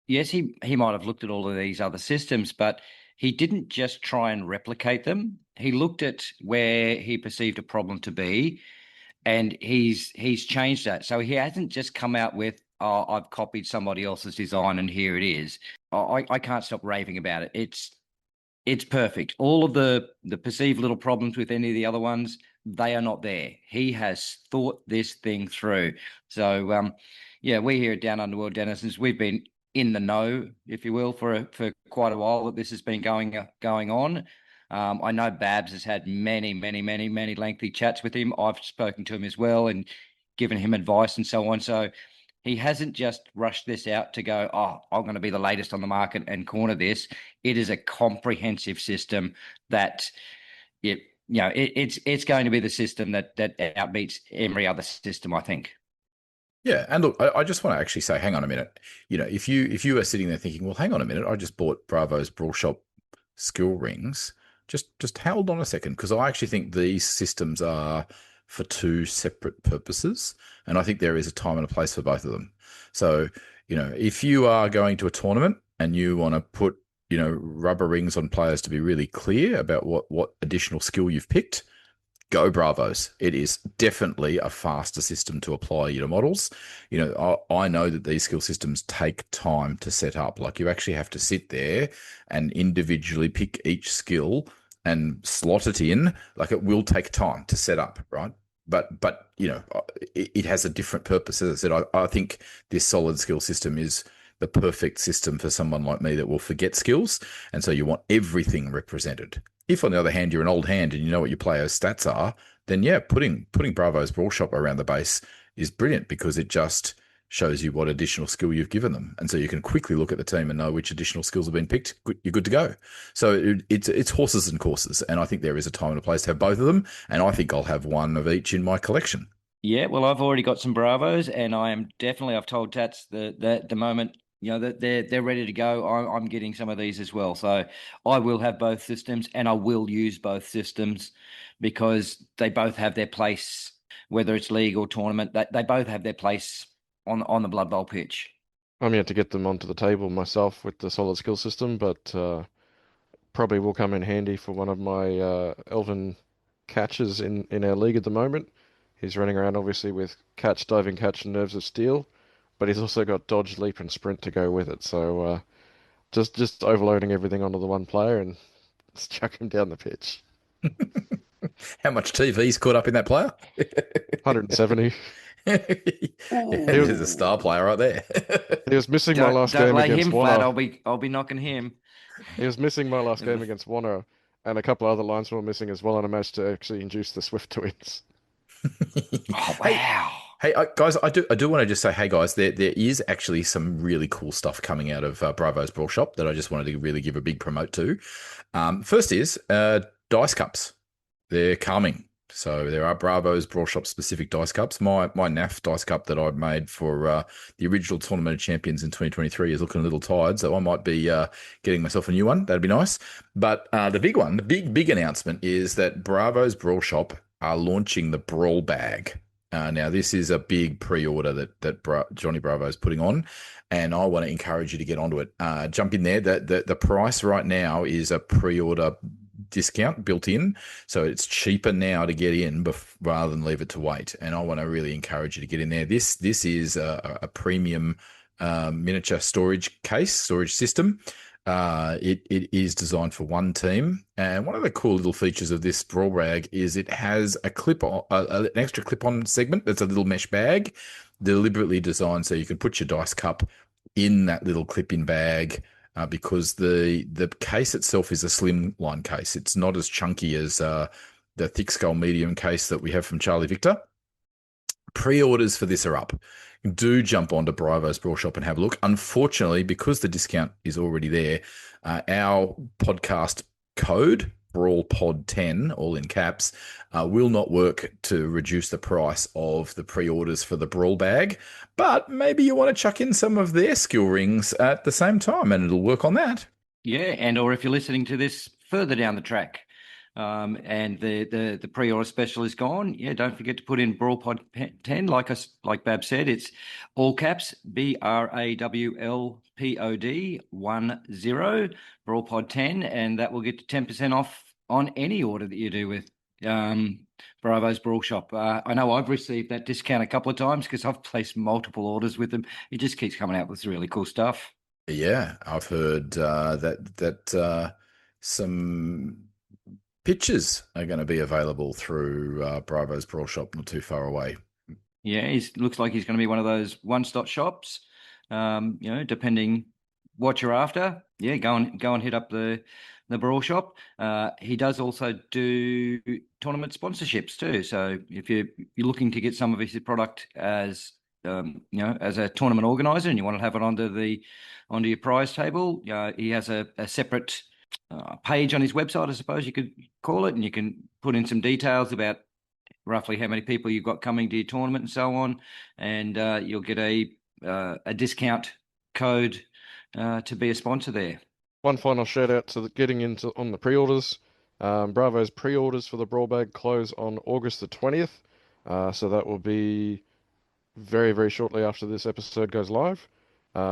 yes, he might have looked at all of these other systems, but he didn't just try and replicate them. He looked at where he perceived a problem to be, and he's changed that. So he hasn't just come out with, I've copied somebody else's design and here it is. I can't stop raving about it. It's perfect. All of the perceived little problems with any of the other ones, they are not there. He has thought this thing through. So, we here at Down Under World Denizens, we've been in the know, if you will, for quite a while that this has been going on. I know Babs has had many lengthy chats with him. I've spoken to him as well and given him advice and so on. So he hasn't just rushed this out to go, I'm going to be the latest on the market and corner this. It is a comprehensive system that it's going to be the system that outbeats every other system, I think. Yeah, and look, I just want to actually say, hang on a minute. If you are sitting there thinking, well, hang on a minute, I just bought Bravo's Brawlshop skill rings. Just hold on a second, because I actually think these systems are for two separate purposes, and I think there is a time and a place for both of them. So, if you are going to a tournament and you want to put, rubber rings on players to be really clear about what additional skill you've picked, go Bravos. It is definitely a faster system to apply your models. I know that these skill systems take time to set up. Like, you actually have to sit there and individually pick each skill and slot it in. Like, it will take time to set up, right? But it has a different purpose. As I said, I think this solid skill system is the perfect system for someone like me that will forget skills. And so you want everything represented. If, on the other hand, you're an old hand and you know what your players' stats are, then putting Bravo's Brawlshop around the base is brilliant, because it just shows you what additional skill you've given them. And so you can quickly look at the team and know which additional skills have been picked. You're good to go. So it's horses and courses. And I think there is a time and a place to have both of them. And I think I'll have one of each in my collection. Yeah, well, I've already got some Bravos, and I've told Tats that the moment that they're ready to go, I'm getting some of these as well. So I will have both systems, and I will use both systems, because they both have their place, whether it's league or tournament. They both have their place on the Blood Bowl pitch. I'm yet to get them onto the table myself with the solid skill system, but probably will come in handy for one of my elven catches in our league at the moment. He's running around obviously with catch, diving catch, and nerves of steel, but he's also got dodge, leap, and sprint to go with it. So just overloading everything onto the one player and just chuck him down the pitch. How much TV's caught up in that player? 170. He's a star player right there. He was missing my last game against Warner. I'll be knocking him. He was missing my last game against Warner, and a couple of other lines were missing as well, and I managed to actually induce the Swift twins. Oh, wow. Hey, guys, I do want to just say, hey, guys, there is actually some really cool stuff coming out of Bravo's Brawlshop that I just wanted to really give a big promote to. First is dice cups. They're coming. So there are Bravo's Brawlshop specific dice cups. My NAF dice cup that I made for the original Tournament of Champions in 2023 is looking a little tired, so I might be getting myself a new one. That'd be nice. But the big one, the big announcement is that Bravo's Brawlshop are launching the Brawlbag. Now, this is a big pre-order that Johnny Bravo is putting on, and I want to encourage you to get onto it. Jump in there. The price right now is a pre-order discount built in, so it's cheaper now to get in rather than leave it to wait. And I want to really encourage you to get in there. This is a premium miniature storage system. It is designed for one team, and one of the cool little features of this Brawlbag is it has a an extra clip-on segment that's a little mesh bag, deliberately designed so you can put your dice cup in that little clip-in bag. Because the case itself is a slimline case. It's not as chunky as the thick skull medium case that we have from Charlie Victor. Pre-orders for this are up. Do jump onto Bravo's Brawlshop and have a look. Unfortunately, because the discount is already there, our podcast code, BrawlPod10, all in caps, will not work to reduce the price of the pre-orders for the Brawlbag. But maybe you want to chuck in some of their skill rings at the same time, and it'll work on that. Yeah, and or if you're listening to this further down the track, and the pre-order special is gone, yeah, don't forget to put in BrawlPod10. Like Bab said, it's all caps, BrawlPod10, BrawlPod10, and that will get you 10% off on any order that you do with Bravo's Brawlshop. I know I've received that discount a couple of times because I've placed multiple orders with them. It just keeps coming out with really cool stuff. Yeah, I've heard that some pictures are going to be available through Bravo's Brawlshop not too far away. Yeah, he looks like he's going to be one of those one-stop shops. Depending what you're after, yeah, go and hit up the Brawlshop. He does also do tournament sponsorships too. So if you're looking to get some of his product as as a tournament organizer and you want to have it onto your prize table, he has a separate page on his website, I suppose you could call it, and you can put in some details about roughly how many people you've got coming to your tournament and so on, and you'll get a discount code to be a sponsor there. One final shout out to getting into on the pre-orders. Bravo's pre-orders for the Brawlbag close on August the 20th, so that will be very, very shortly after this episode goes live.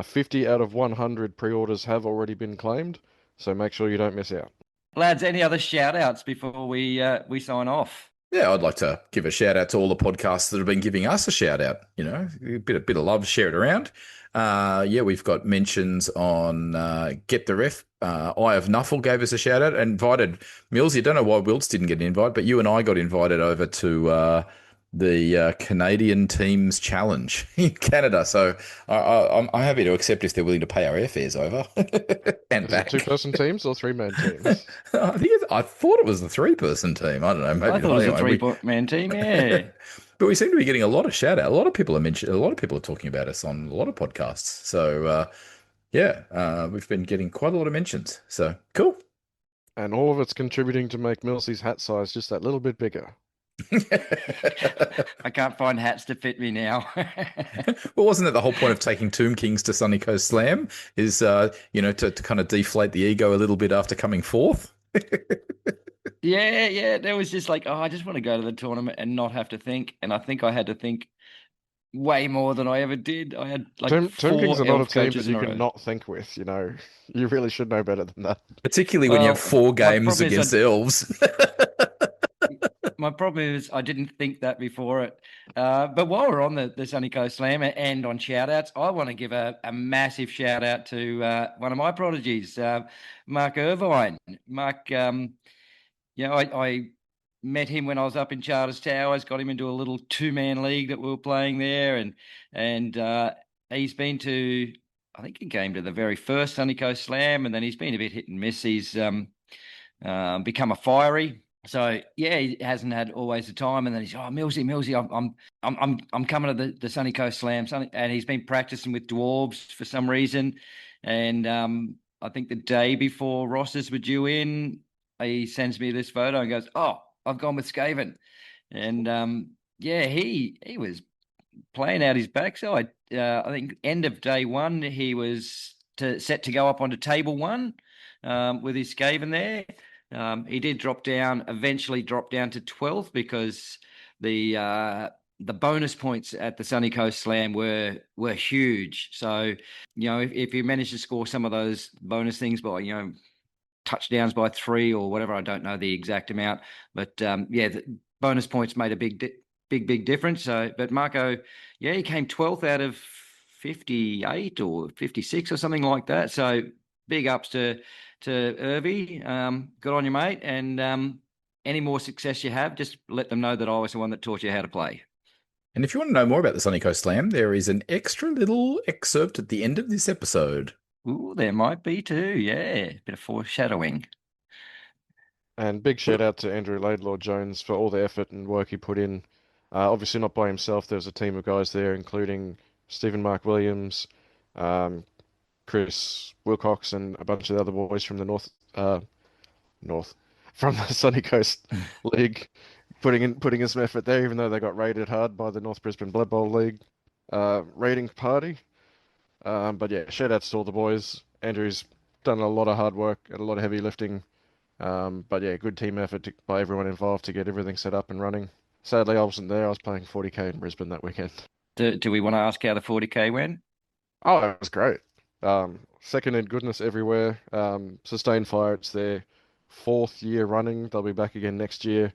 50 out of 100 pre-orders have already been claimed, so make sure you don't miss out. Lads, any other shout-outs before we sign off? Yeah, I'd like to give a shout out to all the podcasts that have been giving us a shout out. A bit of love, share it around. We've got mentions on Get the Ref. Eye of Nuffle gave us a shout out and invited Mills. You don't know why Wilts didn't get an invite, but you and I got invited over to the Canadian Teams Challenge in Canada. So I'm happy to accept if they're willing to pay our airfares over and Is back. it 2-person teams or 3-man teams? I thought it was the 3-person team. I don't know. Maybe I thought it was a 3-man team. Yeah. But we seem to be getting a lot of shout out. A lot of people are talking about us on a lot of podcasts. So we've been getting quite a lot of mentions. So cool. And all of it's contributing to make Millsy's hat size just that little bit bigger. I can't find hats to fit me now. Well, wasn't that the whole point of taking Tomb Kings to Sunny Coast Slam? Is to kind of deflate the ego a little bit after coming fourth? Yeah. There was just like, I just want to go to the tournament and not have to think. And I think I had to think way more than I ever did. I had like Tomb Kings are not a team coaches that you in a can row. not think with. You really should know better than that. Particularly when you have 4 games problem is against elves. My problem is I didn't think that before it. But while we're on the Sunny Coast Slam and on shout-outs, I want to give a massive shout-out to one of my prodigies, Mark Irvine. Mark, I met him when I was up in Charters Towers, got him into a little 2-man league that we were playing there, and he's been to, I think he came to the very first Sunny Coast Slam, and then he's been a bit hit and miss. He's become a fiery. So yeah, he hasn't had always the time, and then he's Millsy, I'm coming to the Sunny Coast Slam, and he's been practicing with dwarves for some reason, and I think the day before Rosses were due in, he sends me this photo and goes, "Oh, I've gone with Skaven," And yeah, he was playing out his backside. I think end of day one, he was set to go up onto table one with his Skaven there. He did eventually drop down to 12th because the bonus points at the Sunny Coast Slam were huge. So, if you manage to score some of those bonus things by, touchdowns by 3 or whatever, I don't know the exact amount, but the bonus points made a big difference. So, but Marco, he came 12th out of 58 or 56 or something like that. So big ups to Irvy. Good on you, mate. And any more success you have, just let them know that I was the one that taught you how to play. And if you want to know more about the Sunny Coast Slam, there is an extra little excerpt at the end of this episode. Ooh, there might be too. Yeah, bit of foreshadowing. And big shout out to Andrew Laidlaw-Jones for all the effort and work he put in. Obviously not by himself. There was a team of guys there, including Stephen Mark Williams, Chris Wilcox, and a bunch of the other boys from the from the Sunny Coast League, putting in some effort there, even though they got raided hard by the North Brisbane Blood Bowl League raiding party. But yeah, shout outs to all the boys. Andrew's done a lot of hard work and a lot of heavy lifting. But yeah, good team effort by everyone involved to get everything set up and running. Sadly, I wasn't there. I was playing 40k in Brisbane that weekend. Do we want to ask how the 40k went? Oh, it was great. Second in goodness everywhere. Sustained Fire, it's their 4th year running. They'll be back again next year.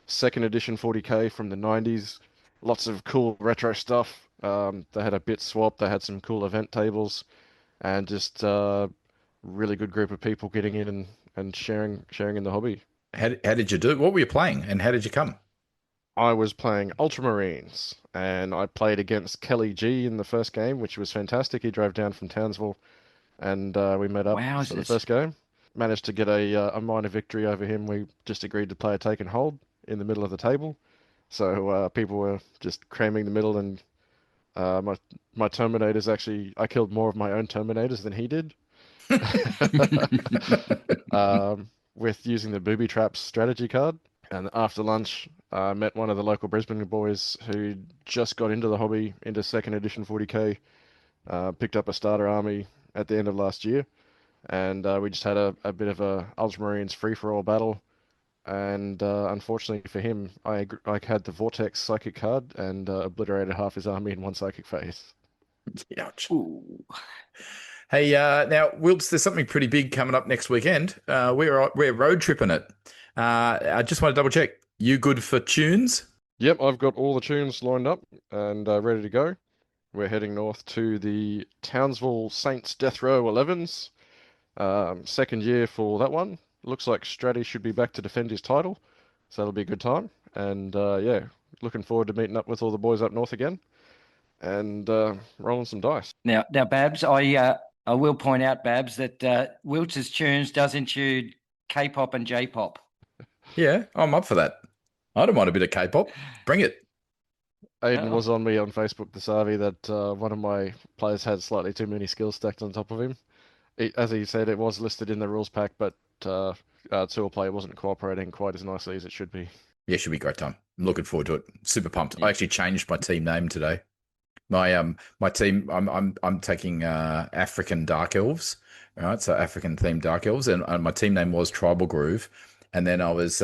Second edition 40k from the 90s. Lots of cool retro stuff. They had a bit swap. They had some cool event tables, and just really good group of people getting in and sharing in the hobby. How did you do it? What were you playing, and how did you come? I was playing Ultramarines, and I played against Kelly G in the first game, which was fantastic. He drove down from Townsville, and we met up for the first game. Managed to get a minor victory over him. We just agreed to play a take and hold in the middle of the table. So people were just cramming the middle, and my Terminators actually, I killed more of my own Terminators than he did. With using the booby traps strategy card. And after lunch, I met one of the local Brisbane boys who just got into the hobby, into second edition 40k, picked up a starter army at the end of last year, and we just had a bit of a Ultramarines free-for-all battle. And unfortunately for him, I had the Vortex psychic card and obliterated half his army in one psychic phase. Ouch. Ooh. Hey, now, Wilts, there's something pretty big coming up next weekend. We're road tripping it. I just want to double check. You good for tunes? Yep, I've got all the tunes lined up and ready to go. We're heading north to the Townsville Saints Death Row 11s. Second year for that one. Looks like Stratty should be back to defend his title, so that'll be a good time. And yeah, looking forward to meeting up with all the boys up north again and rolling some dice. Now, Babs, I will point out, Babs, that Wilts' tunes does include K-pop and J-pop. Yeah, I'm up for that. I don't mind a bit of K-pop. Bring it. Aiden was on me on Facebook this Arvi that one of my players had slightly too many skills stacked on top of him. As he said, it was listed in the rules pack, but tour play wasn't cooperating quite as nicely as it should be. Yeah, it should be a great time. I'm looking forward to it. Super pumped. Yeah. I actually changed my team name today. My team, I'm taking African Dark Elves, right? So African themed Dark Elves, and my team name was Tribal Groove. And then I was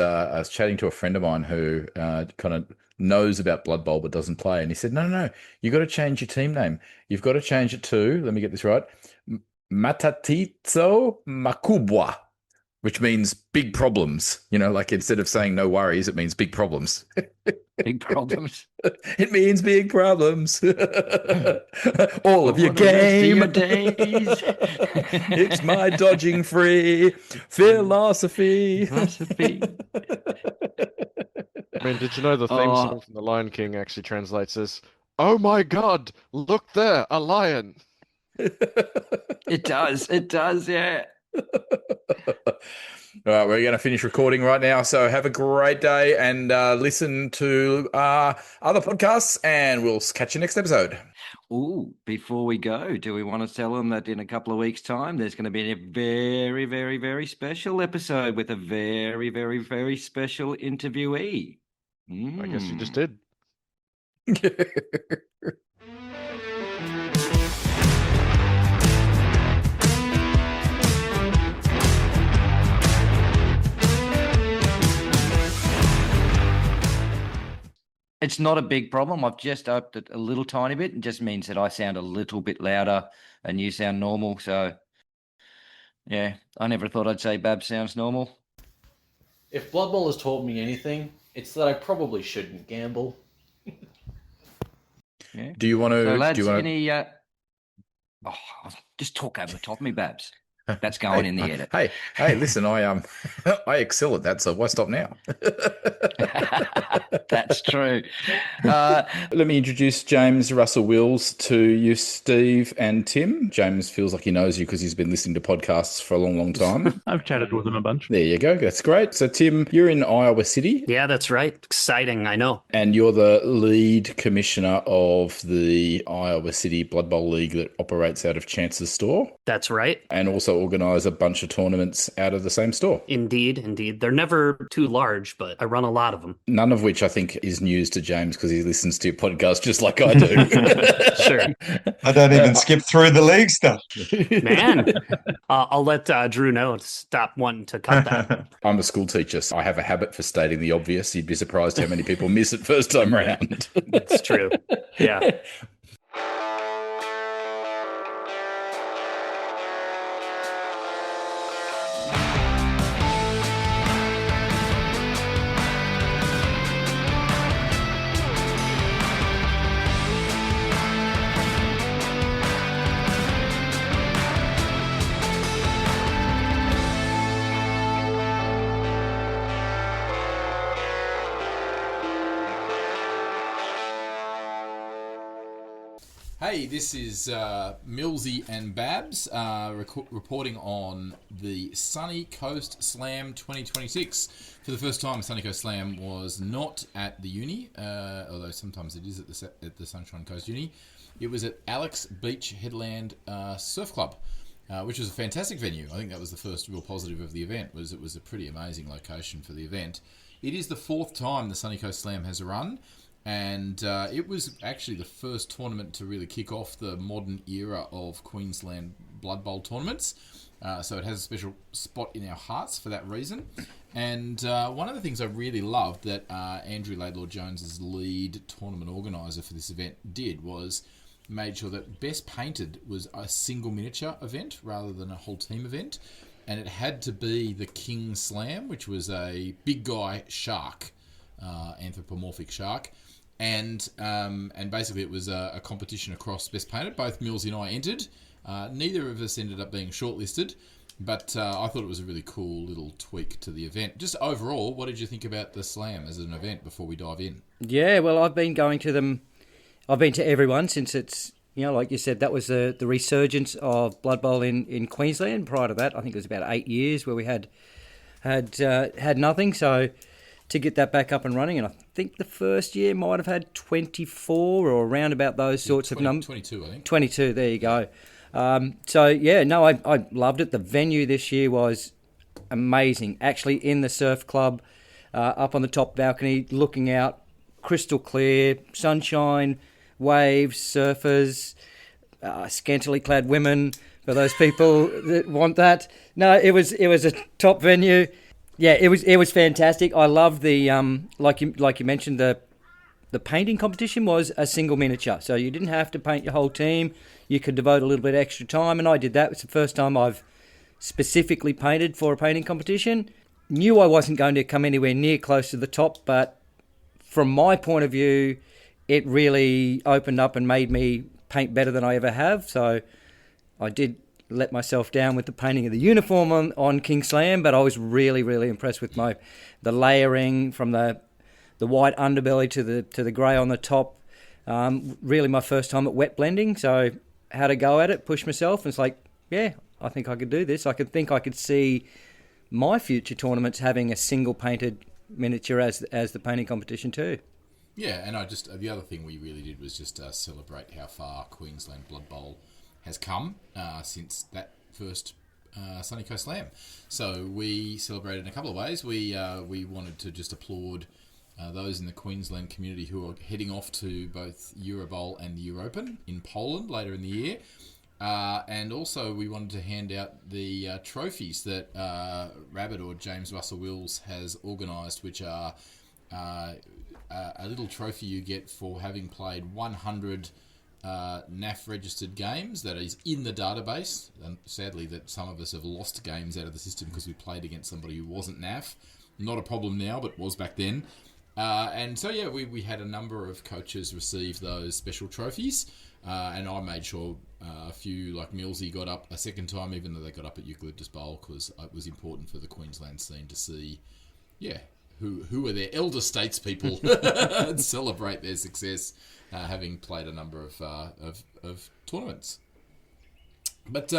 chatting to a friend of mine who kind of knows about Blood Bowl but doesn't play, and he said, no, you got to change your team name. You've got to change it to, let me get this right, Matatizo Makubwa, which means big problems. Like instead of saying no worries, it means big problems. Big problems. It means big problems. All of your game. Days. It's my dodging free philosophy. I mean, did you know the theme song from The Lion King actually translates as, "Oh my God, look there, a lion." It does, yeah. All right, we're going to finish recording right now. So have a great day and listen to other podcasts, and we'll catch you next episode. Ooh, before we go, do we want to tell them that in a couple of weeks' time, there's going to be a very, very, very special episode with a very, very, very special interviewee? I guess you just did. It's not a big problem. I've just upped it a little tiny bit. It just means that I sound a little bit louder and you sound normal. So, yeah, I never thought I'd say Bab sounds normal. If Blood Bowl has taught me anything, it's that I probably shouldn't gamble. Yeah. Do you want to? So, lads, do you want any? Just talk over the top of me, Babs. That's going in the edit. Hey! Listen, I I excel at that, so why stop now? That's true. Let me introduce James Russell Wills to you, Steve and Tim. James feels like he knows you because he's been listening to podcasts for a long, long time. I've chatted with him a bunch. There you go. That's great. So, Tim, you're in Iowa City. Yeah, that's right. Exciting, I know. And you're the lead commissioner of the Iowa City Blood Bowl League that operates out of Chance's store. That's right. And also organise a bunch of tournaments out of the same store. Indeed. They're never too large, but I run a lot of them. None of which I think is news to James because he listens to your podcast just like I do. Sure. I don't even skip through the league stuff. Man, I'll let Drew know to stop wanting to cut that. I'm a school teacher, so I have a habit for stating the obvious. You'd be surprised how many people miss it first time around. It's true. Yeah. Hey, this is Millsy and Babs reporting on the Sunny Coast Slam 2026. For the first time, Sunny Coast Slam was not at the uni, although sometimes it is at the Sunshine Coast Uni. It was at Alex Beach Headland Surf Club, which was a fantastic venue. I think that was the first real positive of the event. It was a pretty amazing location for the event. It is the fourth time the Sunny Coast Slam has run. And it was actually the first tournament to really kick off the modern era of Queensland Blood Bowl tournaments. So it has a special spot in our hearts for that reason. And one of the things I really loved that Andrew Laidlaw-Jones's lead tournament organiser for this event did was made sure that Best Painted was a single miniature event rather than a whole team event. And it had to be the King Slam, which was a big guy shark, anthropomorphic shark. And basically it was a competition across Best Painted. Both Mills and I entered. Neither of us ended up being shortlisted, but I thought it was a really cool little tweak to the event. Just overall, what did you think about the Slam as an event before we dive in? Yeah, well, I've been going to them. I've been to everyone since it's, like you said, that was the resurgence of Blood Bowl in Queensland. Prior to that, I think it was about 8 years where we had nothing. So to get that back up and running, and I think the first year might have had 24 or around about those sorts of numbers. 22, I think. 22, there you go. I loved it. The venue this year was amazing. Actually, in the surf club, up on the top balcony, looking out, crystal clear, sunshine, waves, surfers, scantily clad women, for those people that want that. No, it was a top venue. Yeah, it was fantastic. I loved the like you mentioned, the painting competition was a single miniature, so you didn't have to paint your whole team. You could devote a little bit extra time, and I did that. It's the first time I've specifically painted for a painting competition. Knew I wasn't going to come anywhere near close to the top, but from my point of view, it really opened up and made me paint better than I ever have. So I did let myself down with the painting of the uniform on King Slam, but I was really, really impressed with the layering from the white underbelly to the grey on the top. Really my first time at wet blending, so had a go at it, pushed myself, and it's like, yeah, I think I could do this. I could see my future tournaments having a single painted miniature as the painting competition too. Yeah, and the other thing we really did was just celebrate how far Queensland Blood Bowl has come since that first Sunny Coast Slam. So we celebrated in a couple of ways. We wanted to just applaud those in the Queensland community who are heading off to both Eurobowl and the Europen in Poland later in the year. And also we wanted to hand out the trophies that Rabbit or James Russell Wills has organised, which are a little trophy you get for having played 100 NAF registered games that is in the database. And sadly that some of us have lost games out of the system because we played against somebody who wasn't NAF. Not a problem now, but was back then. And so, yeah, we had a number of coaches receive those special trophies. And I made sure a few, like Millsy, got up a second time, even though they got up at Eucalyptus Bowl, because it was important for the Queensland scene to see, who are their elder statespeople and celebrate their success, having played a number of tournaments. But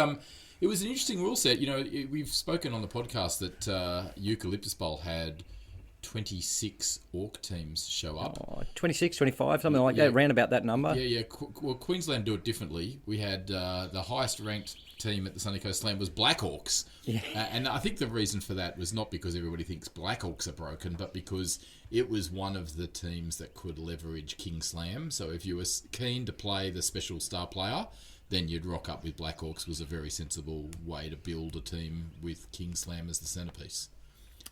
it was an interesting rule set. We've spoken on the podcast that Eucalyptus Bowl had 26 Orc teams show up. 26, 25, something like that, around about that number. Yeah. Well, Queensland do it differently. We had the highest ranked team at the Sunny Coast Slam was Black Orcs. Yeah. And I think the reason for that was not because everybody thinks Black Orcs are broken, but because it was one of the teams that could leverage King Slam. So if you were keen to play the special star player, then you'd rock up with Black Orcs. Was a very sensible way to build a team with King Slam as the centrepiece.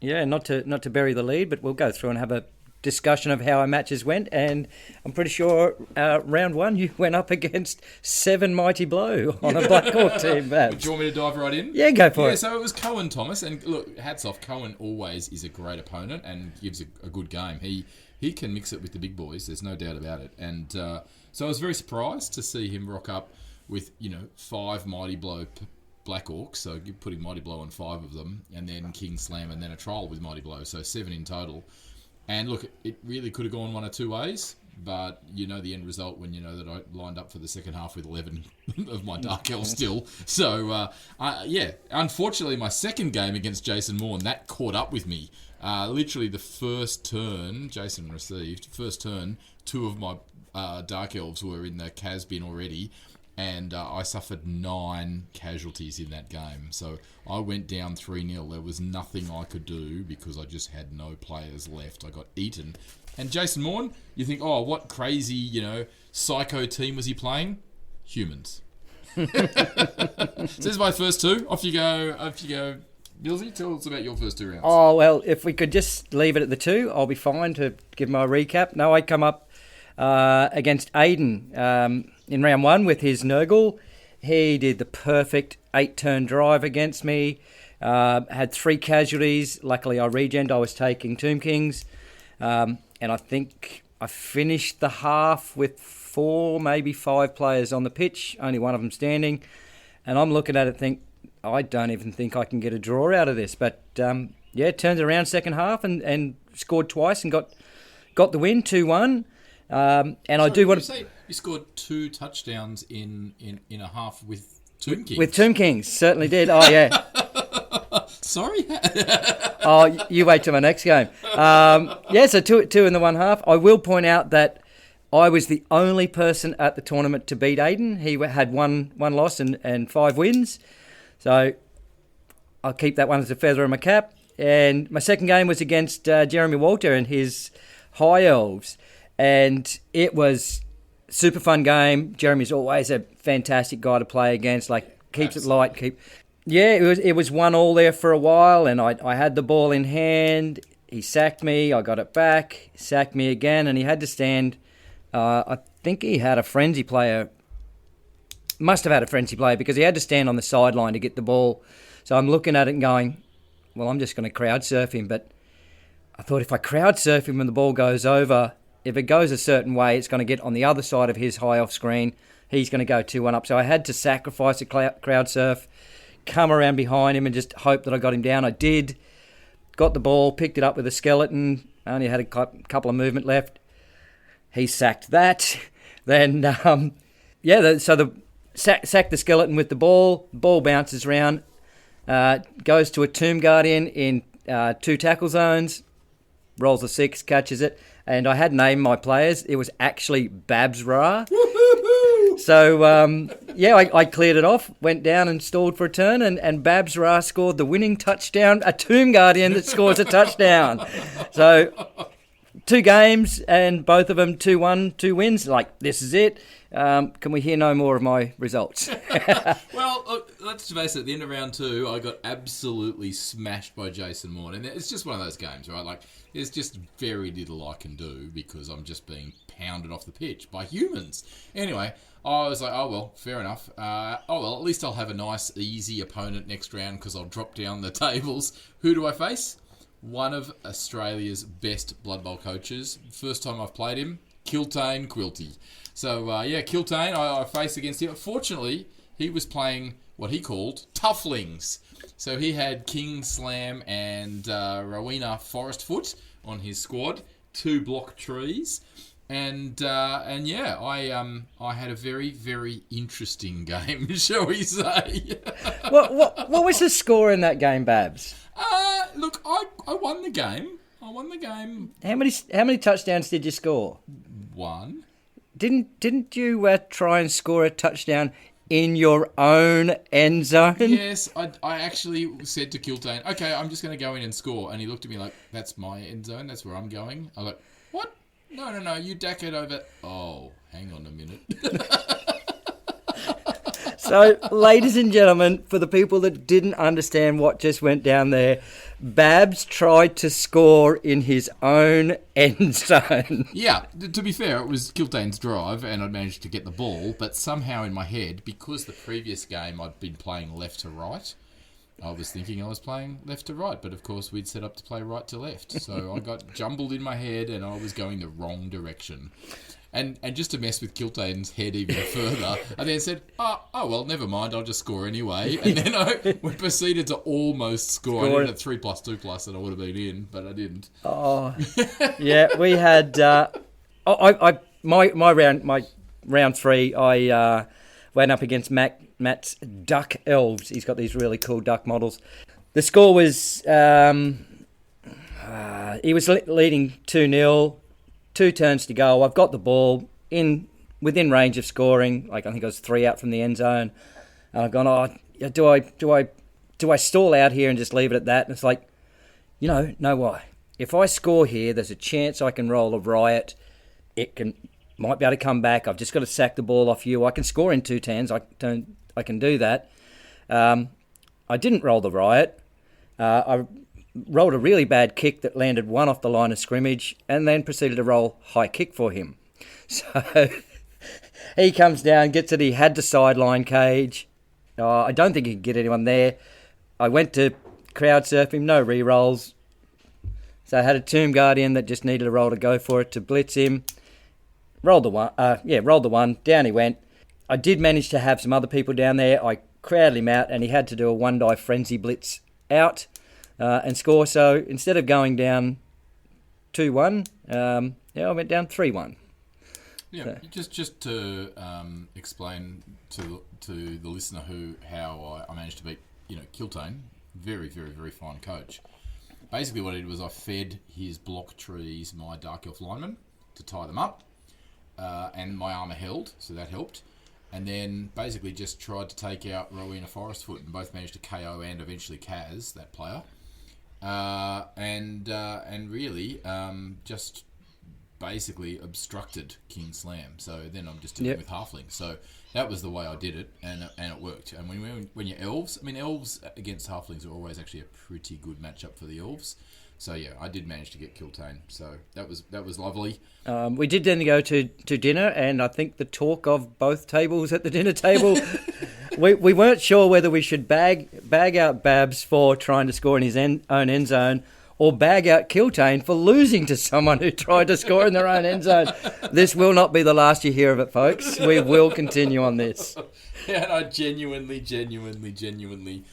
Yeah, not to bury the lead, but we'll go through and have a discussion of how our matches went. And I'm pretty sure round one you went up against 7 Mighty Blow on a Black Hawk team. Do you want me to dive right in? Yeah, go for it. Yeah, so it was Cohen Thomas, and look, hats off. Cohen always is a great opponent and gives a good game. He can mix it with the big boys. There's no doubt about it. And so I was very surprised to see him rock up with 5 Mighty Blow Black Orcs, so you're putting Mighty Blow on 5 of them, and then King Slam, and then a trial with Mighty Blow, so 7 in total. And look, it really could have gone one of two ways, but the end result when you know that I lined up for the second half with 11 of my Dark Elves still. So, unfortunately, my second game against Jason Morn, that caught up with me. Literally the first turn, Jason received, 2 of my Dark Elves were in the Cas bin already, and I suffered 9 casualties in that game. So I went down 3-0. There was nothing I could do because I just had no players left. I got eaten. And Jason Morn, you think, oh, what crazy, psycho team was he playing? Humans. So this is my first 2. Off you go, Millsy. Tell us about your first 2 rounds. Oh, well, if we could just leave it at the 2, I'll be fine to give my recap. No, I come up against Aiden in round 1 with his Nurgle. He did the perfect 8-turn drive against me. Had 3 casualties. Luckily, I regened. I was taking Tomb Kings. And I think I finished the half with 4, maybe 5 players on the pitch, only one of them standing. And I'm looking at it I don't even think I can get a draw out of this. But, turned it around second half and scored twice and got the win, 2-1. And so I do want to say you scored 2 touchdowns in a half with Tomb Kings. With Tomb Kings, certainly did. Oh yeah. Sorry. Oh, you wait till my next game. So 2 in the 1 half. I will point out that I was the only person at the tournament to beat Aiden. He had one loss and 5 wins. So I'll keep that one as a feather in my cap. And my second game was against Jeremy Walter and his High Elves. And it was super fun game. Jeremy's always a fantastic guy to play against. Keeps it light. It was 1-1 there for a while, and I had the ball in hand. He sacked me. I got it back. He sacked me again, and he had to stand. I think he had a frenzy player. Must have had a frenzy player because he had to stand on the sideline to get the ball. So I'm looking at it and going, well, I'm just going to crowd surf him. But I thought if I crowd surf him and the ball goes over, if it goes a certain way, it's going to get on the other side of his high off screen. He's going to go 2-1 up. So I had to sacrifice a crowd surf, come around behind him and just hope that I got him down. I did. Got the ball, picked it up with a skeleton. I only had a couple of movement left. He sacked that. Then, sacked the skeleton with the ball. Ball bounces around. Goes to a Tomb Guardian in 2 tackle zones. Rolls a 6, catches it. And I had named my players. It was actually Babs Ra. So, I cleared it off, went down and stalled for a turn, and Babs Ra scored the winning touchdown, a Tomb Guardian that scores a touchdown. So, 2 games and both of them 2-1, 2 wins. Like, this is it. Can we hear no more of my results? Well, look, let's face it, at the end of round 2, I got absolutely smashed by Jason Morn. And it's just one of those games, right? Like, there's just very little I can do because I'm just being pounded off the pitch by humans. Anyway, I was like, oh, well, fair enough. At least I'll have a nice, easy opponent next round because I'll drop down the tables. Who do I face? One of Australia's best Blood Bowl coaches. First time I've played him, Kiltane Quilty. So, Kiltane, I faced against him. Fortunately, he was playing what he called Toughling. So he had King Slam and Rowena Forestfoot on his squad, 2 block trees. I had a very, very interesting game, shall we say. What was the score in that game, Babs? Look, I won the game. How many touchdowns did you score? 1. Didn't you try and score a touchdown in your own end zone? Yes, I actually said to Kiltane, okay, I'm just going to go in and score. And he looked at me like, that's my end zone, that's where I'm going. I was like, what? No, you dack it over. Oh, hang on a minute. So, ladies and gentlemen, for the people that didn't understand what just went down there, Babs tried to score in his own end zone. Yeah, to be fair, it was Kiltane's drive and I'd managed to get the ball, but somehow in my head, because the previous game I'd been playing left to right, I was thinking I was playing left to right, but of course we'd set up to play right to left. So I got jumbled in my head and I was going the wrong direction. And just to mess with Kiltane's head even further, I then said, well, never mind, I'll just score anyway. And then we proceeded to almost score. I needed a 3+2+ and I would have been in, but I didn't. Oh, yeah, we had my round 3. I went up against Matt's Duck Elves. He's got these really cool duck models. The score was he was leading 2-0. 2 turns to go. I've got the ball within range of scoring. Like, I think I was 3 out from the end zone. And I've gone, do I stall out here and just leave it at that? And it's like, no why. If I score here, there's a chance I can roll a riot. Might be able to come back. I've just got to sack the ball off you. I can score in 2 turns. I can do that. I didn't roll the riot. I rolled a really bad kick that landed 1 off the line of scrimmage and then proceeded to roll high kick for him. So he comes down, gets it. He had the sideline cage. I don't think he could get anyone there. I went to crowd surf him, no re-rolls. So I had a Tomb Guardian that just needed a roll to go for it to blitz him. Rolled the 1. Down he went. I did manage to have some other people down there. I crowded him out and he had to do a 1-die frenzy blitz out. And score. So instead of going down 2-1, I went down 3-1. Yeah, so. just to explain to the listener how I managed to beat Kiltane, very, very, very fine coach. Basically, what I did was I fed his block trees my Dark Elf linemen to tie them up, and my armour held, so that helped. And then basically just tried to take out Rowena Forestfoot, and both managed to KO and eventually Kaz, that player. And really just basically obstructed King Slam. So then I'm just dealing with halflings. So that was the way I did it, and it worked. And when you're elves, elves against halflings are always actually a pretty good matchup for the elves. So yeah, I did manage to get Kiltane. So that was lovely. We did then go to dinner, and I think the talk of both tables at the dinner table. We weren't sure whether we should bag out Babs for trying to score in his own end zone or bag out Kiltane for losing to someone who tried to score in their own end zone. This will not be the last you hear of it, folks. We will continue on this. Yeah, and I genuinely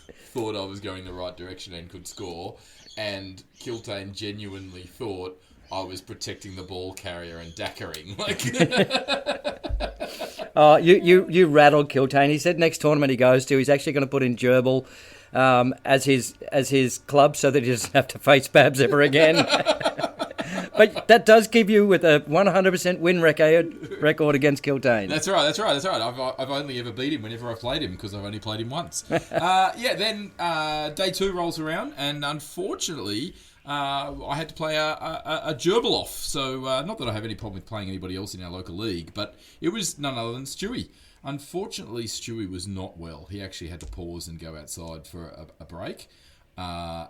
thought I was going the right direction and could score, and Kiltane genuinely thought I was protecting the ball carrier and dackering. You rattled Kiltane. He said next tournament he goes to, he's actually going to put in Gerbil as his club so that he doesn't have to face Babs ever again. But that does give you with a 100% win record against Kiltane. That's right. I've only ever beat him whenever I've played him because I've only played him once. Then day 2 rolls around, and unfortunately, I had to play a gerbil off. So not that I have any problem with playing anybody else in our local league, but it was none other than Stewie. Unfortunately, Stewie was not well. He actually had to pause and go outside for a break.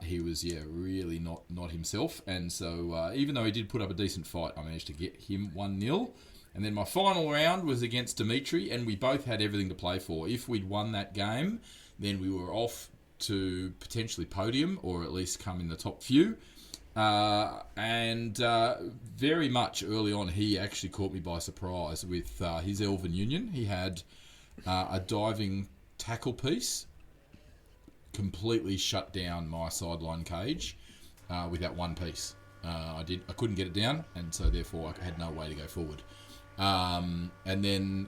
He was, really not himself. And so even though he did put up a decent fight, I managed to get him 1-0. And then my final round was against Dimitri, and we both had everything to play for. If we'd won that game, then we were off to potentially podium, or at least come in the top few. And very much early on, he actually caught me by surprise with his Elven Union. He had a diving tackle piece, completely shut down my sideline cage with that one piece. I couldn't get it down, and so therefore I had no way to go forward. And then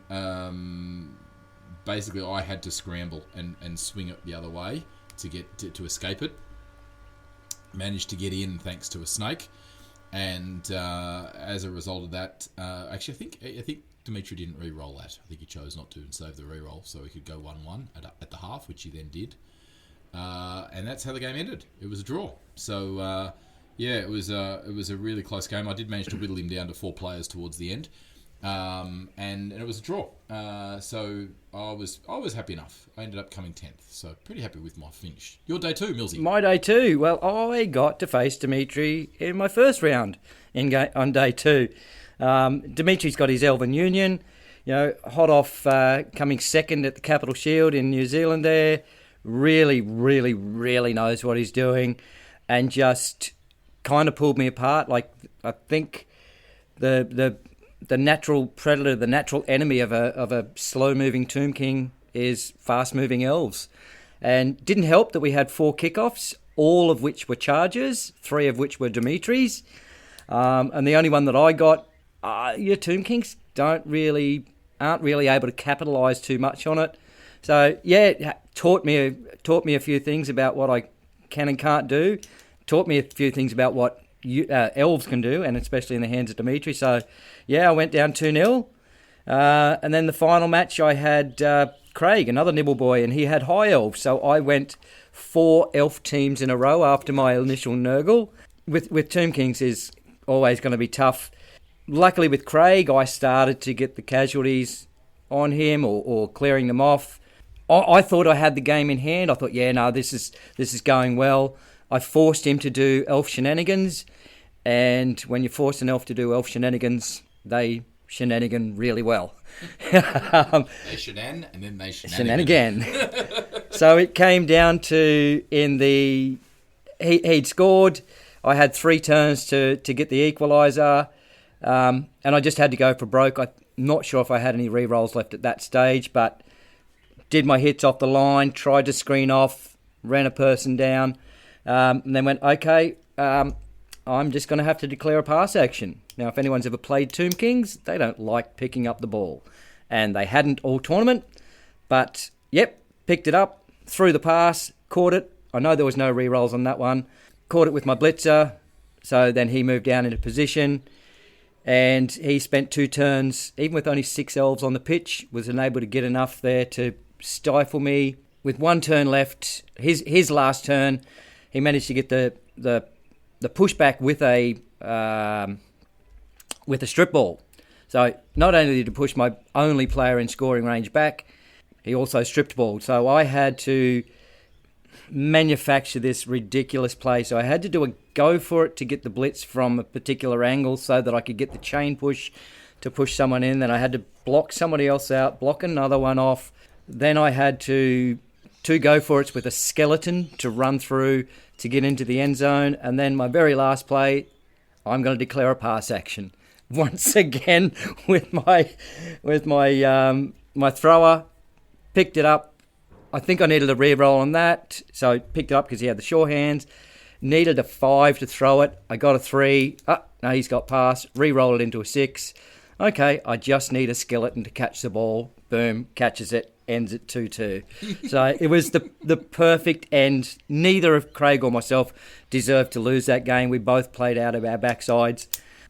basically I had to scramble and swing it the other way to get to escape it. Managed to get in thanks to a snake, and as a result of that, actually I think Dimitri didn't re-roll that. I think he chose not to and saved the re-roll so he could go 1-1 at the half, which he then did. And that's how the game ended. It was a draw. So it was a really close game. I did manage to whittle him down to 4 players towards the end, and it was a draw. So I was happy enough. I ended up coming 10th. So pretty happy with my finish. Your day 2, Millsy. My day 2. Well, I got to face Dimitri in my first round on day 2. Dimitri's got his Elven Union, hot off coming second at the Capital Shield in New Zealand there. Really, really, really knows what he's doing, and just kind of pulled me apart. Like, I think the natural predator, the natural enemy of a slow-moving Tomb King is fast-moving elves. And didn't help that we had 4 kickoffs, all of which were charges, 3 of which were Dimitri's. And the only one that I got, your Tomb Kings aren't really able to capitalise too much on it. So it taught me a few things about what I can and can't do. Taught me a few things about what elves can do, and especially in the hands of Dimitri. So I went down 2-0. And then the final match I had Craig, another nibble boy, and he had high elves. So I went 4 elf teams in a row after my initial Nurgle. With Tomb Kings is always going to be tough. Luckily with Craig, I started to get the casualties on him or clearing them off. I thought I had the game in hand. I thought, this is going well. I forced him to do elf shenanigans, and when you force an elf to do elf shenanigans, they shenanigan really well. They shenan, and then they shenanigan. So it came down to he'd scored. I had 3 turns to get the equaliser, and I just had to go for broke. I'm not sure if I had any re-rolls left at that stage, but did my hits off the line, tried to screen off, ran a person down, and then went, okay, I'm just going to have to declare a pass action. Now, if anyone's ever played Tomb Kings, they don't like picking up the ball. And they hadn't all tournament, but, picked it up, threw the pass, caught it. I know there was no re-rolls on that one. Caught it with my blitzer, so then he moved down into position, and he spent 2 turns, even with only 6 elves on the pitch, was unable to get enough there to stifle me. With 1 turn left, his last turn, he managed to get the pushback with a strip ball. So not only did he push my only player in scoring range back, he also stripped ball. So I had to manufacture this ridiculous play. So I had to do a go for it to get the blitz from a particular angle so that I could get the chain push to push someone in. Then I had to block somebody else out, block another one off. Then I had to go for it with a skeleton to run through to get into the end zone. And then my very last play, I'm going to declare a pass action. Once again with my thrower, picked it up. I think I needed a re-roll on that, so I picked it up because he had the sure hands. Needed a 5 to throw it. I got a 3. No, he's got pass. Re-roll it into a 6. Okay, I just need a skeleton to catch the ball. Boom, catches it, ends at 2-2. So it was the perfect end. Neither of Craig or myself deserved to lose that game. We both played out of our backsides.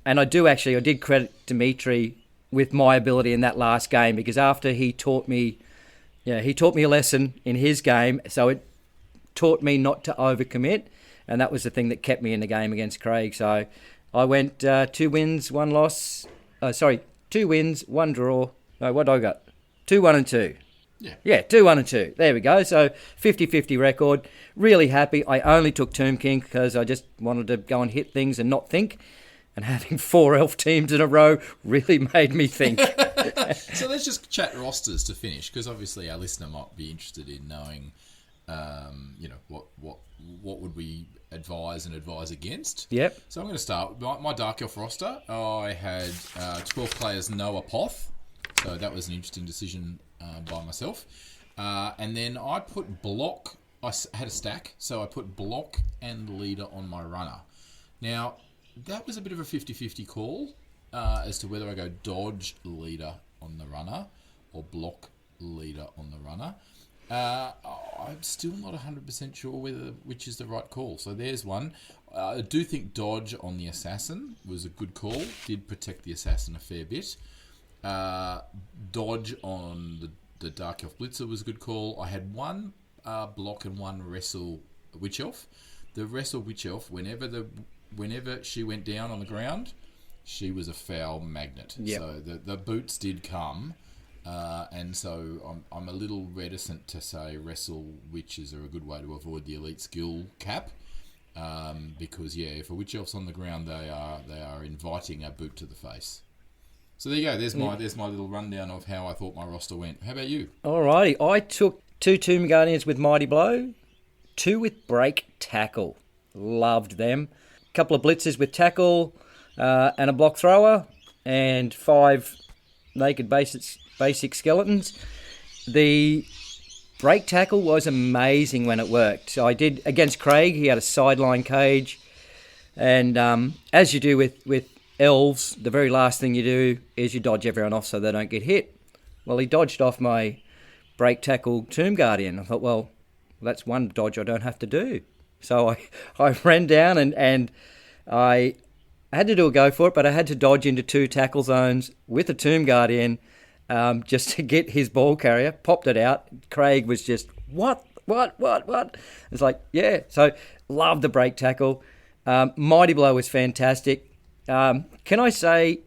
And I did credit Dimitri with my ability in that last game, because after he taught me a lesson in his game, so it taught me not to overcommit, and that was the thing that kept me in the game against Craig. So I went 2 wins, 1 loss. 2 wins, 1 draw. No, what I got? 2-1 and 2. Yeah, 2-1 and 2. There we go. So 50-50 record. Really happy. I only took Tomb King because I just wanted to go and hit things and not think. And having 4 elf teams in a row really made me think. So let's just chat rosters to finish, because obviously our listener might be interested in knowing, what would we advise and advise against. Yep. So I'm going to start. My Dark Elf roster, I had 12 players, no Apoth. So that was an interesting decision by myself. And then I put block. I had a stack, so I put block and leader on my runner. Now, that was a bit of a 50-50 call as to whether I go dodge leader on the runner or block leader on the runner. I'm still not 100% sure which is the right call. So there's one. I do think dodge on the assassin was a good call. Did protect the assassin a fair bit. Dodge on the Dark Elf Blitzer was a good call. I had 1 block and 1 wrestle Witch Elf. The wrestle Witch Elf, whenever she went down on the ground, she was a foul magnet. Yep. So the boots did come, and so I'm a little reticent to say wrestle witches are a good way to avoid the elite skill cap, because if a witch elf's on the ground, they are inviting a boot to the face. So there you go. There's my little rundown of how I thought my roster went. How about you? Alrighty, I took 2 Tomb Guardians with Mighty Blow, 2 with Break Tackle. Loved them. Couple of blitzers with tackle and a block thrower, and 5 naked basic skeletons. The break tackle was amazing when it worked. So I did against Craig. He had a sideline cage, and as you do with elves, the very last thing you do is you dodge everyone off so they don't get hit. Well, he dodged off my break tackle Tomb Guardian. I thought, well, that's one dodge I don't have to do. So I ran down and I had to do a go for it, but I had to dodge into 2 tackle zones with a Tomb Guardian just to get his ball carrier. Popped it out. Craig was just, what? It's like, yeah. So love the break tackle. Mighty Blow was fantastic. Can I say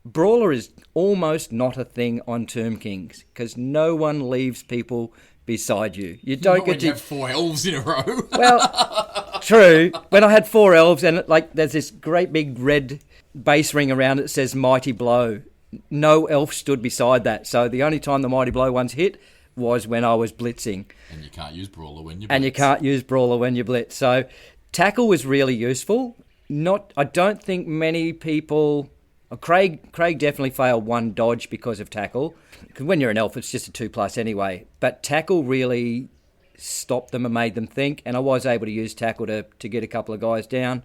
Brawler is almost not a thing on Tomb Kings because no one leaves people beside you. You don't get to have 4 elves in a row. Well, true. When I had 4 elves and there's this great big red base ring around it that says Mighty Blow. No elf stood beside that. So the only time the Mighty Blow ones hit was when I was blitzing. And you can't use Brawler when you blitz. So tackle was really useful. I don't think many people. Craig definitely failed 1 dodge because of tackle. Because when you're an elf, it's just a 2+ anyway. But tackle really stopped them and made them think. And I was able to use tackle to get a couple of guys down.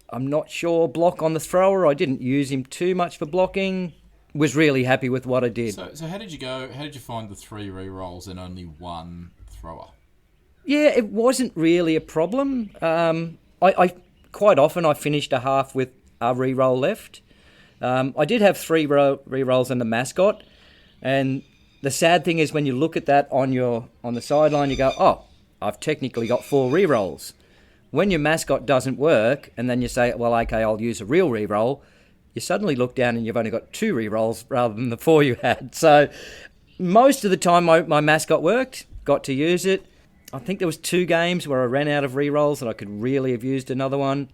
I'm not sure block on the thrower. I didn't use him too much for blocking. Was really happy with what I did. So how did you go? How did you find the 3 rerolls and only 1 thrower? Yeah, it wasn't really a problem. I quite often I finished a half with a reroll left. I did have 3 rerolls and the mascot, and the sad thing is when you look at that on the sideline, you go, "Oh, I've technically got 4 rerolls." When your mascot doesn't work, and then you say, "Well, okay, I'll use a real reroll," you suddenly look down and you've only got 2 rerolls rather than the 4 you had. So most of the time my mascot worked, got to use it. I think there was 2 games where I ran out of rerolls and I could really have used another one.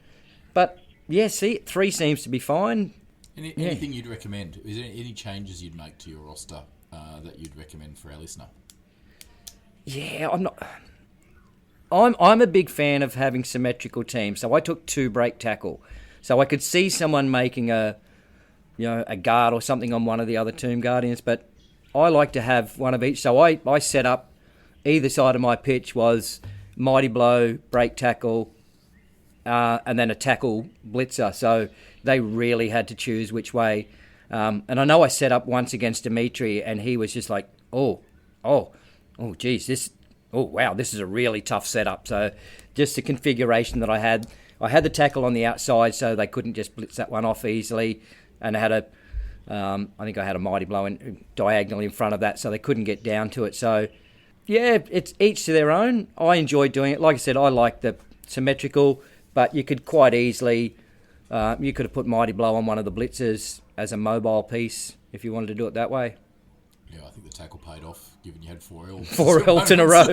But yeah, 3 seems to be fine. Anything you'd recommend? Is there any changes you'd make to your roster that you'd recommend for our listener? Yeah, I'm a big fan of having symmetrical teams. So I took 2 break tackle. So I could see someone making a guard or something on one of the other Tomb Guardians, but I like to have one of each. So I set up either side of my pitch was Mighty Blow, break tackle, and then a tackle blitzer. So they really had to choose which way. And I know I set up once against Dimitri, and he was just like, geez, this is a really tough setup. So just the configuration that I had. I had the tackle on the outside, so they couldn't just blitz that one off easily. And I had I think I had a mighty blow diagonal in front of that, so they couldn't get down to it. So, yeah, it's each to their own. I enjoy doing it. Like I said, I like the symmetrical, but you could quite easily, you could have put mighty blow on one of the blitzers as a mobile piece if you wanted to do it that way. Yeah, I think the tackle paid off, given you had 4 L's. 4 L's in a row.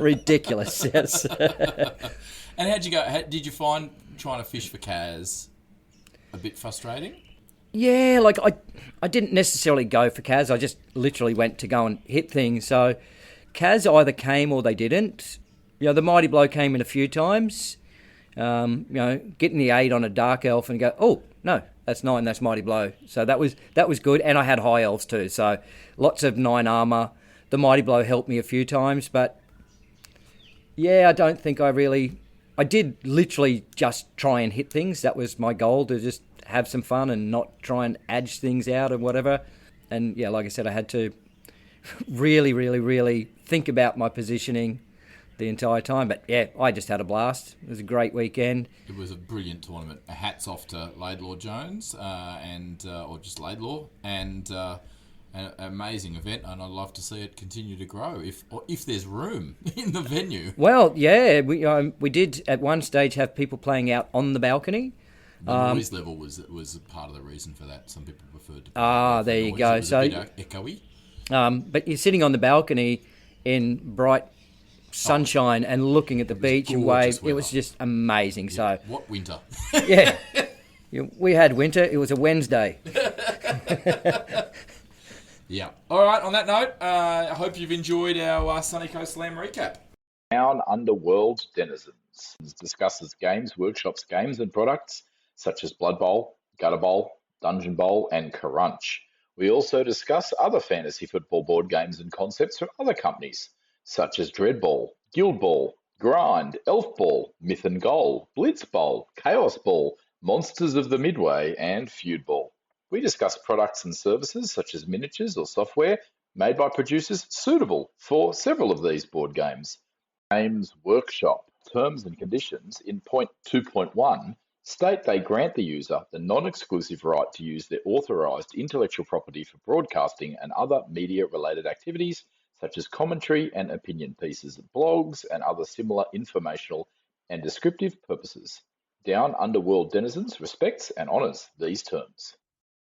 Ridiculous, yes. And how'd you go? Did you find trying to fish for Kaz a bit frustrating? Yeah, like I didn't necessarily go for Kaz. I just literally went to go and hit things. So Kaz either came or they didn't. The mighty blow came in a few times. Getting the 8 on a dark elf and go, oh no, that's 9, that's mighty blow. So that was good, and I had high elves too. So lots of 9 armor. The mighty blow helped me a few times, but yeah, I don't think I did literally just try and hit things. That was my goal, to just have some fun and not try and edge things out or whatever. And yeah, like I said, I had to really, really, really think about my positioning the entire time. But yeah, I just had a blast. It was a great weekend. It was a brilliant tournament. Hats off to Laidlaw Jones or just Laidlaw, and an amazing event, and I'd love to see it continue to grow if there's room in the venue. Well, yeah, we did at one stage have people playing out on the balcony. The noise level was part of the reason for that. Some people preferred to. There you go. So a bit echoey. But you're sitting on the balcony in bright sunshine and looking at the beach and waves. It was just amazing. Yeah. So what winter? Yeah, we had winter. It was a Wednesday. Yeah. All right. On that note, I hope you've enjoyed our Sunny Coast Slam recap. Down Under World Denizens discusses Games Workshop's games and products such as Blood Bowl, Gutter Bowl, Dungeon Bowl, and Crunch. We also discuss other fantasy football board games and concepts from other companies such as Dread Ball, Guild Ball, Grind, Elf Ball, Myth and Goal, Blitz Bowl, Chaos Ball, Monsters of the Midway, and Feud Ball. We discuss products and services such as miniatures or software made by producers suitable for several of these board games. Games Workshop terms and conditions in point 2.1 state they grant the user the non-exclusive right to use their authorised intellectual property for broadcasting and other media-related activities such as commentary and opinion pieces, blogs, and other similar informational and descriptive purposes. Down Under World Denizens respects and honours these terms.